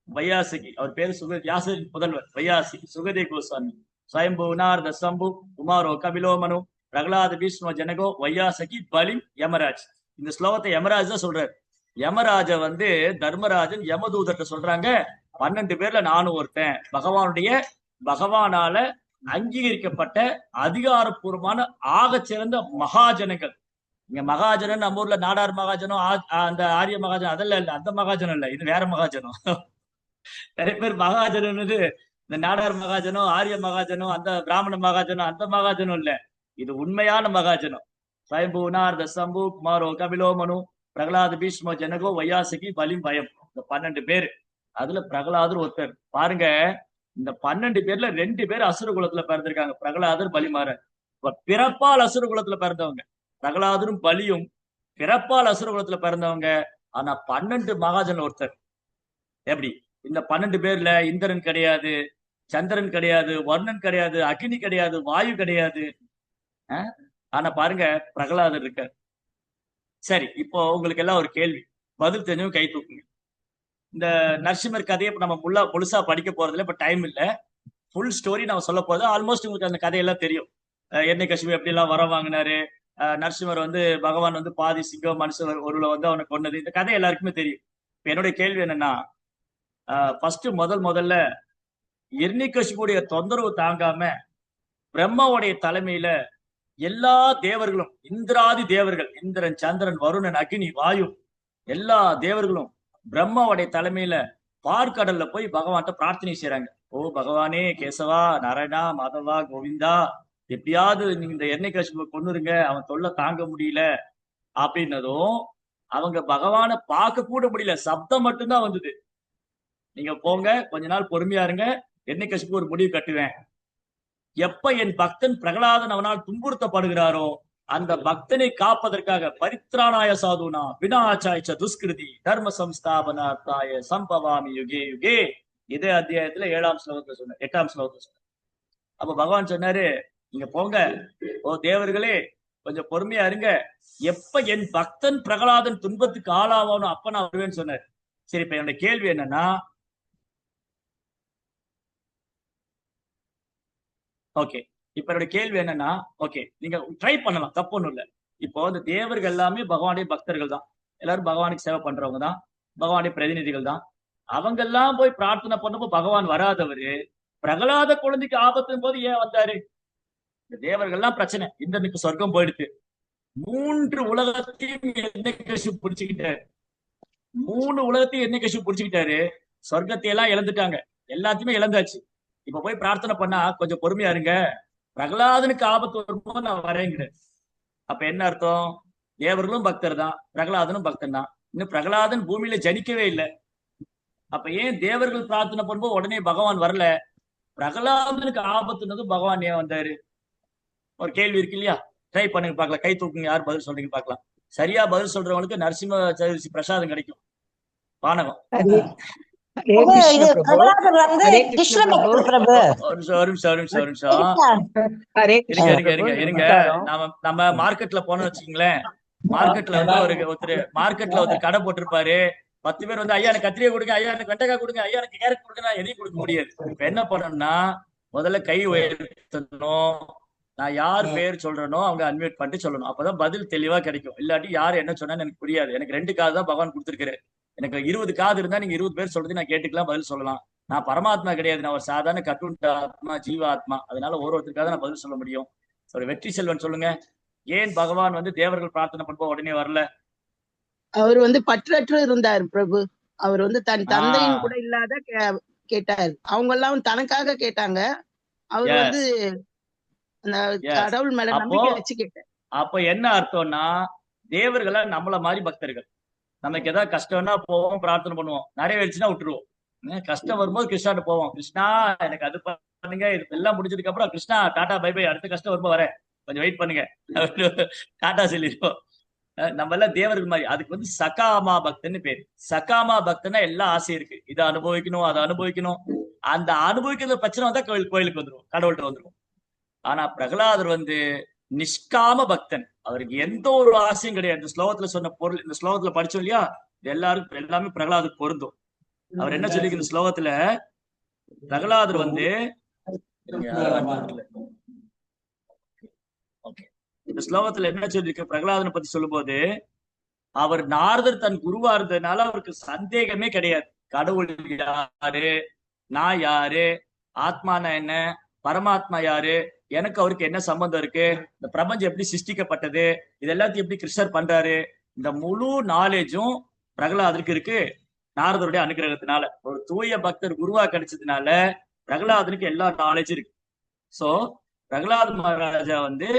வையாசகி அவர் பேரு வியாசரின் புதல்வர் வையாசி சுகதே கோஸ்வாமி ஸ்வயம்பு நாரத சம்பு குமாரோ கபிலோ மனு பிரகலாத் பீஷ்ம ஜனகோ வையாசகி பலி யமராஜ். இந்த ஸ்லோகத்தை யமராஜ் தான் சொல்றாரு. யமராஜ தர்மராஜன் யமதூதர்கிட்ட சொல்றாங்க 12 பேர்ல நானும் ஒருத்தன். பகவானால அங்கீகரிக்கப்பட்ட அதிகாரப்பூர்வமான ஆகச்சிறந்த மகாஜனங்கள். இங்க மகாஜனன் நம்ம ஊர்ல நாடார் மகாஜனம் அந்த ஆரிய மகாஜனம் அதெல்லாம் இல்ல, அந்த மகாஜனம் இல்ல, இது வேற மகாஜனம். நிறைய பேர் மகாஜனம் இந்த நாடார் மகாஜனம் ஆரிய மகாஜனம் அந்த பிராமண மகாஜனம் அந்த மகாஜனம் இல்ல, இது உண்மையான மகாஜனம். ஸ்வயம்பு நாரத சம்பு குமாரோ கபிலோ மனு பிரகலாத் பீஷ்ம ஜனகோ வையாசகி பலிம் பயம். இந்த 12 பேர், அதுல பிரகலாதர் ஒருத்தர். பாருங்க, இந்த 12 பேர்ல 2 பேர் அசுர குலத்துல பிறந்திருக்காங்க, பிரகலாதர் பலிமாறன். பிறப்பால் அசுர குலத்துல பிறந்தவங்க பிரகலாதரும் பலியும் பிறப்பால் அசுர குலத்துல பிறந்தவங்க. ஆனா 12 மகாஜன் ஒருத்தர். எப்படி? இந்த 12 பேர்ல இந்திரன் கிடையாது, சந்திரன் கிடையாது, வர்ணன் கிடையாது, அக்னி கிடையாது, வாயு கிடையாது. ஆனா பாருங்க பிரகலாதர் இருக்கார். சரி, இப்போ உங்களுக்கு எல்லாம் ஒரு கேள்வி, பதில் தெரிஞ்சவங்க கை தூக்குங்க. இந்த நரசிம்மர் கதையை இப்ப நம்ம முழுசா படிக்க போறதுல இப்ப டைம் இல்ல. ஃபுல் ஸ்டோரி நம்ம சொல்ல போறது. ஆல்மோஸ்ட் உங்களுக்கு அந்த கதையெல்லாம் தெரியும். எண்ணெய் எப்படி எல்லாம் வர வாங்கினாரு, நரசிம்மர் பகவான் பாதி சிங்கம் மனுஷன் ஒருவரை அவனை கொன்னது, இந்த கதை எல்லாருக்குமே தெரியும். இப்ப என்னுடைய கேள்வி என்னன்னா, ஃபர்ஸ்ட் முதல்ல எர்ணிகசிபுடைய தொந்தரவு தாங்காம பிரம்மாவுடைய தலைமையில எல்லா தேவர்களும், இந்திராதி தேவர்கள், இந்திரன், சந்திரன், வருணன், அக்னி, வாயு, எல்லா தேவர்களும் பிரம்மாவுடைய தலைமையில பார்க்கடல்ல போய் பகவான்கிட்ட பிரார்த்தனை செய்யறாங்க. ஓ பகவானே, கேசவா, நாராயணா, மாதவா, கோவிந்தா, எப்படியாவது நீங்க இந்த எண்ணெய் கொன்னுருங்க, அவன் தொல்லை தாங்க முடியல அப்படின்னதும் அவங்க பகவானை பார்க்க கூட முடியல, சப்தம் மட்டும்தான் வந்தது. நீங்க போங்க, கொஞ்ச நாள் பொறுமையா இருங்க, எண்ணெய் ஒரு முடிவு கட்டுவேன். எப்ப என் பக்தன் பிரகலாதன் அவனால் துன்புறுத்தப்படுகிறாரோ அந்த பக்தனை காப்பதற்காக பரித்ராணாய சாதுனா வினாச்சாய்ச்ச துஷ்கிருதி தர்ம சம்ஸ்தாபனார்த்தாய சம்பவாமி யுகே யுகே. இதே அத்தியாயத்துல 7ஆம் ஸ்லோகத்துல சொன்ன 8ஆம் ஸ்லோகத்துல சொன்ன. அப்ப பகவான் சொன்னாரு, நீங்க போங்க, ஓ தேவர்களே கொஞ்சம் பொறுமையா இருங்க, எப்ப என் பக்தன் பிரகலாதன் துன்பத்துக்கு ஆளாவானோ அப்ப நான் வருவேன்னு சொன்னார். சரி, இப்ப என்னோட கேள்வி என்னன்னா, ஓகே, இப்ப என்னோட கேள்வி என்னன்னா, ஓகே நீங்க ட்ரை பண்ணலாம், தப்பு ஒண்ணும் இல்லை. இப்போ இந்த தேவர்கள் எல்லாமே பகவானுடைய பக்தர்கள் தான், எல்லாரும் பகவானுக்கு சேவை பண்றவங்க தான், பகவானுடைய பிரதிநிதிகள் தான். அவங்க எல்லாம் போய் பிரார்த்தனை பண்ணப்போ பகவான் வராதவரு பிரகலாத குழந்தைக்கு ஆபத்தின் போது ஏன் வந்தாரு? இந்த தேவர்கள்லாம் பிரச்சனை, இந்திரனுக்கு சொர்க்கம் போயிடுச்சு, 3 உலகத்தையும் எண்ணெய் பிடிச்சுக்கிட்டாரு, 3 உலகத்தையும் எண்ணெய் பிடிச்சுக்கிட்டாரு, சொர்க்கத்தை எல்லாம் இழந்துட்டாங்க, எல்லாத்தையுமே இழந்தாச்சு. இப்ப போய் பிரார்த்தனை பண்ணா கொஞ்சம் பொறுமையா இருங்க, பிரகலாதனுக்கு ஆபத்து வரும்போது நான் வரேங்கிறேன். அப்ப என்ன அர்த்தம்? தேவர்களும் பக்தர் தான், பிரகலாதனும் பக்தன் தான். இன்னும் பிரகலாதன் பூமியில ஜனிக்கவே இல்லை. அப்ப ஏன் தேவர்கள் பிரார்த்தனை பண்ணும்போது உடனே பகவான் வரல? பிரகலாதனுக்கு ஆபத்துனது பகவான் ஏன் வந்தாரு? ஒரு கேள்வி இருக்கு இல்லையா? ட்ரை பண்ணுங்க பார்க்கலாம், கை தூக்குங்க, யார் பதில் சொல்றீங்க பார்க்கலாம். சரியா பதில் சொல்றவங்களுக்கு நரசிம்ம சதுர்த்தி பிரசாதம் கிடைக்கும், பானகம். இருங்க. நம்ம மார்க்கெட்ல போனோம்னு வச்சுக்கீங்களேன், மார்க்கெட்ல ஒருத்தர் கடை போட்டிருப்பாரு, 10 பேர் ஐயா எனக்கு கத்திரியை கொடுங்க, ஐயா எனக்கு வெண்டைக்காய் கொடுங்க, ஐயா எனக்கு கேரட் கொடுங்க, நான் எதையும் கொடுக்க முடியாது. இப்ப என்ன பண்ணணும்னா, முதல்ல கை உயர்த்தணும், நான் யார் பேர் சொல்றேனோ அவங்க அன்மியூட் பண்ணிட்டு சொல்லணும், அப்பதான் பதில் தெளிவா கிடைக்கும். இல்லாட்டி யாரு என்ன சொன்னான்னு எனக்கு புரியாது. எனக்கு 2 காது தான் பகவான் கொடுத்துருக்காரு, எனக்கு 20 காது இருந்தா நீங்க 20 பேர் சொல்றது நான் கேட்டுக்கலாம், பதில் சொல்லலாம். நான் பரமாத்மா கிடையாது, நான் ஒரு சாதாரண கட்டுண்ட ஆத்மா, ஜீவாத்மா. அதனால ஒருத்தருக்காக நான் பதில் சொல்ல முடியும். ஒரு வெற்றி செல்வன் சொல்லுங்க, ஏன் பகவான் தேவர்கள் பிரார்த்தனை பண்ணும்போது உடனே வரல? அவர் பற்றற்று இருந்தார் பிரபு. அவர் தன் தந்தையின் கூட இல்லாத கேட்டார். அவங்க எல்லாம் தனக்காக கேட்டாங்க, அவர் அந்த கடவுள் மேல நம்பிக்கை வச்சு கேட்டார். அப்ப என்ன அர்த்தம்னா, தேவர்கள நம்மள மாதிரி பக்தர்கள், நமக்கு ஏதாவது கஷ்டம்னா போவோம், பிரார்த்தனை பண்ணுவோம், நிறைவேறிச்சுன்னா விட்டுருவோம். கஷ்டம் வரும்போது கிருஷ்ணாட்ட போவோம். கிருஷ்ணா எனக்கு அது பண்ணுங்க, இது எல்லாம் முடிஞ்சதுக்கு அப்புறம் கிருஷ்ணா டாடா பை பை, அடுத்த கஷ்டம் வரும்போது வரேன், கொஞ்சம் வெயிட் பண்ணுங்க டாடா சொல்லிடுவோம். நம்ம எல்லாம் தேவர்கள் மாதிரி. அதுக்கு வந்து சகாமா பக்தன்னு பேரு. சகாமா பக்தனா எல்லா ஆசையும் இருக்கு, இதை அனுபவிக்கணும் அதை அனுபவிக்கணும். அந்த அனுபவிக்கிற பிரச்சனை வந்தா கோயிலுக்கு வந்துடும், கடவுள்கிட்ட வந்துடும். ஆனா பிரகலாதர் வந்து நிஷ்காம பக்தன். அவருக்கு எந்த ஒரு ஆசையும் கிடையாது. இந்த ஸ்லோகத்துல சொன்ன பொருள், இந்த ஸ்லோகத்துல படிச்சோம் இல்லையா, எல்லாருக்கும் எல்லாமே பிரகலாதருக்கு பொருந்தும். அவர் என்ன சொல்லி இந்த ஸ்லோகத்துல, பிரகலாதர் வந்து இந்த ஸ்லோகத்துல என்ன சொல்லிருக்கு பிரகலாதனை பத்தி சொல்லும் போது, அவர் நாரதர் தன் குருவா இருந்ததுனால அவருக்கு சந்தேகமே கிடையாது. கடவுள் யாரு, நான் யாரு, ஆத்மானா என்ன, பரமாத்மா யாரு, எனக்கு அவருக்கு என்ன சம்பந்தம் இருக்கு, இந்த பிரபஞ்சம் எப்படி சிருஷ்டிக்கப்பட்டது, இது எல்லாத்தையும் எப்படி கிருஷ்ணர் பண்றாரு, இந்த முழு நாலேஜும் பிரகலாதருக்கு இருக்கு. நாரதருடைய அனுகிரகத்தினால ஒரு தூய பக்தர் குருவா கிடைச்சதுனால பிரகலாதனுக்கு எல்லா நாலேஜும் இருக்கு. சோ பிரகலாத மகாராஜா வந்து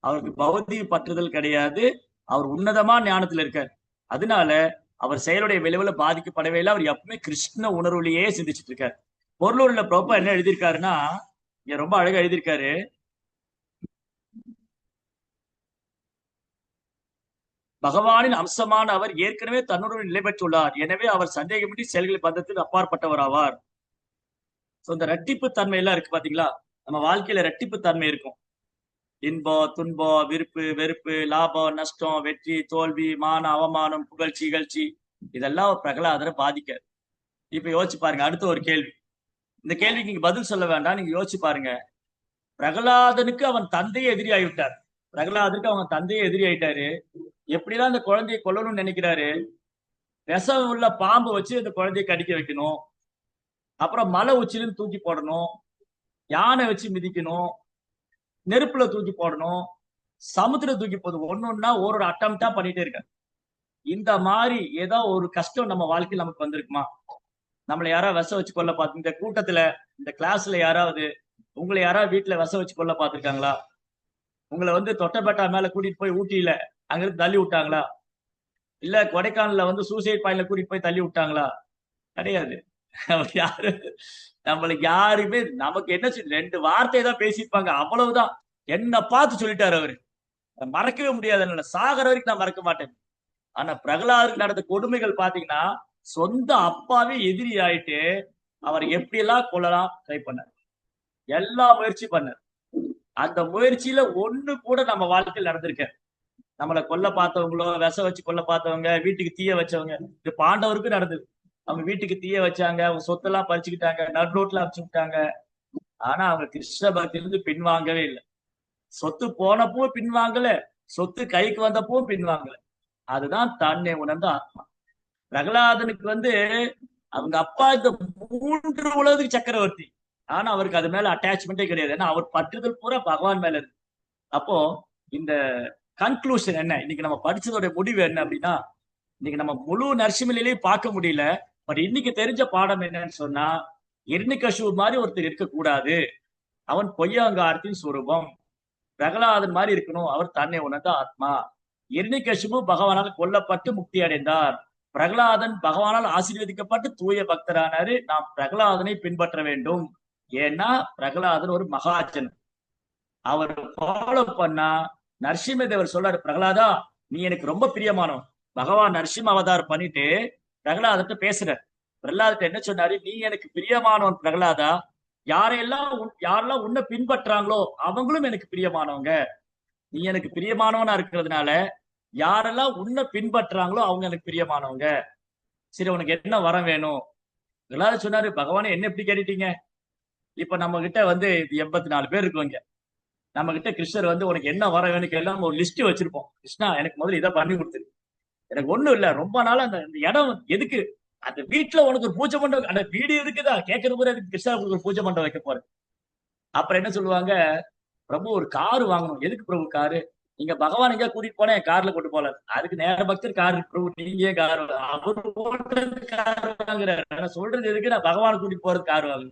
அவருக்கு பௌத்திக பற்றுதல் கிடையாது, அவர் உன்னதமா ஞானத்துல இருக்காரு. அதனால அவர் செயலுடைய விளைவுல பாதிக்கப்படவே இல்லை. அவர் எப்பவுமே கிருஷ்ண உணர்வுலயே சிந்திச்சுட்டு இருக்காரு. பொருளூர்ல பிரபா என்ன எழுதியிருக்காருன்னா, இங்க ரொம்ப அழகா எழுதியிருக்காரு. பகவானின் அம்சமான அவர் ஏற்கனவே தன்னுடன் நிலை பெற்றுள்ளார். எனவே அவர் சந்தேகமின்றி செயல்களை பந்தத்தில் அப்பாற்பட்டவர் ஆவார். இந்த ரெட்டிப்பு தன்மை எல்லாம் இருக்கு பாத்தீங்களா, நம்ம வாழ்க்கையில ரெட்டிப்பு தன்மை இருக்கும். இன்பம், துன்பம், விருப்பு, வெறுப்பு, லாபம், நஷ்டம், வெற்றி, தோல்வி, மான, அவமானம், புகழ்ச்சி, இகழ்ச்சி, இதெல்லாம் பிரகலாதரை பாதிக்காது. இப்ப யோசிச்சு பாருங்க. அடுத்த ஒரு கேள்வி, இந்த கேள்விக்கு நீங்க பதில் சொல்ல வேண்டாம், நீங்க யோசிச்சு பாருங்க. பிரகலாதனுக்கு அவன் தந்தையே எதிரி ஆகிவிட்டார். பிரகலாதனுக்கு அவன் தந்தையே எதிரி ஆயிட்டாரு. எப்படிலாம் அந்த குழந்தையை கொல்லணும்னு நினைக்கிறாரு. விஷம் உள்ள பாம்பு வச்சு அந்த குழந்தையை கடிக்க வைக்கணும், அப்புறம் மலை உச்சிலும் தூக்கி போடணும், யானை வச்சு மிதிக்கணும், நெருப்புல தூக்கி போடணும், சமுத்திரம் தூக்கி போடணும். ஒன்னொன்னா ஒரு அட்டம்ப்டா பண்ணிட்டே இருக்காரு. இந்த மாதிரி ஏதோ ஒரு கஷ்டம் நம்ம வாழ்க்கையில் நமக்கு வந்திருக்குமா? நம்மளை யாராவது விஷம் வச்சு கொல்ல பார்த்து, இந்த கூட்டத்துல இந்த கிளாஸ்ல யாராவது உங்களை யாராவது வீட்டுல விஷம் வச்சு கொல்ல பார்த்திருக்காங்களா? உங்களை வந்து தொட்டபெட்டா மேல கூட்டிட்டு போய் ஊட்டியில அங்கிருந்து தள்ளி விட்டாங்களா? இல்ல கொடைக்கானல்ல வந்து சூசைட் பாயிண்ட்ல கூட்டிட்டு போய் தள்ளி விட்டாங்களா? கிடையாது. யாரு நம்மளுக்கு யாருமே நமக்கு என்ன ரெண்டு வார்த்தை தான் பேசியிருப்பாங்க, அவ்வளவுதான். என்ன பார்த்து சொல்லிட்டாரு அவரு, மறக்கவே முடியாது. சாகர வரைக்கும் நான் மறக்க மாட்டேன். ஆனா பிரகலாதருக்கு நடந்த கொடுமைகள் பாத்தீங்கன்னா, சொந்த அப்பாவே எதிரி ஆயிட்டு அவர் எப்படி எல்லாம் கொள்ளலாம் ட்ரை பண்ணார், எல்லா முயற்சி பண்ணார். அந்த முயற்சியில ஒண்ணு கூட நம்ம வாழ்க்கையில் நடந்திருக்க. நம்மளை கொல்ல பார்த்தவங்களோ, விஷம் வச்சு கொல்ல பார்த்தவங்க, வீட்டுக்கு தீய வச்சவங்க, இது பாண்டவருக்கும் நடந்தது. அவங்க வீட்டுக்கு தீய வச்சாங்க, அவங்க சொத்தெல்லாம் பறிச்சுக்கிட்டாங்க, நடு ரோட்ல அனுப்பிச்சு விட்டாங்க. ஆனா அவங்க கிருஷ்ண பக்தியிலிருந்து பின்வாங்கவே இல்லை. சொத்து போனப்போ பின்வாங்கல, சொத்து கைக்கு வந்தப்போ பின்வாங்கல. அதுதான் தன்னை உணர்ந்த ஆத்மா. பிரகலாதனுக்கு வந்து அவங்க அப்பா இந்த 3 உலகத்துக்கு சக்கரவர்த்தி, ஆனா அவருக்கு அது மேல அட்டாச்மெண்டே கிடையாது. ஏன்னா அவர் பற்றுதல் பூரா பகவான் மேல இருக்கு. அப்போ இந்த கன்க்ளூஷன் என்ன, இன்னைக்கு நம்ம படிச்சதோட முடிவு என்ன அப்படின்னா, இன்னைக்கு நம்ம முழு நரசிம்மலையும் பார்க்க முடியல. பட் இன்னைக்கு தெரிஞ்ச பாடம் என்னன்னு சொன்னா, இரணிகசிபு மாதிரி ஒருத்தர் இருக்கக்கூடாது. அவன் பொய்யாங்காரத்தின் சுரூபம். பிரகலாதன் மாதிரி இருக்கணும், அவர் தன்னை உணர்ந்த ஆத்மா. இரணிகசிபு பகவானால் கொல்லப்பட்டு முக்தி அடைந்தார். பிரகலாதன் பகவானால் ஆசீர்வதிக்கப்பட்டு தூய பக்தரானாரு. நாம் பிரகலாதனை பின்பற்ற வேண்டும். ஏன்னா பிரகலாதன் ஒரு மகாஜன். அவர் ஃபாலோ பண்ணா, நரசிம்மதேவர் சொல்றாரு, பிரகலாதா நீ எனக்கு ரொம்ப பிரியமானவன். பகவான் நரசிம்ம அவதாரம் பண்ணிட்டு பிரகலாதத்தை பேசுறார். பிரகலாதத்தை என்ன சொன்னாரு, நீ எனக்கு பிரியமானவன் பிரகலாதா, யாரெல்லாம் உன்னை பின்பற்றாங்களோ அவங்களும் எனக்கு பிரியமானவங்க. நீ எனக்கு பிரியமானவனா இருக்கிறதுனால யாரெல்லாம் உன்னை பின்பற்றாங்களோ அவங்க எனக்கு பிரியமானவங்க. சரி, உனக்கு என்ன வரம் வேணும்? பிரகலாதர் சொன்னாரு, பகவானே என்ன எப்படி கேட்டுட்டீங்க? இப்ப நம்ம கிட்ட வந்து 84 பேர் இருக்குவங்க. நம்ம கிட்ட கிருஷ்ணர் வந்து உனக்கு என்ன வர வேணும் கேட்கலாம், ஒரு லிஸ்ட் வச்சிருப்போம். கிருஷ்ணா எனக்கு முதல்ல இதை பண்ணி கொடுத்துரு, எனக்கு ஒண்ணும் இல்ல, ரொம்ப நாளா அந்த இடம் எதுக்கு, அந்த வீட்டுல உனக்கு ஒரு பூஜை மண்டபம், அந்த வீடு எதுக்குதான் கேட்கறது கூட, அதுக்கு கிருஷ்ணா ஒரு பூஜை மண்டபம் வைக்க போறேன். அப்புறம் என்ன சொல்லுவாங்க, பிரபு ஒரு காரு வாங்கணும். எதுக்கு பிரபு காரு? நீங்க பகவான் எங்க கூட்டிட்டு போனா என் கார்ல கொண்டு போல, அதுக்கு நேர பக்தர் கார் பிரபு, நீங்க கார் அவரு கார் வாங்குறாரு. சொல்றது எதுக்கு, நான் பகவான் கூட்டிட்டு போறது கார் வாங்க.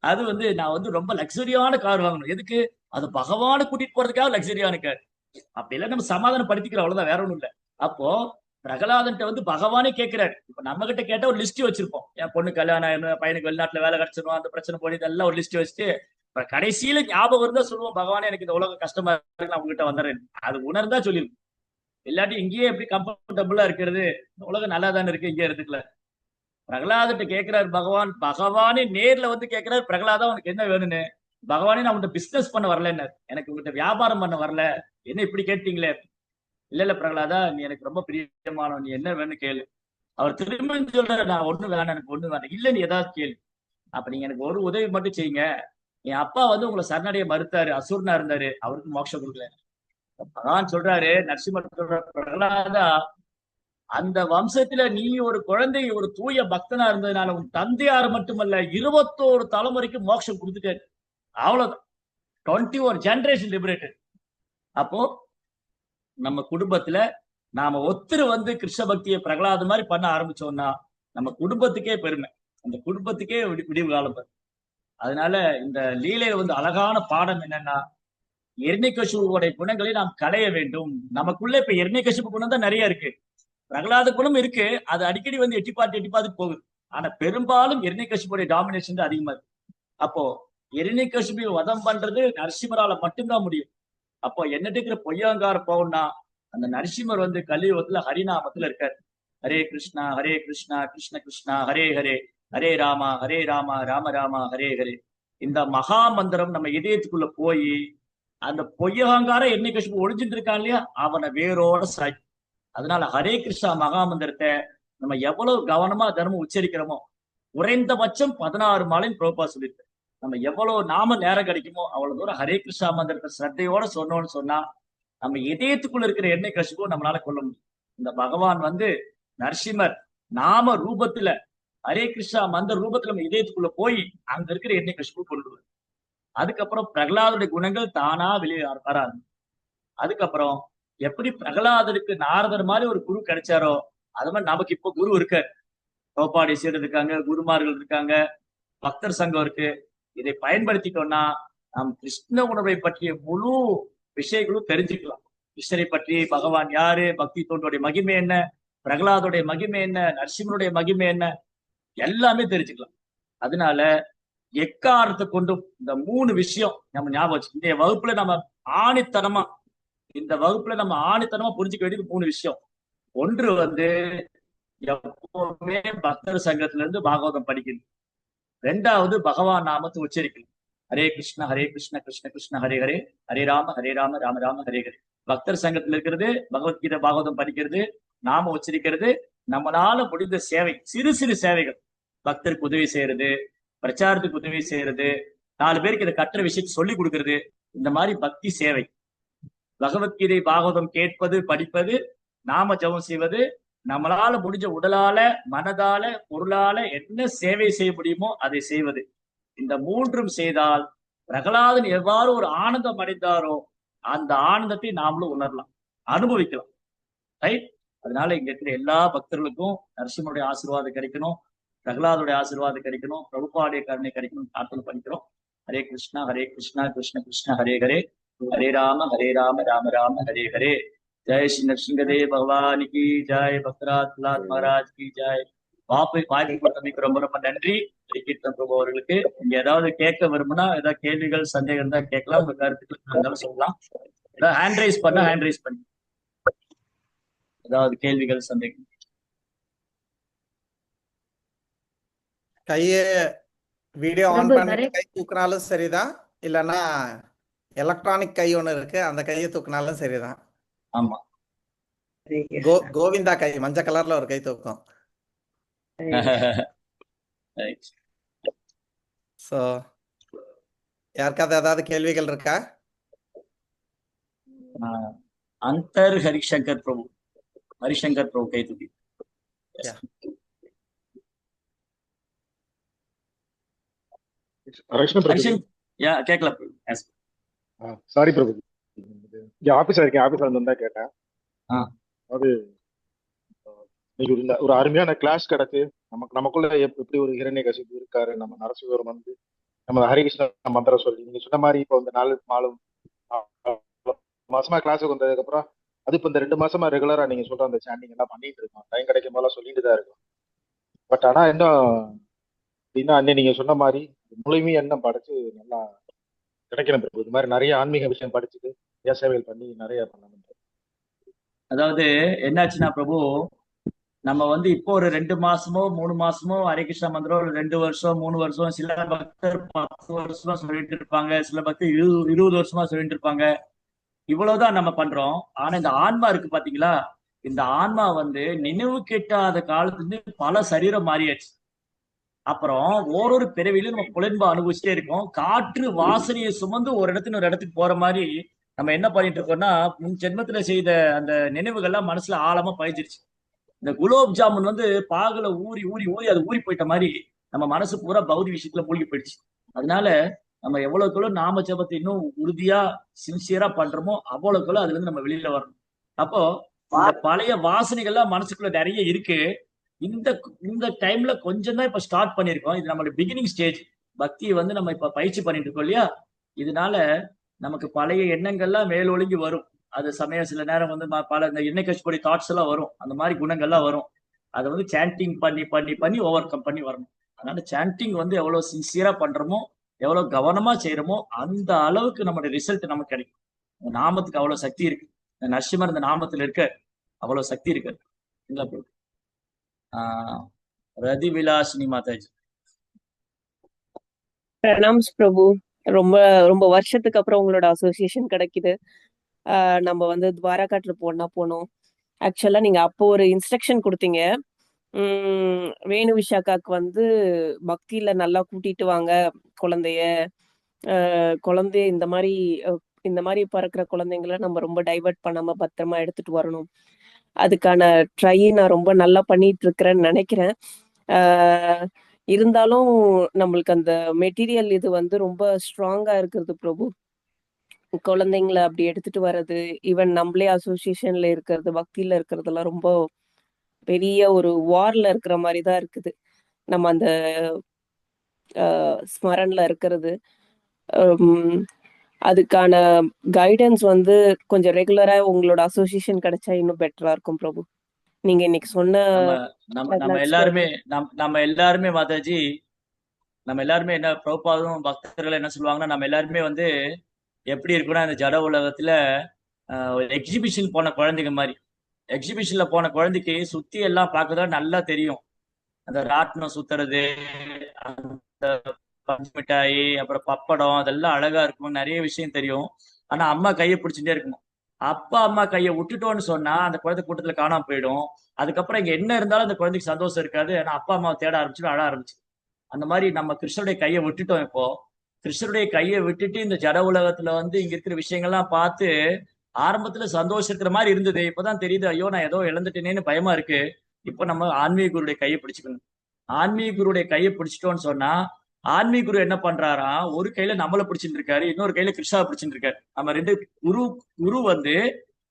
அது வந்து நான் வந்து ரொம்ப லக்ஸரியான கார் வாங்கணும். எதுக்கு? அது பகவானை கூட்டிட்டு போறதுக்காக லக்ஸரியான கார். அப்படி எல்லாம் நம்ம சமாதானம் படுத்திக்கிறோம், அவ்வளவுதான், வேற ஒண்ணும் இல்ல. அப்போ பிரகலாதன்ட்ட வந்து பகவானே கேட்கிறாரு. இப்ப நம்ம கிட்ட கேட்டா ஒரு லிஸ்ட் வச்சிருப்போம், என் பொண்ணு கல்யாணம் ஆயிடும், பையனுக்கு வெளிநாட்டுல வேலை கிடைச்சிடும், அந்த பிரச்சனை போய் இதெல்லாம் ஒரு லிஸ்ட் வச்சுட்டு கடைசியில ஞாபகம் இருந்தா சொல்லுவோம், பகவானே எனக்கு இந்த உலகம் கஷ்டமா இருக்கு, நான் உங்ககிட்ட வந்துடுறேன். அது உணர்ந்தா சொல்லிருக்கும். இல்லாட்டி இங்கேயே எப்படி கம்ஃபர்டபுளா இருக்கிறது, இந்த உலகம் நல்லா தானே இருக்கு, இங்கே இருந்துக்கல. பிரகலாதன்ட்ட கேட்கிறாரு பகவான், பகவானே நேர்ல வந்து கேட்கிறாரு, பிரகலாதா உனக்கு என்ன வேணும்னு. பகவானே நான் உங்கள்கிட்ட பிசினஸ் பண்ண வரலன்னு, எனக்கு உங்கள்கிட்ட வியாபாரம் பண்ண வரல, என்ன இப்படி கேட்டீங்களே. இல்ல பிரகலாதா, நீ எனக்கு ரொம்ப பிரியமானவன், நீ என்ன வேணும்னு கேளு. அவர் திரும்ப சொல்றாரு, நான் ஒண்ணு வேணாம், எனக்கு ஒண்ணு வேணாம். இல்ல, நீ ஏதாவது கேளு. அப்ப நீங்க எனக்கு ஒரு உதவி மட்டும் செய்யுங்க, என் அப்பா வந்து உங்களை சரணடைய மறுத்தாரு, அசுரனா இருந்தாரு, அவருக்கு மோட்சம் கொடுக்கல. பகவான் சொல்றாரு, நரசிம்மர் சொல்றாரு, பிரகலாதா அந்த வம்சத்துல நீ ஒரு குழந்தை, ஒரு தூய பக்தனா இருந்ததுனால உன் தந்தையார் மட்டுமல்ல 21 தலைமுறைக்கு மோட்சம் கொடுத்துட்டாரு. அவ்வளவுதான். 21 ஜெனரேஷன் லிபரேட்டட். அப்போ நம்ம குடும்பத்துல நாம ஒருத்தர் வந்து கிருஷ்ண பக்தியை பிரகலாத மாதிரி பண்ண ஆரம்பிச்சோம்னா நம்ம குடும்பத்துக்கே பெருமை, அந்த குடும்பத்துக்கே விடிவு காலம் வரும். அதனால இந்த லீலையில வந்து அழகான பாடம் என்னன்னா, எர்ணிகசுவோட குணங்களை நாம் களைய வேண்டும். நமக்குள்ள இப்ப எர்ணிகசுப்பு குணம் தான் நிறைய இருக்கு, பிரகலாத குணம் இருக்கு, அது அடிக்கடி வந்து எட்டி பார்த்து போகுது. ஆனா பெரும்பாலும் எர்ணிகசுப்புடைய டாமினேஷன் தான் அதிகமா இருக்கு. அப்போ எர்ணிகசுபை வதம் பண்றது நரசிம்மரால மட்டும்தான் முடியும். அப்போ என்னட்டு இருக்கிற பொய்யாங்கார போகணும்னா அந்த நரசிம்மர் வந்து கலியுகத்துல ஹரிநாமத்துல இருக்காரு. ஹரே கிருஷ்ணா கிருஷ்ண கிருஷ்ணா ஹரே ஹரே, ஹரே ராமா ராம ராமா ஹரே ஹரே. இந்த மகா மந்திரம் நம்ம இதயத்துக்குள்ள போய் அந்த பொய்யகாங்கார எர்ணிகசுபு ஒழிஞ்சுட்டு இருக்கான் இல்லையா, அவனை வேரோட சாய். அதனால ஹரே கிருஷ்ணா மகா மந்திரத்தை நம்ம எவ்வளவு கவனமா தினமும் உச்சரிக்கிறோமோ, குறைந்தபட்சம் 16 மாலைன்னு பிரபுபா சொல்லியிருக்கு. நம்ம எவ்வளவு நாம நேரம் கிடைக்குமோ அவ்வளவு தூரம் ஹரே கிருஷ்ணா மந்திரத்தை ஸ்ரத்தையோட சொன்னோம்னு சொன்னா நம்ம இதயத்துக்குள்ள இருக்கிற எண்ணெய் கசிப்போ நம்மளால கொள்ள முடியும். இந்த பகவான் வந்து நரசிம்மர் நாம ரூபத்துல ஹரே கிருஷ்ணா மந்திர ரூபத்துல நம்ம இதயத்துக்குள்ள போய் அங்க இருக்கிற எண்ணெய் கசிப்பு கொண்டு. அதுக்கப்புறம் பிரகலாதுடைய குணங்கள் தானா வெளியே வராது. அதுக்கப்புறம் எப்படி பிரகலாதருக்கு நாரதர் மாதிரி ஒரு குரு கிடைச்சாரோ அது மாதிரி நமக்கு இப்போ குரு இருக்காரு. தோப்பாடி சீடர் இருக்காங்க, குருமார்கள் இருக்காங்க, பக்தர் சங்கம் இருக்கு. இதை பயன்படுத்திட்டோம்னா நாம் கிருஷ்ண உணர்வை பற்றிய முழு விஷயங்களும் தெரிஞ்சுக்கலாம். கிருஷ்ணரை பற்றி, பகவான் யாரு, பக்தி தோன்றுடைய மகிமை என்ன, பிரகலாதுடைய மகிமை என்ன, நரசிம்மனுடைய மகிமை என்ன, எல்லாமே தெரிஞ்சுக்கலாம். அதனால எக்காரத்தை கொண்டும் இந்த 3 விஷயம் நம்ம ஞாபகம் வச்சு இந்த வகுப்புல நம்ம ஆணித்தனமா புரிஞ்சுக்க வேண்டியது 3 விஷயம். ஒன்று வந்து எப்பவுமே பக்தர் சங்கத்துல இருந்து பாகவதம் படிக்கணும். 2வது பகவான் நாமத்தை உச்சரிக்கணும். ஹரே கிருஷ்ண கிருஷ்ண கிருஷ்ண ஹரே ஹரே, ஹரே ராம ராம ராம ஹரே ஹரே. பக்தர் சங்கத்துல இருக்கிறது, பகவத்கீதை பாகவதம் படிக்கிறது, நாம உச்சரிக்கிறது, நம்மளால முடிந்த சேவை, சிறு சிறு சேவைகள், பக்தருக்கு உதவி செய்யறது, பிரச்சாரத்துக்கு உதவி செய்யறது, 4 பேருக்கு இதை கற்ற விஷயத்தை சொல்லி கொடுக்கறது, இந்த மாதிரி பக்தி சேவை. பகவத்கீதை பாகவதம் கேட்பது, படிப்பது, நாம ஜபம் செய்வது, நம்மளால முடிஞ்ச உடலால, மனதால, பொருளால என்ன சேவை செய்ய முடியுமோ அதை செய்வது. இந்த 3ம் செய்தால் பிரகலாதன் எவ்வாறு ஒரு ஆனந்தம் அடைந்தாரோ அந்த ஆனந்தத்தை நாமளும் உணரலாம், அனுபவிக்கலாம். ரைட்? அதனால இங்க இருக்கிற எல்லா பக்தர்களுக்கும் நரசிம்மனுடைய ஆசீர்வாதம் கிடைக்கணும், பிரகலாதுடைய ஆசீர்வாதம் கிடைக்கணும், பிரபுபாடைய கருணை கிடைக்கணும் பிரார்த்தனை பண்ணிக்கிறோம். ஹரே கிருஷ்ணா கிருஷ்ண கிருஷ்ண ஹரே ஹரே, ஹரே ராம ராம ராம ஹரே ஹரே. ஜெய் ஸ்ரீ நரசிங்கதேவ் பகவான் கி ஜெய், பக்தராஜ் மகாராஜ் கி ஜெய். வாய்ப்பு கொடுத்தமைக்கு ரொம்ப ரொம்ப நன்றி. கீர்த்தன் பிரபு அவர்களுக்கு இங்க ஏதாவது கேட்க விரும்புனா, ஏதாவது கேள்விகள் சந்தேகம் இருந்தா கேட்கலாம், உங்க கருத்துக்கள் இருந்தாலும் சொல்லலாம். ஏதாவது ஹேண்ட் ரைஸ் பண்ணி ஏதாவது கேள்விகள் சந்தேகம். கைய வீடியோ ஆன் பண்ணிட்டு கை தூக்குனாலும் சரிதான், இல்லைன்னா எலக்ட்ரானிக் கை ஒண்ணு இருக்கு, அந்த கையை தூக்குனாலும் சரிதான். ஆமா, கோவிந்தா கை மஞ்சள் கலர்ல ஒரு கை தூக்கும். சோ யாருக்காவது ஏதாவது கேள்விகள் இருக்கா? அந்தர் ஹரிசங்கர் பிரபு கை தூக்கி. கேட்கல சாரி பிரபு, இங்க ஆபீஸ்ல இருக்கேன், ஆபீஸ்ல வந்து கேட்டேன். அது இன்னைக்கு ஒரு அருமையான கிளாஸ் கிடைச்சு நமக்குள்ள எப்படி ஒரு ஹிரண்ய கசிப்பு இருக்காரு, நம்ம நரசிம்மர் வந்து நம்ம ஹரிகிருஷ்ண மந்திரம் சொல்லி நீங்க சொன்ன மாதிரி இப்போ வந்து 4 மாசமா கிளாஸுக்கு வந்ததுக்கு அப்புறம் அது இப்ப இந்த 2 மாசமா ரெகுலரா நீங்க சொல்ற அந்த சாண்டிங் எல்லாம் பண்ணிட்டு இருக்கோம். டைம் கிடைக்கும் போதெல்லாம் சொல்லிட்டு தான் இருக்கோம். பட் ஆனா இன்னும் அப்படின்னா அண்ணே நீங்க சொன்ன மாதிரி முழுமையா எண்ணம் படைச்சு நல்லா கிடைக்கணும் பிரபு. இது மாதிரி நிறைய ஆன்மீக விஷயம் படிச்சுட்டு நிறைய சேவைகள் பண்ணி நிறைய பண்ணணும். அதாவது என்னாச்சுன்னா பிரபு, நம்ம வந்து இப்போ ஒரு 2 மாசமோ 3 மாசமோ ஹரே கிருஷ்ணா மந்திரம் ஒரு 2 வருஷம் 3 வருஷம், சில பக்தர் 10 வருஷமா சொல்லிட்டு இருப்பாங்க, சில பக்தர் 20 வருஷமா சொல்லிட்டு இருப்பாங்க. இவ்வளவுதான் நம்ம பண்றோம். ஆனா இந்த ஆன்மா இருக்கு பாத்தீங்களா, இந்த ஆன்மா வந்து நினைவு கெட்டாத காலத்துல இருந்து பல சரீரம் மாறியாச்சு. அப்புறம் ஓரொரு பிறவிலையும் நம்ம புலன்பா அனுபவிச்சுட்டே இருக்கோம். காற்று வாசனையை சுமந்து ஒரு இடத்துல ஒரு இடத்துக்கு போற மாதிரி நம்ம என்ன பண்ணிட்டு இருக்கோம்னா, முன் ஜென்மத்துல செய்த அந்த நினைவுகள்லாம் மனசுல ஆழமா பதிஞ்சிருச்சு. இந்த குலோப் ஜாமுன் வந்து பாகுல ஊறி ஊறி ஊறி அது ஊறி போயிட்ட மாதிரி நம்ம மனசு பூரா பௌதி விஷயத்துல மூழ்கி போயிடுச்சு. அதனால நம்ம எவ்வளவுக்குள்ள நாம ஜபத்தை இன்னும் உறுதியா சின்சியரா பண்றோமோ அவ்வளவுக்குள்ள அதுல இருந்து நம்ம வெளியில வரணும். அப்போ இந்த பழைய வாசனைகள்லாம் மனசுக்குள்ள நிறைய இருக்கு. இந்த இந்த டைம்ல கொஞ்சம் தான் இப்ப ஸ்டார்ட் பண்ணிருக்கோம். இது நம்மளோட பிகினிங் ஸ்டேஜ். பக்தியை வந்து நம்ம இப்ப பயிற்சி பண்ணிட்டு இருக்கோம் இல்லையா, இதனால நமக்கு பழைய எண்ணங்கள்லாம் மேலொழுங்கி வரும். அது சமயம் சில நேரம் வந்து பல இந்த எண்ணெய் கட்சிப்படி தாட்ஸ் எல்லாம் வரும், அந்த மாதிரி குணங்கள்லாம் வரும். அதை வந்து சாண்டிங் பண்ணி பண்ணி பண்ணி ஓவர் கம் பண்ணி வரணும். அதனால சாண்டிங் வந்து எவ்வளவு சின்சியரா பண்றோமோ, எவ்வளவு கவனமா செய்யறோமோ அந்த அளவுக்கு நம்மளுடைய ரிசல்ட் நமக்கு கிடைக்கும். இந்த நாமத்துக்கு அவ்வளவு சக்தி இருக்கு. இந்த நரசிம்மர் இந்த நாமத்துல இருக்க அவ்வளவு சக்தி இருக்கு. இல்ல ப்ரோ. ரதி விலாசினி மாதாஜி. பிரணாம்ஸ் பிரபு. ரொம்ப ரொம்ப வருஷத்துக்கு அப்புறம் உங்களோட அசோசியேஷன் கிடைக்குது. நம்ம வந்து துவாரகா ட்ரிப் ஒன்னா போனோம். ஆக்சுவலா நீங்க அப்போ ஒரு இன்ஸ்ட்ரக்ஷன் கொடுத்தீங்க, வேணு விஷாக்காக்கு வந்து பக்தியில நல்லா கூட்டிட்டு வாங்க குழந்தைய இந்த மாதிரி பிறக்கிற குழந்தைங்கள நம்ம ரொம்ப டைவர்ட் பண்ணாம பத்திரமா எடுத்துட்டு வரணும். அதுக்கான ட்ரை நான் ரொம்ப நல்லா பண்ணிட்டு இருக்கிறேன்னு நினைக்கிறேன். இருந்தாலும் நம்மளுக்கு அந்த மெட்டீரியல் இது வந்து ரொம்ப ஸ்ட்ராங்கா இருக்கிறது பிரபு. குழந்தைங்கள அப்படி எடுத்துட்டு வர்றது, ஈவன் நம்மளே அசோசியேஷன்ல இருக்கிறது, பக்தியில இருக்கிறதெல்லாம் ரொம்ப பெரிய ஒரு வார்ல இருக்கிற மாதிரி தான் இருக்குது. நம்ம அந்த ஸ்மரன்ல இருக்கிறது, அதுக்கான கைடன்ஸ் வந்து கொஞ்சம் ரெகுலரா உங்களோட அசோசியேஷன் கிடைச்சா இன்னும் பெட்டரா இருக்கும் பிரபு. நீங்க இன்னைக்கு சொன்ன நம்ம எல்லாருமே மாதாஜி, நம்ம எல்லாருமே என்ன பிரபுபாதும் பக்தர்கள் என்ன சொல்லுவாங்கன்னா, நம்ம எல்லாருமே வந்து எப்படி இருக்குன்னா இந்த ஜட உலகத்துல எக்ஸிபிஷன் போன குழந்தைங்க மாதிரி. எக்ஸிபிஷன்ல போன குழந்தைக்கு சுத்தி எல்லாம் பார்க்கதான் நல்லா தெரியும். அந்த ராட்டினம் சுத்துறது, அந்த பஞ்சு மிட்டாய், அப்புறம் பப்படம், அதெல்லாம் அழகா இருக்கும், நிறைய விஷயம் தெரியும். ஆனா அம்மா கையை பிடிச்சுட்டே இருக்கணும். அப்பா அம்மா கையை விட்டுட்டோன்னு சொன்னா அந்த குழந்தை கூட்டத்துல காணாம போயிடும். அதுக்கப்புறம் இங்க என்ன இருந்தாலும் அந்த குழந்தைக்கு சந்தோஷம் இருக்காது. ஆனா அப்பா அம்மாவை தேட ஆரம்பிச்சு அழ ஆரம்பிச்சு. அந்த மாதிரி நம்ம கிருஷ்ணருடைய கையை விட்டுட்டோம். இப்போ கிருஷ்ணருடைய கையை விட்டுட்டு இந்த ஜட உலகத்துல வந்து இங்க இருக்கிற விஷயங்கள்லாம் பார்த்து ஆரம்பத்துல சந்தோஷம் இருக்கிற மாதிரி இருந்தது. இப்பதான் தெரியுது, ஐயோ நான் ஏதோ இழந்துட்டேனேன்னு பயமா இருக்கு. இப்போ நம்ம ஆன்மீக குருடைய கையை பிடிச்சுக்கணும். ஆன்மீக குருடைய கையை பிடிச்சிட்டோன்னு சொன்னா ஆன்மீக குரு என்ன பண்றாராம், ஒரு கையில நம்மளை பிடிச்சிட்டு இருக்காரு, இன்னொரு கையில கிருஷ்ணாவை பிடிச்சிட்டு இருக்காரு. நம்ம ரெண்டு குரு வந்து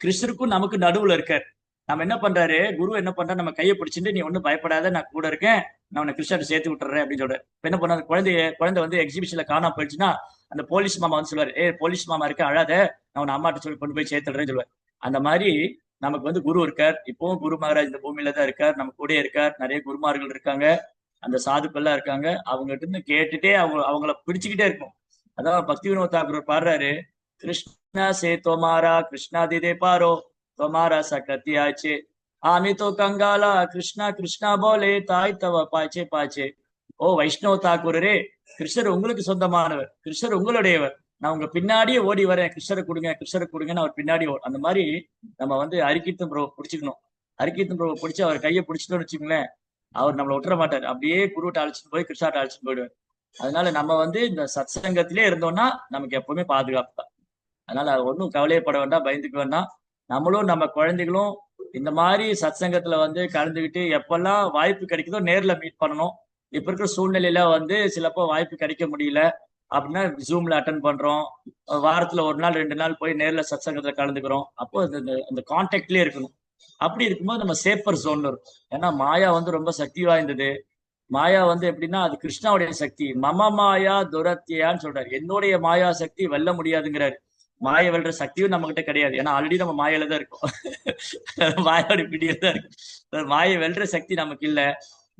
கிருஷ்ணருக்கும் நமக்கு நடுவுல இருக்காரு. நம்ம என்ன பண்றாரு, குரு என்ன பண்றாரு, நம்ம கையை பிடிச்சிட்டு நீ ஒன்னும் பயப்படாத, நான் கூட இருக்கேன், நான் உன்னை கிருஷ்ணாட்ட சேர்த்து விட்டுறேன் அப்படின்னு சொல்றாரு. என்ன பண்ண, குழந்தை வந்து எக்ஸிபிஷன்ல காணாம போயிடுச்சுன்னா அந்த போலீஸ் மாமா வந்து சொல்லுவாரு, போலீஸ் மாமா இருக்க அழாத, நான் உன்னை அம்மாட்ட சொல்லி கொண்டு போய் சேர்த்துடுறேன்னு சொல்லுவார். அந்த மாதிரி நமக்கு வந்து குரு இருக்கார். இப்பவும் குரு மகாராஜ் இந்த பூமியில தான் இருக்கார், நம்ம கூட இருக்கார். நிறைய குருமார்கள் இருக்காங்க, அந்த சாதுக்கள்லாம் இருக்காங்க. அவங்ககிட்ட இருந்து கேட்டுட்டே அவங்கள பிடிச்சுக்கிட்டே இருக்கும். அதான் பக்தி வினோத் தாக்கூர் பாடுறாரு, கிருஷ்ணா சே தோமாரா கிருஷ்ணா திதே பாரோ தோமாரா சக்கத்தி ஆச்சே ஆமி தோ கங்காலா கிருஷ்ணா கிருஷ்ணா போலே தாய் தவ பாச்சே பாச்சே. ஓ வைஷ்ணவ தாக்கூரரே, கிருஷ்ணர் உங்களுக்கு சொந்தமானவர், கிருஷ்ணர் உங்களுடையவர், நான் உங்க பின்னாடியே ஓடி வரேன், கிருஷ்ணரை கொடுங்க கிருஷ்ணரை கொடுங்கன்னு அவர் பின்னாடி அந்த மாதிரி நம்ம வந்து ஹரிகீர்த்தன் பிரபு பிடிச்சிக்கணும். ஹரிகீர்த்தன் பிரபு பிடிச்சி அவர் கையை பிடிச்சிட்டோம்னு வச்சுக்கோங்களேன், அவர் நம்மளை விட்டுற மாட்டார். அப்படியே குருவிட்ட அழைச்சிட்டு போய் கிருஷ்ணாட்ட அழைச்சிட்டு போயிடுவார். அதனால நம்ம வந்து இந்த சத் சங்கத்திலே இருந்தோம்னா நமக்கு எப்பவுமே பாதுகாப்பு தான். அதனால ஒன்றும் கவலையப்பட வேண்டாம், பயந்துக்க வேண்டாம். நம்மளும் நம்ம குழந்தைகளும் இந்த மாதிரி சத் சங்கத்துல வந்து கலந்துக்கிட்டு எப்பெல்லாம் வாய்ப்பு கிடைக்குதோ நேர்ல மீட் பண்ணணும். இப்ப இருக்கிற சூழ்நிலையில வந்து சிலப்போ வாய்ப்பு கிடைக்க முடியல அப்படின்னா ஜூம்ல அட்டன் பண்றோம். வாரத்துல 1 நாள் 2 நாள் போய் நேர்ல சத் சங்கத்துல கலந்துக்கிறோம். அப்போ அந்த கான்டாக்ட்லயே இருக்கணும். அப்படி இருக்கும்போது நம்ம சேஃபர் ஜோன்ல இருக்கும். ஏன்னா மாயா வந்து ரொம்ப சக்தி வாய்ந்தது. மாயா வந்து எப்படின்னா அது கிருஷ்ணாவுடைய சக்தி. மம மாயா துரத்தியான்னு சொல்றாரு, என்னுடைய மாயா சக்தி வெல்ல முடியாதுங்கிறாரு. மாயை வெல்ற சக்தியும் நம்ம கிட்ட கிடையாது. ஏன்னா ஆல்ரெடி நம்ம மாயில தான் இருக்கோம். மாயோட பிடியில தான் இருக்கு. மாயை வெல்ற சக்தி நமக்கு இல்ல.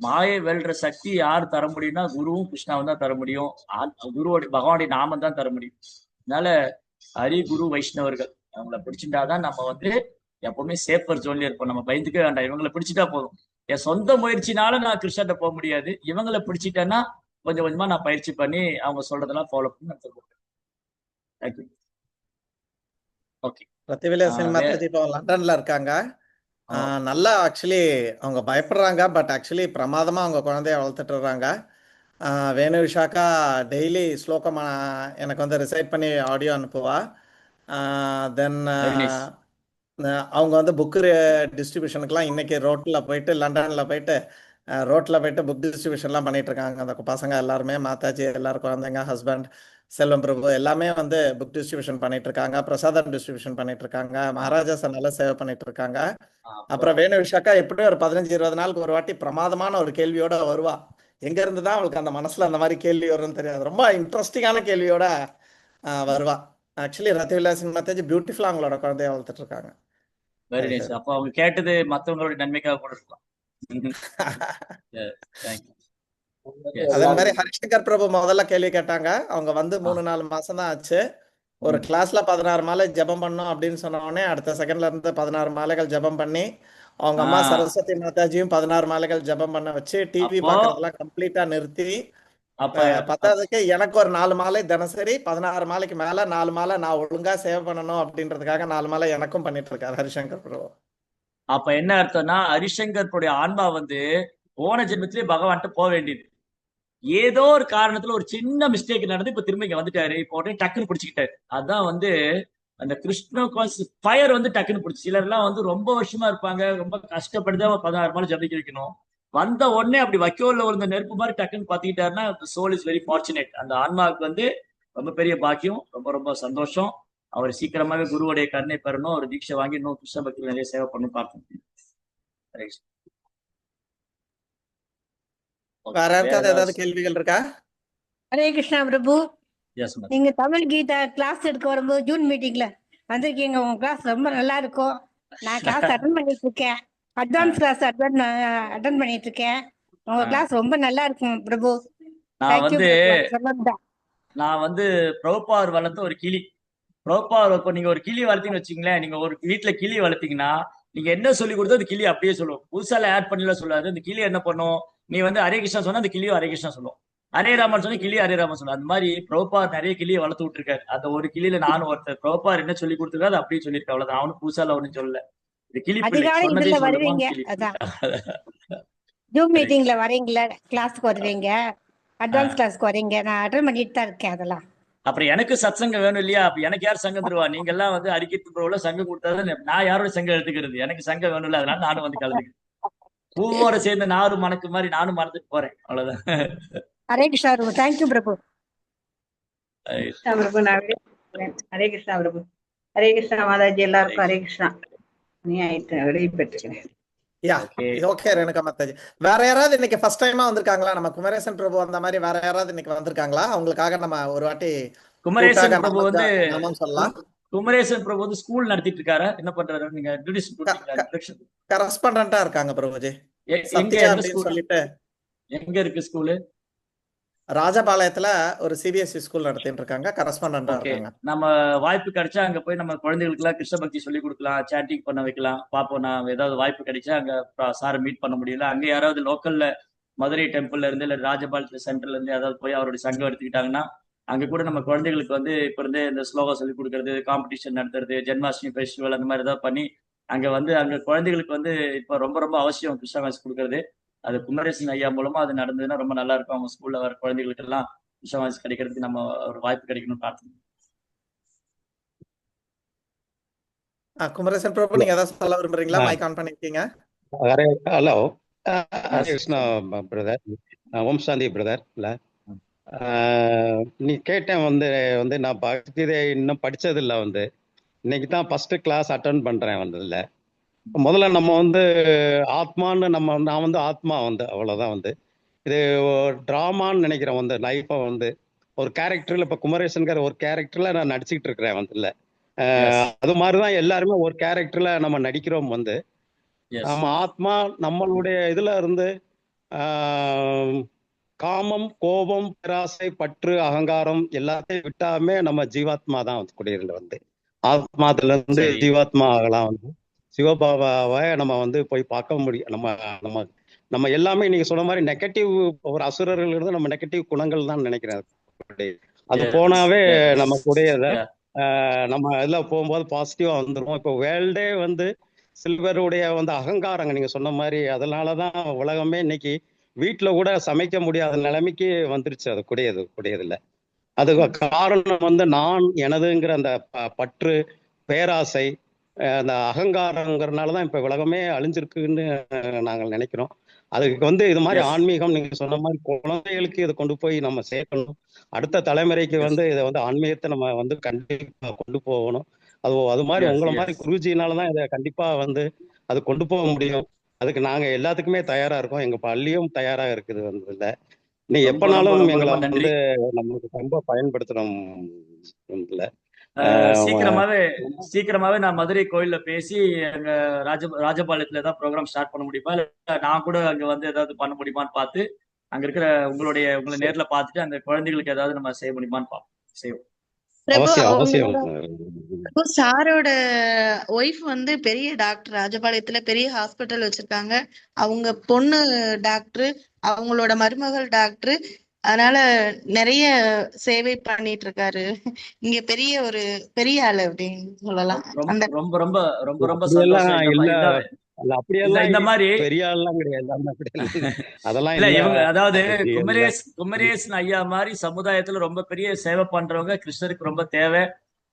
மாயை வெல்ற சக்தி யார் தர முடியும்னா குருவும் கிருஷ்ணாவும் தான் தர முடியும். குருவோட பகவானுடைய நாமம் தான் தர முடியும். அதனால ஹரி குரு வைஷ்ணவர்கள் அவங்கள பிடிச்சிட்டாதான் நம்ம வந்து எப்பவுமே சேஃபர் ஜோன்ல இருப்போம். நம்ம பயந்துக்கவே வேண்டாம். இவங்களை பிடிச்சிட்டா போதும். என் சொந்த முயற்சினால நான் கிருஷ்ணர்கிட்ட போக முடியாது. இவங்களை பிடிச்சிட்டேன்னா கொஞ்சம் கொஞ்சமா நான் பயிற்சி பண்ணி அவங்க சொல்றதெல்லாம் ஃபாலோ பண்ணி எடுத்துருக்கோம். தேங்க்யூ. ஓகே. பிரதிவிலாசினி மாதாஜி இப்போ லண்டன்ல இருக்காங்க. நல்லா ஆக்சுவலி அவங்க பயப்படுறாங்க. பட் ஆக்சுவலி பிரமாதமா அவங்க குழந்தைய வளர்த்துட்டு இருக்காங்க. வேணு விஷாக்கா டெய்லி ஸ்லோகம் எனக்கு வந்து ரிசைட் பண்ணி ஆடியோ அனுப்புவா. தென் அவங்க வந்து புக்கு டிஸ்ட்ரிபியூஷனுக்குலாம் இன்னைக்கு ரோட்டில் போயிட்டு லண்டனில் போயிட்டு புக் டிஸ்ட்ரிபியூஷன்லாம் பண்ணிட்டு இருக்காங்க. அந்த பசங்க எல்லாருமே மாதாஜி எல்லாரும் குழந்தைங்க ஹஸ்பண்ட் செல்வம் பிரபு எல்லாமே வந்து புக் டிஸ்ட்ரிபியூஷன் பண்ணிட்டு இருக்காங்க. பிரசாதம் டிஸ்ட்ரிபியூஷன் பண்ணிட்டு இருக்காங்க. மகாராஜாஸ் நல்லா சேவை பண்ணிட்டு இருக்காங்க. அப்புறம் வேணு விஷாக்கா எப்படியும் ஒரு 15-20 நாளுக்கு ஒரு வாட்டி பிரமாதமான ஒரு கேள்வியோட வருவா. எங்க இருந்து தான் அவளுக்கு அந்த மனசுல அந்த மாதிரி கேள்வி வரும்னு தெரியாது. ரொம்ப இன்ட்ரெஸ்டிங்கான கேள்வியோட வருவா. ஆக்சுவலி ரத்திவிலாசினி மாதாஜி பியூட்டிஃபுல்லா அவங்களோட குழந்தைய வளர்த்துட்டு இருக்காங்க. Very nice. அப்போ அவங்க கேட்டது மற்றவங்களோட நன்மைக்காக கூட இருக்கலாம். அதே மாதிரி ஹரிசங்கர் பிரபு முதல்ல கேள்வி கேட்டாங்க. அவங்க வந்து 3-4 மாசம் தான் ஆச்சு. ஒரு கிளாஸ்ல 16 மாலை ஜபம் பண்ணோம் அப்படின்னு சொன்ன உடனே அடுத்த செகண்ட்ல இருந்து 16 மாலைகள் ஜபம் பண்ணி அவங்க அம்மா சரஸ்வதி மாதாஜியும் 16 மாலைகள் ஜபம் பண்ண வச்சு டிவி பாக்குறதெல்லாம் கம்ப்ளீட்டா நிறுத்தி பத்தாவதுக்கு எனக்கு ஒரு 4 மாலை தினசரி 16 மாலைக்கு மேல 4 மாலை நான் ஒழுங்கா சேவ் பண்ணணும் அப்படின்றதுக்காக 4 மாலை எனக்கும் பண்ணிட்டு இருக்காரு ஹரிசங்கர் பிரபு. அப்ப என்ன அர்த்தம்னா ஹரிசங்கர் ஆன்மா வந்து போன ஜென்மத்திலே பகவான்கிட்ட போக வேண்டியது. ஏதோ ஒரு காரணத்துல ஒரு சின்ன மிஸ்டேக் நடந்து இப்ப திரும்ப இங்க வந்துட்டாரு. இப்போ உடனே டக்குன்னு பிடிச்சிக்கிட்டாரு. அதான் வந்து அந்த கிருஷ்ண ஃபயர் வந்து டக்குன்னு பிடிச்சி. சிலர் எல்லாம் வந்து ரொம்ப வருஷமா இருப்பாங்க, ரொம்ப கஷ்டப்பட்டுதான் 16 மாலை ஜபிக்க வைக்கணும். வந்த உடனே அப்படி வைக்கோல்ல ஒரு நெருப்பு மாதிரி டக்குன்னு பாத்திக்கிட்டாருன்னா சோல் இஸ் வெரி ஃபார்ச்சுனேட். அந்த ஆன்மாவுக்கு வந்து ரொம்ப பெரிய பாக்கியம், ரொம்ப ரொம்ப சந்தோஷம். அவர் சீக்கிரமாவே குருவுடைய கருணை பெறணும். ஒரு தீட்சை வாங்கி இன்னும் கிருஷ்ண பக்தி நிறைய சேவை பண்ணணும் பார்த்தோம். வேற யாருக்காவது ஏதாவது கேள்விகள் இருக்கா? ஹரே கிருஷ்ணா பிரபு. Yes ma'am. நீங்க தமிழ் கீதா கிளாஸ் எடுக்க வரும்போது ஜூன் மீட்டிங்ல வந்திருக்கீங்க. உங்க கிளாஸ் ரொம்ப நல்லா இருக்கும். நான் கிளாஸ் அட்டன் பண்ணிட்டு இருக்கேன். அட்வான்ஸ் கிளாஸ் அட்டன் பண்ணிட்டு இருக்கேன். உங்க கிளாஸ் ரொம்ப நல்லா இருக்கும் பிரபு. நான் வந்து பிரபுபார் வளர்த்த ஒரு கிளி. பிரபுபார் இப்போ நீங்க ஒரு கிளி வளர்த்தீங்கன்னு வச்சுங்களேன். நீங்க ஒரு வீட்டுல கிளி வளர்த்தீங்கன்னா நீங்க என்ன சொல்லி கொடுத்தோ அந்த கிளி அப்படியே சொல்லுவோம். புதுசால ஆட் பண்ணல சொல்லாது. அந்த கிளி என்ன பண்ணும், நீ வந்து ஹரே கிருஷ்ணா சொன்னா அந்த கிளியும் ஹரே கிருஷ்ணா சொல்லுவோம். ஹரே ராமன் சொன்னா கிளி ஹரே ராமன் சொல்லுவோம். அந்த மாதிரி பிரபுபார் நிறைய கிளியை வளர்த்து விட்டுருக்காரு. அந்த ஒரு கிளியில நானும் ஒருத்தர். பிரபுபார் என்ன சொல்லி கொடுத்துருக்காரு அப்படியே சொல்லியிருக்கேன். அவ்வளவுதான். அவனு புதுசால ஒன்னும் சொல்லல. இது கிளி அதிகாலை வருவீங்க. அதான் ஜூம் மீட்டிங்ல வரீங்களா, கிளாஸ்க்கு வருவீங்க, அட்வான்ஸ் கிளாஸ்க்கு வரீங்க. நான் அட்டன் பண்ணிட்டு தான் இருக்கேன். அதெல்லாம் அப்புறம் எனக்கு சத்சங்கம் வேணும் இல்லையா? அப்ப எனக்கு யார் சங்கம் தருவா? நீங்க எல்லாம் வந்து அரிக்கிட்டு ப்ரோல சங்கம் கொடுத்தாதான் நான் யாரோட சங்கம் எடுத்துக்கிறது. எனக்கு சங்கம் வேணும் இல்ல, அதனால நானும் வந்து கலந்துக்கிறேன். பூவோட சேர்ந்த நாரும் மணக்கு மாதிரி நானும் மறந்துட்டு போறேன். அவ்வளவுதான். ஹரே கிருஷ்ணா பிரபு. தேங்க்யூ பிரபு. பிரபு ஹரே கிருஷ்ணா பிரபு. ஹரே கிருஷ்ணா மாதாஜி. எல்லாருக்கும் ஹரே கிருஷ்ணா. நீ ஆயிட்டு விடைபெற்றுக்கிறேன். ஓகே ரேணுகா மாதாஜி. வேற யாராவது இன்னைக்கு ஃபர்ஸ்ட் டைமா வந்திருக்காங்களா? நம்ம குமரேசன் பிரபு அந்த மாதிரி வேற யாராவது இன்னைக்கு வந்திருக்காங்களா? அவங்களுக்காக நம்ம ஒரு வாட்டி குமரேசன் பிரபு வந்து சொல்லலாம். குமரேசன் பிரபு வந்து ஸ்கூல் நடத்திட்டு இருக்காரு. என்ன பண்றாரு? நீங்க கரஸ்பாண்டா இருக்காங்க பிரபுஜி. சொல்லிட்டு எங்க இருக்கு ஸ்கூலு? ராஜபாளையத்துல ஒரு சிபிஎஸ்இ ஸ்கூல் நடத்திட்டு இருக்காங்க. கரஸ்பாண்டா இருக்காங்க. நம்ம வாய்ப்பு கிடைச்சா அங்க போய் நம்ம குழந்தைகளுக்கு எல்லாம் கிருஷ்ண பக்தி சொல்லி கொடுக்கலாம், சாட்டிங் பண்ண வைக்கலாம். பாப்போம். நான் ஏதாவது வாய்ப்பு கிடைச்சா அங்க சாரை மீட் பண்ண முடியல. அங்க யாராவது லோக்கல்ல மதுரை டெம்பிள்ல இருந்து இல்ல ராஜபாளையத்துல சென்டர்ல இருந்து ஏதாவது போய் அவருடைய சங்கம் எடுத்துக்கிட்டாங்கன்னா அங்க கூட நம்ம குழந்தைகளுக்கு வந்து இப்ப இருந்தே இந்த ஸ்லோகம் சொல்லி கொடுக்கறது, காம்படிஷன் நடத்துறது, ஜென்மாஷ்டமி ஃபெஸ்டிவல் அந்த மாதிரி ஏதாவது பண்ணி அங்க வந்து அங்க குழந்தைகளுக்கு வந்து இப்ப ரொம்ப ரொம்ப அவசியம் கிருஷ்ண வாசி கொடுக்கறது. அது குமரேசன் ஐயா மூலமா அது நடந்ததுன்னா ரொம்ப நல்லா இருக்கும். அவங்க ஸ்கூல்ல வர குழந்தைகளுக்கு எல்லாம் கிருஷ்ண வாசி கிடைக்கிறதுக்கு நம்ம ஒரு வாய்ப்பு கிடைக்கணும்னு பார்த்தோம். குமரேசன் பிரபு, நீங்க ஏதாவது சொல்ல விரும்புறீங்களா? மைக் ஆன் பண்ணிருக்கீங்க. Hello, Hare Krishna brother. Om Shanti brother. இல்ல நீ கேட்டேன் வந்து நான் பக்திதை இன்னும் படிச்சதில்லை. வந்து இன்னைக்கு தான் ஃபர்ஸ்ட் கிளாஸ் அட்டன் பண்றேன். வந்ததில்ல. முதல்ல நம்ம வந்து ஆத்மான்னு நான் வந்து ஆத்மா வந்து அவ்வளோதான். வந்து இது ட்ராமான்னு நினைக்கிறேன். வந்து லைஃப்பை வந்து ஒரு கேரக்டர்ல இப்போ குமரேசன்கிற ஒரு கேரக்டர்ல நான் நடிச்சுக்கிட்டு இருக்கிறேன். வந்து இல்லை எஸ் அது மாதிரிதான் எல்லாருமே ஒரு கேரக்டர்ல நம்ம நடிக்கிறோம் வந்து. எஸ் நம்ம ஆத்மா நம்மளுடைய இதுல இருந்து ஆஹ், காமம், கோபம், பேராசை, பற்று, அகங்காரம் எல்லாத்தையும் விட்டாமே நம்ம ஜீவாத்மா தான் வந்து குடியிருந்த வந்து. ஆத்மாத்துல இருந்து சரி ஜீவாத்மா ஆகலாம் வந்து. சிவபாபாவை நம்ம வந்து போய் பார்க்க முடியும். நம்ம நம்ம நம்ம எல்லாமே நீங்க சொன்ன மாதிரி நெகட்டிவ், ஒரு அசுரர்கள் இருந்து நம்ம நெகட்டிவ் குணங்கள் தான் நினைக்கிறேன். அது எஸ் போனாவே எஸ் நமக்குடையத நம்ம இதுல போகும்போது பாசிட்டிவா வந்துடும். இப்போ வேர்ல்டே வந்து சில்வருடைய வந்து அகங்காரங்க நீங்க சொன்ன மாதிரி, அதனாலதான் உலகமே இன்னைக்கு வீட்டுல கூட சமைக்க முடியாத நிலைமைக்கு வந்துருச்சு. அது கூடியது அதுக்கு காரணம் வந்து நான் எனதுங்கிற அந்த பற்று, பேராசை, அந்த அகங்காரங்கிறதுனாலதான் இப்ப உலகமே அழிஞ்சிருக்குன்னு நாங்கள் நினைக்கிறோம். அதுக்கு வந்து இது மாதிரி எஸ் ஆன்மீகம் நீங்க சொன்ன மாதிரி குழந்தைகளுக்கு இதை கொண்டு போய் நம்ம சேர்க்கணும். அடுத்த தலைமுறைக்கு எஸ் வந்து இதை வந்து ஆன்மீகத்தை நம்ம வந்து கண்டிப்பா கொண்டு போகணும். அது மாதிரி எஸ் உங்களை மாதிரி எஸ் குருஜினாலதான் இதை கண்டிப்பா வந்து அது கொண்டு போக முடியும். அதுக்கு நாங்க எல்லாத்துக்குமே தயாரா இருக்கோம். எங்க பள்ளியும் தயாரா இருக்குது வந்து இல்ல. நீ ரொம்ப ரொம்ப எப்பனாலும் ரொம்ப எங்களை ரொம்ப நன்றி. வந்து நம்மளுக்கு ரொம்ப பயன்படுத்தணும் இல்ல. சீக்கிரமாவே நான் மதுரை கோயில்ல பேசி அங்க ராஜபாளையத்துல ஏதாவது ப்ரோக்ராம் ஸ்டார்ட் பண்ண முடியுமா, இல்ல நான் கூட அங்க வந்து ஏதாவது பண்ண முடியுமான்னு பார்த்து அங்க இருக்கிற உங்களை நேர்ல பார்த்துட்டு அந்த குழந்தைகளுக்கு ஏதாவது நம்ம செய்ய முடியுமான்னு செய்வோம். பிரபு அவசியம் அவசியம். அவங்களோட பிரபு சாரோட ஒய்ஃப் வந்து பெரிய டாக்டர், ராஜபாளையத்துல பெரிய ஹாஸ்பிட்டல் வச்சிருக்காங்க. அவங்க பொண்ணு டாக்டர், அவங்களோட மருமகள் டாக்டர். அதனால நிறைய சேவை பண்ணிட்டு இருக்காரு. இங்க பெரிய ஆளு அப்படின்னு சொல்லலாம். அந்த ரொம்ப ரொம்ப ரொம்ப ரொம்ப அப்படியெல்லாம் சந்தோஷம். இல்ல இல்ல அப்படியெல்லாம் இந்த மாதிரி பெரிய ஆள்லாம் கிடையாது. அதெல்லாம் இல்ல இல்ல. இவங்க அதாவது இல்ல. குமரேசன் ஐயா மாதிரி சமுதாயத்துல ரொம்ப பெரிய சேவை பண்றவங்க கிருஷ்ணருக்கு ரொம்ப தேவை.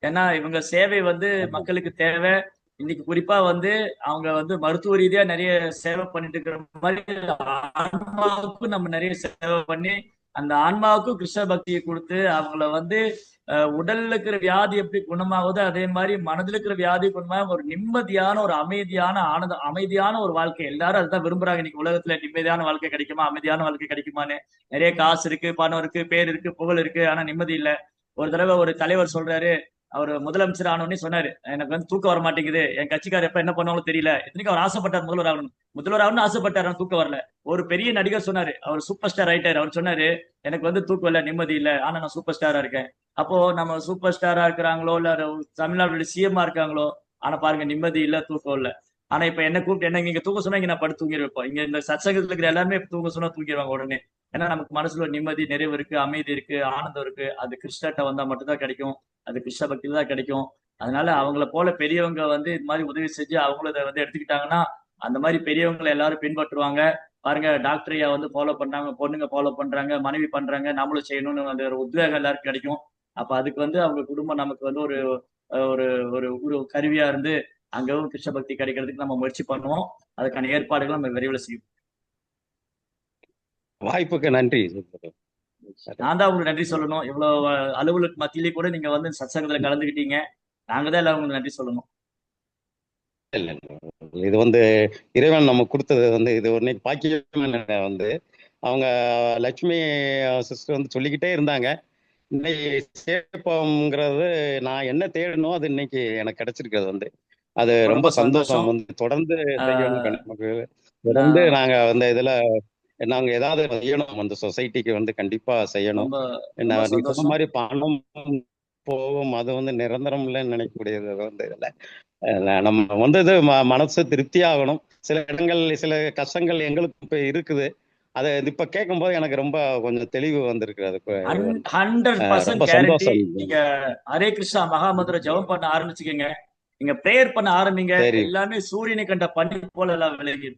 ஏன்னா இவங்க சேவை வந்து மக்களுக்கு தேவை. இன்னைக்கு குறிப்பா வந்து அவங்க வந்து மருத்துவ ரீதியா நிறைய சேவை பண்ணிட்டு இருக்கிற மாதிரி ஆன்மாவுக்கும் நம்ம நிறைய சேவை பண்ணி அந்த ஆன்மாவுக்கும் கிருஷ்ண பக்தியை கொடுத்து அவங்கள வந்து உடல்ல இருக்கிற வியாதி எப்படி குணமாகுதோ அதே மாதிரி மனதில் இருக்கிற வியாதி குணமாக ஒரு நிம்மதியான, ஒரு அமைதியான ஒரு வாழ்க்கை. எல்லாரும் அதுதான் விரும்புறாங்க. இன்னைக்கு உலகத்துல நிம்மதியான வாழ்க்கை கிடைக்குமா, அமைதியான வாழ்க்கை கிடைக்குமான்னு. நிறைய காசு இருக்கு, பணம் இருக்கு, பேர் இருக்கு, புகழ் இருக்கு, ஆனா நிம்மதி இல்லை. ஒரு தடவை ஒரு தலைவர் சொல்றாரு, அவர் முதலமைச்சர் ஆனோடனே சொன்னாரு, எனக்கு வந்து தூக்கம் வர மாட்டேங்குது, என் கட்சிக்காரர் எப்ப என்ன பண்ணுவாங்களோ தெரியல. இத்தனைக்கும் அவர் ஆசைப்பட்டார் முதல்வர் ஆகணும்னு ஆசைப்பட்டார், தூக்கம் வரல. ஒரு பெரிய நடிகர் சொன்னாரு, அவர் சூப்பர் ஸ்டார் ஆயிட்டாரு, அவர் சொன்னாரு, எனக்கு வந்து தூக்கம் இல்ல, நிம்மதி இல்ல, ஆனா நான் சூப்பர் ஸ்டாரா இருக்கேன். அப்போ நம்ம சூப்பர் ஸ்டாரா இருக்கிறாங்களோ இல்ல தமிழ்நாடு சிஎம்மா இருக்காங்களோ, ஆனா பாருங்க நிம்மதி இல்ல, தூக்கம் இல்ல. ஆனா இப்ப என்ன கூப்பிட்டு என்ன இங்க தூக்க சொன்னா இங்க நான் படுத்து தூங்கி வைப்போம். இங்க இந்த சத்சங்கத்துல இருக்கிற எல்லாருமே தூங்க சொன்னா தூங்கிடுவாங்க உடனே. ஏன்னா நமக்கு மனசுல ஒரு நிம்மதி, நிறைவு இருக்கு, அமைதி இருக்கு, ஆனந்தம் இருக்கு. அது கிருஷ்ணர்கிட்ட வந்தா மட்டும்தான் கிடைக்கும். அது கிருஷ்ண பக்தியில தான் கிடைக்கும். அதனால அவங்கள போல பெரியவங்க வந்து இது மாதிரி உதவி செஞ்சு அவங்களும் இதை வந்து எடுத்துக்கிட்டாங்கன்னா அந்த மாதிரி பெரியவங்களை எல்லாரும் பின்பற்றுவாங்க. பாருங்க டாக்டர் ஐயா வந்து ஃபாலோ பண்றாங்க, பொண்ணுங்க ஃபாலோ பண்றாங்க, மனைவி பண்றாங்க, நம்மளும் செய்யணும்னு அந்த ஒரு உத்வேகம் எல்லாருக்கும் கிடைக்கும். அப்ப அதுக்கு வந்து அவங்க குடும்பம் நமக்கு வந்து ஒரு ஒரு ஒரு கருவியா இருந்து அங்கவும் கிருஷ்ண பக்தி கிடைக்கிறதுக்கு நம்ம முயற்சி பண்ணுவோம். அதுக்கான ஏற்பாடுகள் நம்ம விரைவில் செய்வோம். வாய்ப்புக்கு நன்றி. நான் தான் உங்களுக்கு நன்றி சொல்லணும். இவ்வளவு அலுவலுக்கு மத்தியிலே கூட நீங்க வந்து சத்சங்கத்துல கலந்துக்கிட்டீங்க. நாங்க தான் எல்லாரும் உங்களுக்கு நன்றி சொல்லணும். இல்ல இது வந்து இறைவன் நம்ம கொடுத்தது வந்து இது ஒரு பாக்கியம். வந்து அவங்க லட்சுமி சிஸ்டர் வந்து சொல்லிக்கிட்டே இருந்தாங்க, இன்னைக்கு சேப்பம்ங்கிறது நான் என்ன தேடணும் அது இன்னைக்கு எனக்கு கிடைச்சிருக்கிறது வந்து அது ரொம்ப சந்தோஷம். வந்து தொடர்ந்து நமக்கு தொடர்ந்து நாங்க வந்து இதுல நாங்க ஏதாவது செய்யணும், அந்த சொசைட்டிக்கு வந்து கண்டிப்பா செய்யணும். என்ன நீங்க சொன்ன மாதிரி பணம் போகும், அது வந்து நிரந்தரம் இல்லைன்னு நினைக்கக்கூடியது வந்து இதுல நம்ம வந்து இது மனசு திருப்தி ஆகணும். சில இடங்கள் சில கஷ்டங்கள் எங்களுக்கு இப்ப இருக்குது. அதை இப்ப கேட்கும் போது எனக்கு ரொம்ப கொஞ்சம் தெளிவு வந்திருக்கு. அதுக்கு 100% கேரண்டி. நீங்க ஹரே கிருஷ்ணா மகாமந்திர ஜபம் பண்ண ஆரம்பிச்சுக்கீங்க, நீங்க பிரேயர் பண்ண ஆரம்பிங்க, எல்லாமே சூரியனை கண்ட பனி போல எல்லாம் விலகி.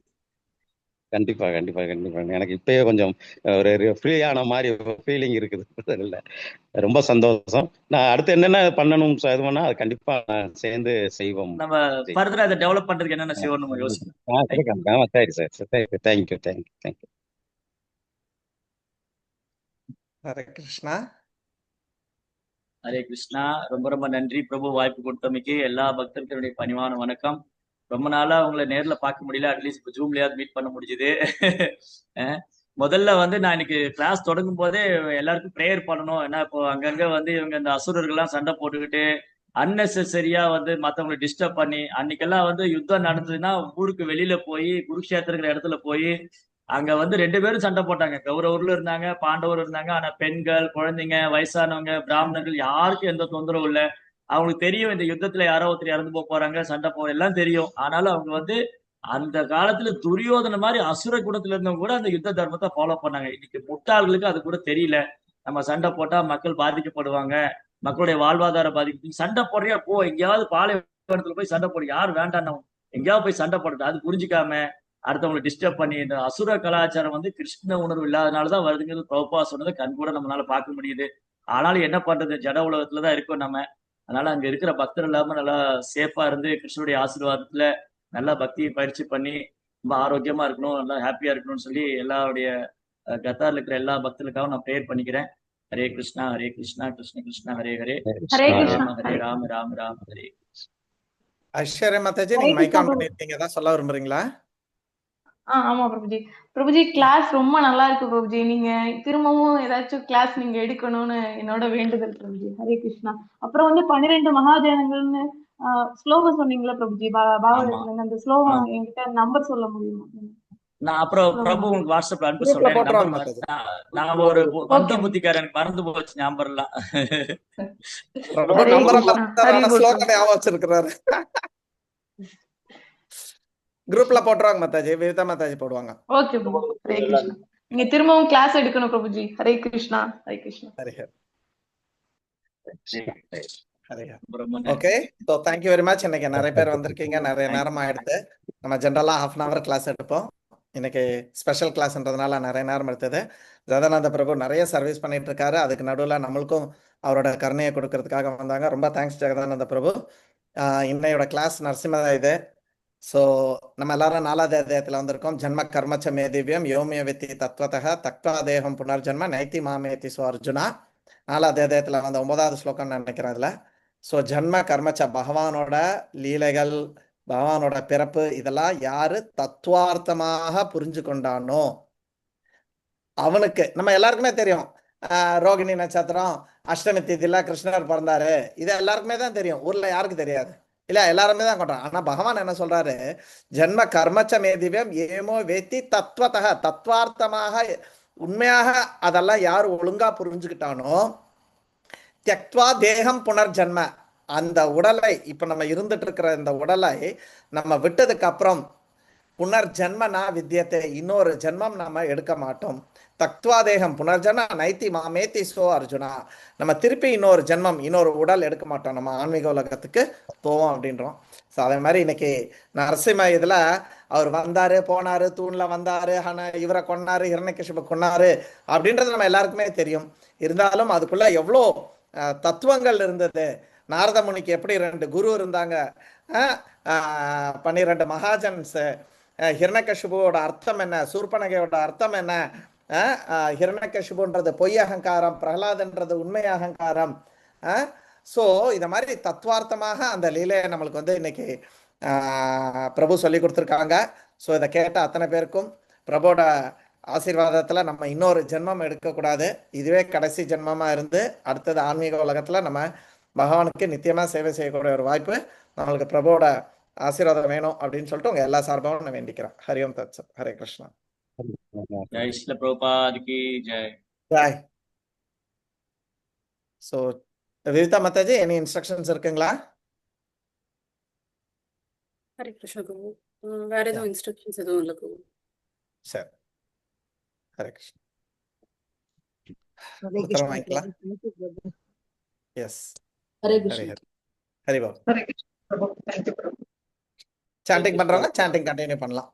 கண்டிப்பா கண்டிப்பா கண்டிப்பா. எனக்கு இப்பயே கொஞ்சம் ஒரு ஃப்ரீயான மாதிரி ஃபீலிங் இருக்குது. இல்ல ரொம்ப சந்தோஷம். நான் அடுத்து என்னென்ன பண்ணணும் இது பண்ணா அது கண்டிப்பா சேர்ந்து செய்வோம். நம்ம ஃபர்தரா இதை டெவலப் பண்றதுக்கு என்னென்ன செய்யணும் யோசிக்கணும். சரி சார், தேங்க்யூ. ஹரே கிருஷ்ணா. ஹரே கிருஷ்ணா. ரொம்ப ரொம்ப நன்றி பிரபு, வாய்ப்பு கொடுத்தமைக்கு. எல்லா பக்தர்களுடைய பணிவான வணக்கம். ரொம்ப நாளா உங்களை நேர்ல பார்க்க முடியல, அட்லீஸ்ட் இப்போ ஜூம்லயாவது மீட் பண்ண முடிஞ்சுது. முதல்ல வந்து நான் இன்னைக்கு கிளாஸ் தொடங்கும் போதே எல்லாருக்கும் ப்ரேயர் பண்ணணும். ஏன்னா இப்போ அங்கங்க வந்து இவங்க இந்த அசுரர்கள்லாம் சண்டை போட்டுக்கிட்டு அன்னெசரியா வந்து மத்தவங்களை டிஸ்டர்ப் பண்ணி, அன்னைக்கெல்லாம் வந்து யுத்தம் நடந்ததுன்னா ஊருக்கு வெளியில போய் குருக்ஷேத்திரங்கிற இடத்துல போய் அங்க வந்து 2 பேரும் சண்டை போட்டாங்க. கௌரவர்களும் இருந்தாங்க, பாண்டவரும் இருந்தாங்க. ஆனா பெண்கள், குழந்தைங்க, வயசானவங்க, பிராமணர்கள் யாருக்கும் எந்த தொந்தரவும் இல்லை. அவங்களுக்கு தெரியும் இந்த யுத்தத்துல யாரோ ஒருத்தர் இறந்து போறாங்க, சண்டை எல்லாம் தெரியும். ஆனாலும் அவங்க வந்து அந்த காலத்துல துரியோதன மாதிரி அசுர குணத்துல இருந்தவங்க கூட அந்த யுத்த தர்மத்தை ஃபாலோ பண்ணாங்க. இன்னைக்கு முட்டாள்களுக்கு அது கூட தெரியல. நம்ம சண்டை போட்டா மக்கள் பாதிக்கப்படுவாங்க, மக்களுடைய வாழ்வாதாரம் பாதிக்கும். சண்டை போடுறியா போ, எங்கேயாவது பாலைவனத்துல போய் சண்டை போடு, யார் வேண்டாம், எங்கேயாவது போய் சண்டை போடுறது. அது புரிஞ்சுக்காம அடுத்தவங்களை டிஸ்டர்ப் பண்ணி இந்த அசுர கலாச்சாரம் வந்து கிருஷ்ண உணர்வு இல்லாதனாலதான் வருதுங்கிறது பிரபுபா சொன்னதை கண் கூட நம்மளால பார்க்க முடியுது. ஆனாலும் என்ன பண்றது, ஜட உலகத்துலதான் இருக்கோம் நம்ம. அதனால அங்க இருக்கிற பக்தர் இல்லாம நல்லா சேஃபா இருந்து கிருஷ்ணனுடைய ஆசீர்வாதத்துல நல்லா பக்தியை பயிற்சி பண்ணி ரொம்ப ஆரோக்கியமா இருக்கணும், நல்லா ஹாப்பியா இருக்கணும்னு சொல்லி எல்லாருடைய கத்தார்ல இருக்கிற எல்லா பக்தர்களுக்காகவும் நான் ப்ரேயர் பண்ணிக்கிறேன். ஹரே கிருஷ்ணா ஹரே கிருஷ்ணா கிருஷ்ண கிருஷ்ணா ஹரே ஹரே, ஹரே ஹரே கிருஷ்ணா. ராம ஹரே ராம ராம ராம ஹரே. ஐஸ்வர்யா மாதாஜி, ஹரே நீங்க மைக் கிருஷ்ணா ஆன் பிரபு. பண்ணிருக்கீங்க, ஏதாவது சொல்ல விரும்புறீங்களா? ஆமா பிரபுஜி. பிரபுஜி கிளாஸ் ரொம்ப நல்லா இருக்கு பிரபுஜி. நீங்க திரும்பவும் ஏதாச்சும் கிளாஸ் நீங்க எடுக்கணும்னு என்னோட வேண்டுதல் பிரபுஜி. ஹரே கிருஷ்ணா. அப்புறம் வந்து 12 மகாஜனங்கள்னு ஸ்லோகம் சொன்னீங்களா பிரபுஜி, ஆமா பாகவதத்துல அந்த ஸ்லோகம் ஆமா. என்கிட்ட நம்பர் சொல்ல முடியுமா? நான் அப்புறம் ஸ்லோகம் பிரபு உங்களுக்கு வாட்ஸ்அப்ல அனுப்ப குரூப்ல சொல்றேன். எனக்கு போட்டுருவாங்க நம்பர் மாதாஜி. நான் ஒரு மந்த ஓகே. புத்திக்காரன், எனக்கு மறந்து போச்சு நம்பர் எல்லாம். பிரபு ஹரே நம்பர் கிருஷ்ணா. மறந்துட்டாரு, ஹரி ஆனா போல் ஸ்லோகம் பிரபு. ஞாபகம் வச்சிருக்கிறாரு. குரூப்ல போட்டுருவாங்க மாதாஜி, விவிதா மாதாஜி போடுவாங்க. ஓகே பிரபு. ஹரே கிருஷ்ணா. நீங்க திரும்பவும் கிளாஸ் எடுக்கணும் பிரபுஜி. ஹரே கிருஷ்ணா. ஹரே கிருஷ்ணா. ஹரி ஹரி ஹரி ஹரி. ரொம்ப நன்றி. Okay, so thank you very much. இன்னைக்கு நிறைய பேர் வந்திருக்கீங்க, நிறைய நேரம் ஆயிடுத்து. நம்ம ஜென்ரலா ½ அன் அவர் கிளாஸ் எடுப்போம். இன்னைக்கு ஸ்பெஷல் கிளாஸ்ன்றதுனால நிறைய நேரம் எடுத்தது. ஜெகதானந்த பிரபு நிறைய சர்வீஸ் பண்ணிட்டு இருக்காரு. அதுக்கு நடுவில் நம்மளுக்கும் அவரோட கருணையை கொடுக்கறதுக்காக வந்தாங்க. ரொம்ப தேங்க்ஸ் ஜெகதானந்த பிரபு. இன்னையோட கிளாஸ் நரசிம்ம இது. ஸோ நம்ம எல்லாரும் 4வது அத்தியாயத்தில் வந்திருக்கோம். ஜென்ம கர்மச்ச மே திவ்யம் யோமிய வித்தி தத்வதः தக்வா தேகம் புனர்ஜென்ம நைத்தி மாமேதி சோ அர்ஜுனா. 4வது அத்தியாயத்தில் வந்து 9வது ஸ்லோகம்னு நினைக்கிறேன் அதில். ஸோ ஜென்ம கர்மச்ச பகவானோட லீலைகள், பகவானோட பிறப்பு, இதெல்லாம் யாரு தத்துவார்த்தமாக புரிஞ்சு கொண்டானோ அவனுக்கு, நம்ம எல்லாருக்குமே தெரியும். ரோகிணி நட்சத்திரம், அஷ்டமி திதியில கிருஷ்ணர் பிறந்தாரு, இது எல்லாருக்குமே தான் தெரியும். ஊர்ல யாருக்கு தெரியாது இல்ல, எல்லாருமே தான் கொண்டான். ஆனா பகவான் என்ன சொல்றாரு, ஜென்ம கர்மச்ச மே திவ்யம் ஏமோ வேத்தி தத்துவத்தக, தத்துவார்த்தமாக உண்மையாக அதெல்லாம் யார் ஒழுங்கா புரிஞ்சுக்கிட்டானோ, தியக்த்வா தேகம் புனர்ஜென்ம, அந்த உடலை, இப்ப நம்ம இருந்துட்டு இருக்கிற இந்த உடலை நம்ம விட்டதுக்கு அப்புறம் புனர்ஜென்மனா வித்தியத்தை, இன்னொரு ஜென்மம் நம்ம எடுக்க மாட்டோம். தக்வா தேகம் புனர்ஜென்ம நைத்தி மாமேதி சோ அர்ஜுனா, நம்ம திருப்பி இன்னொரு ஜென்மம், இன்னொரு உடல் எடுக்க மாட்டோம், நம்ம ஆன்மீக உலகத்துக்கு போவோம் அப்படின்றோம். ஸோ அதே மாதிரி இன்னைக்கு நரசிம்ம இதில் அவர் வந்தாரு போனாரு, தூணில் வந்தாரு, இவரை கொன்னாரு, ஹிரண்யகசிபை கொன்னாரு அப்படின்றது நம்ம எல்லாருக்குமே தெரியும். இருந்தாலும் அதுக்குள்ள எவ்வளோ தத்துவங்கள் இருந்தது. நாரத முனிக்கு எப்படி 2 குரு இருந்தாங்க, 12 மகாஜன்ஸ், ஹிரண்யகசிபுவோட அர்த்தம் என்ன, சூர்பனகையோட அர்த்தம் என்ன, ஹிரண்யகசிபுன்றது பொய் அகங்காரம், பிரகலாதன்றது உண்மை அகங்காரம். ஸோ இதை மாதிரி தத்துவார்த்தமாக அந்த லீலையை நம்மளுக்கு வந்து இன்னைக்கு பிரபு சொல்லி கொடுத்துருக்காங்க. ஸோ இதை கேட்ட அத்தனை பேருக்கும் பிரபுவோட ஆசீர்வாதத்தில் நம்ம இன்னொரு ஜென்மம் எடுக்கக்கூடாது, இதுவே கடைசி ஜென்மமாக இருந்து அடுத்தது ஆன்மீக உலகத்தில் நம்ம பகவானுக்கு நித்தியமாக சேவை செய்யக்கூடிய ஒரு வாய்ப்பு நம்மளுக்கு பிரபுவோட ஆசீர்வாதம் வேணும் அப்படின்னு சொல்லிட்டு உங்க எல்லா சார்பாகவும் நான் வேண்டிக்கிறேன். ஹரிஓம் தத்சத். ஹரே கிருஷ்ணா. ஜெய் ஸ்ரீல பிரபுபாத் கி Jai. Jai. So Vivitha Mataji, any instructions இருக்குங்களா? ஹரே கிருஷ்ணா குரு. வேற எதுவும் இன்ஸ்ட்ரக்ஷன்ஸ் எதுவும் இல்லை குரு. சரி, ஹரே கிருஷ்ணா. ஹரே உத்தரம் கிருஷ்ணா வாங்கிக்கலாம். Prabhu. Thank you, Prabhu. Yes, Hare Hari Krishna. Hari Hari Babu. Hare Krishna Prabhu. Thank you Prabhu. Chanting பண்றவங்க சாண்டிங் கண்டினியூ பண்ணலாம்.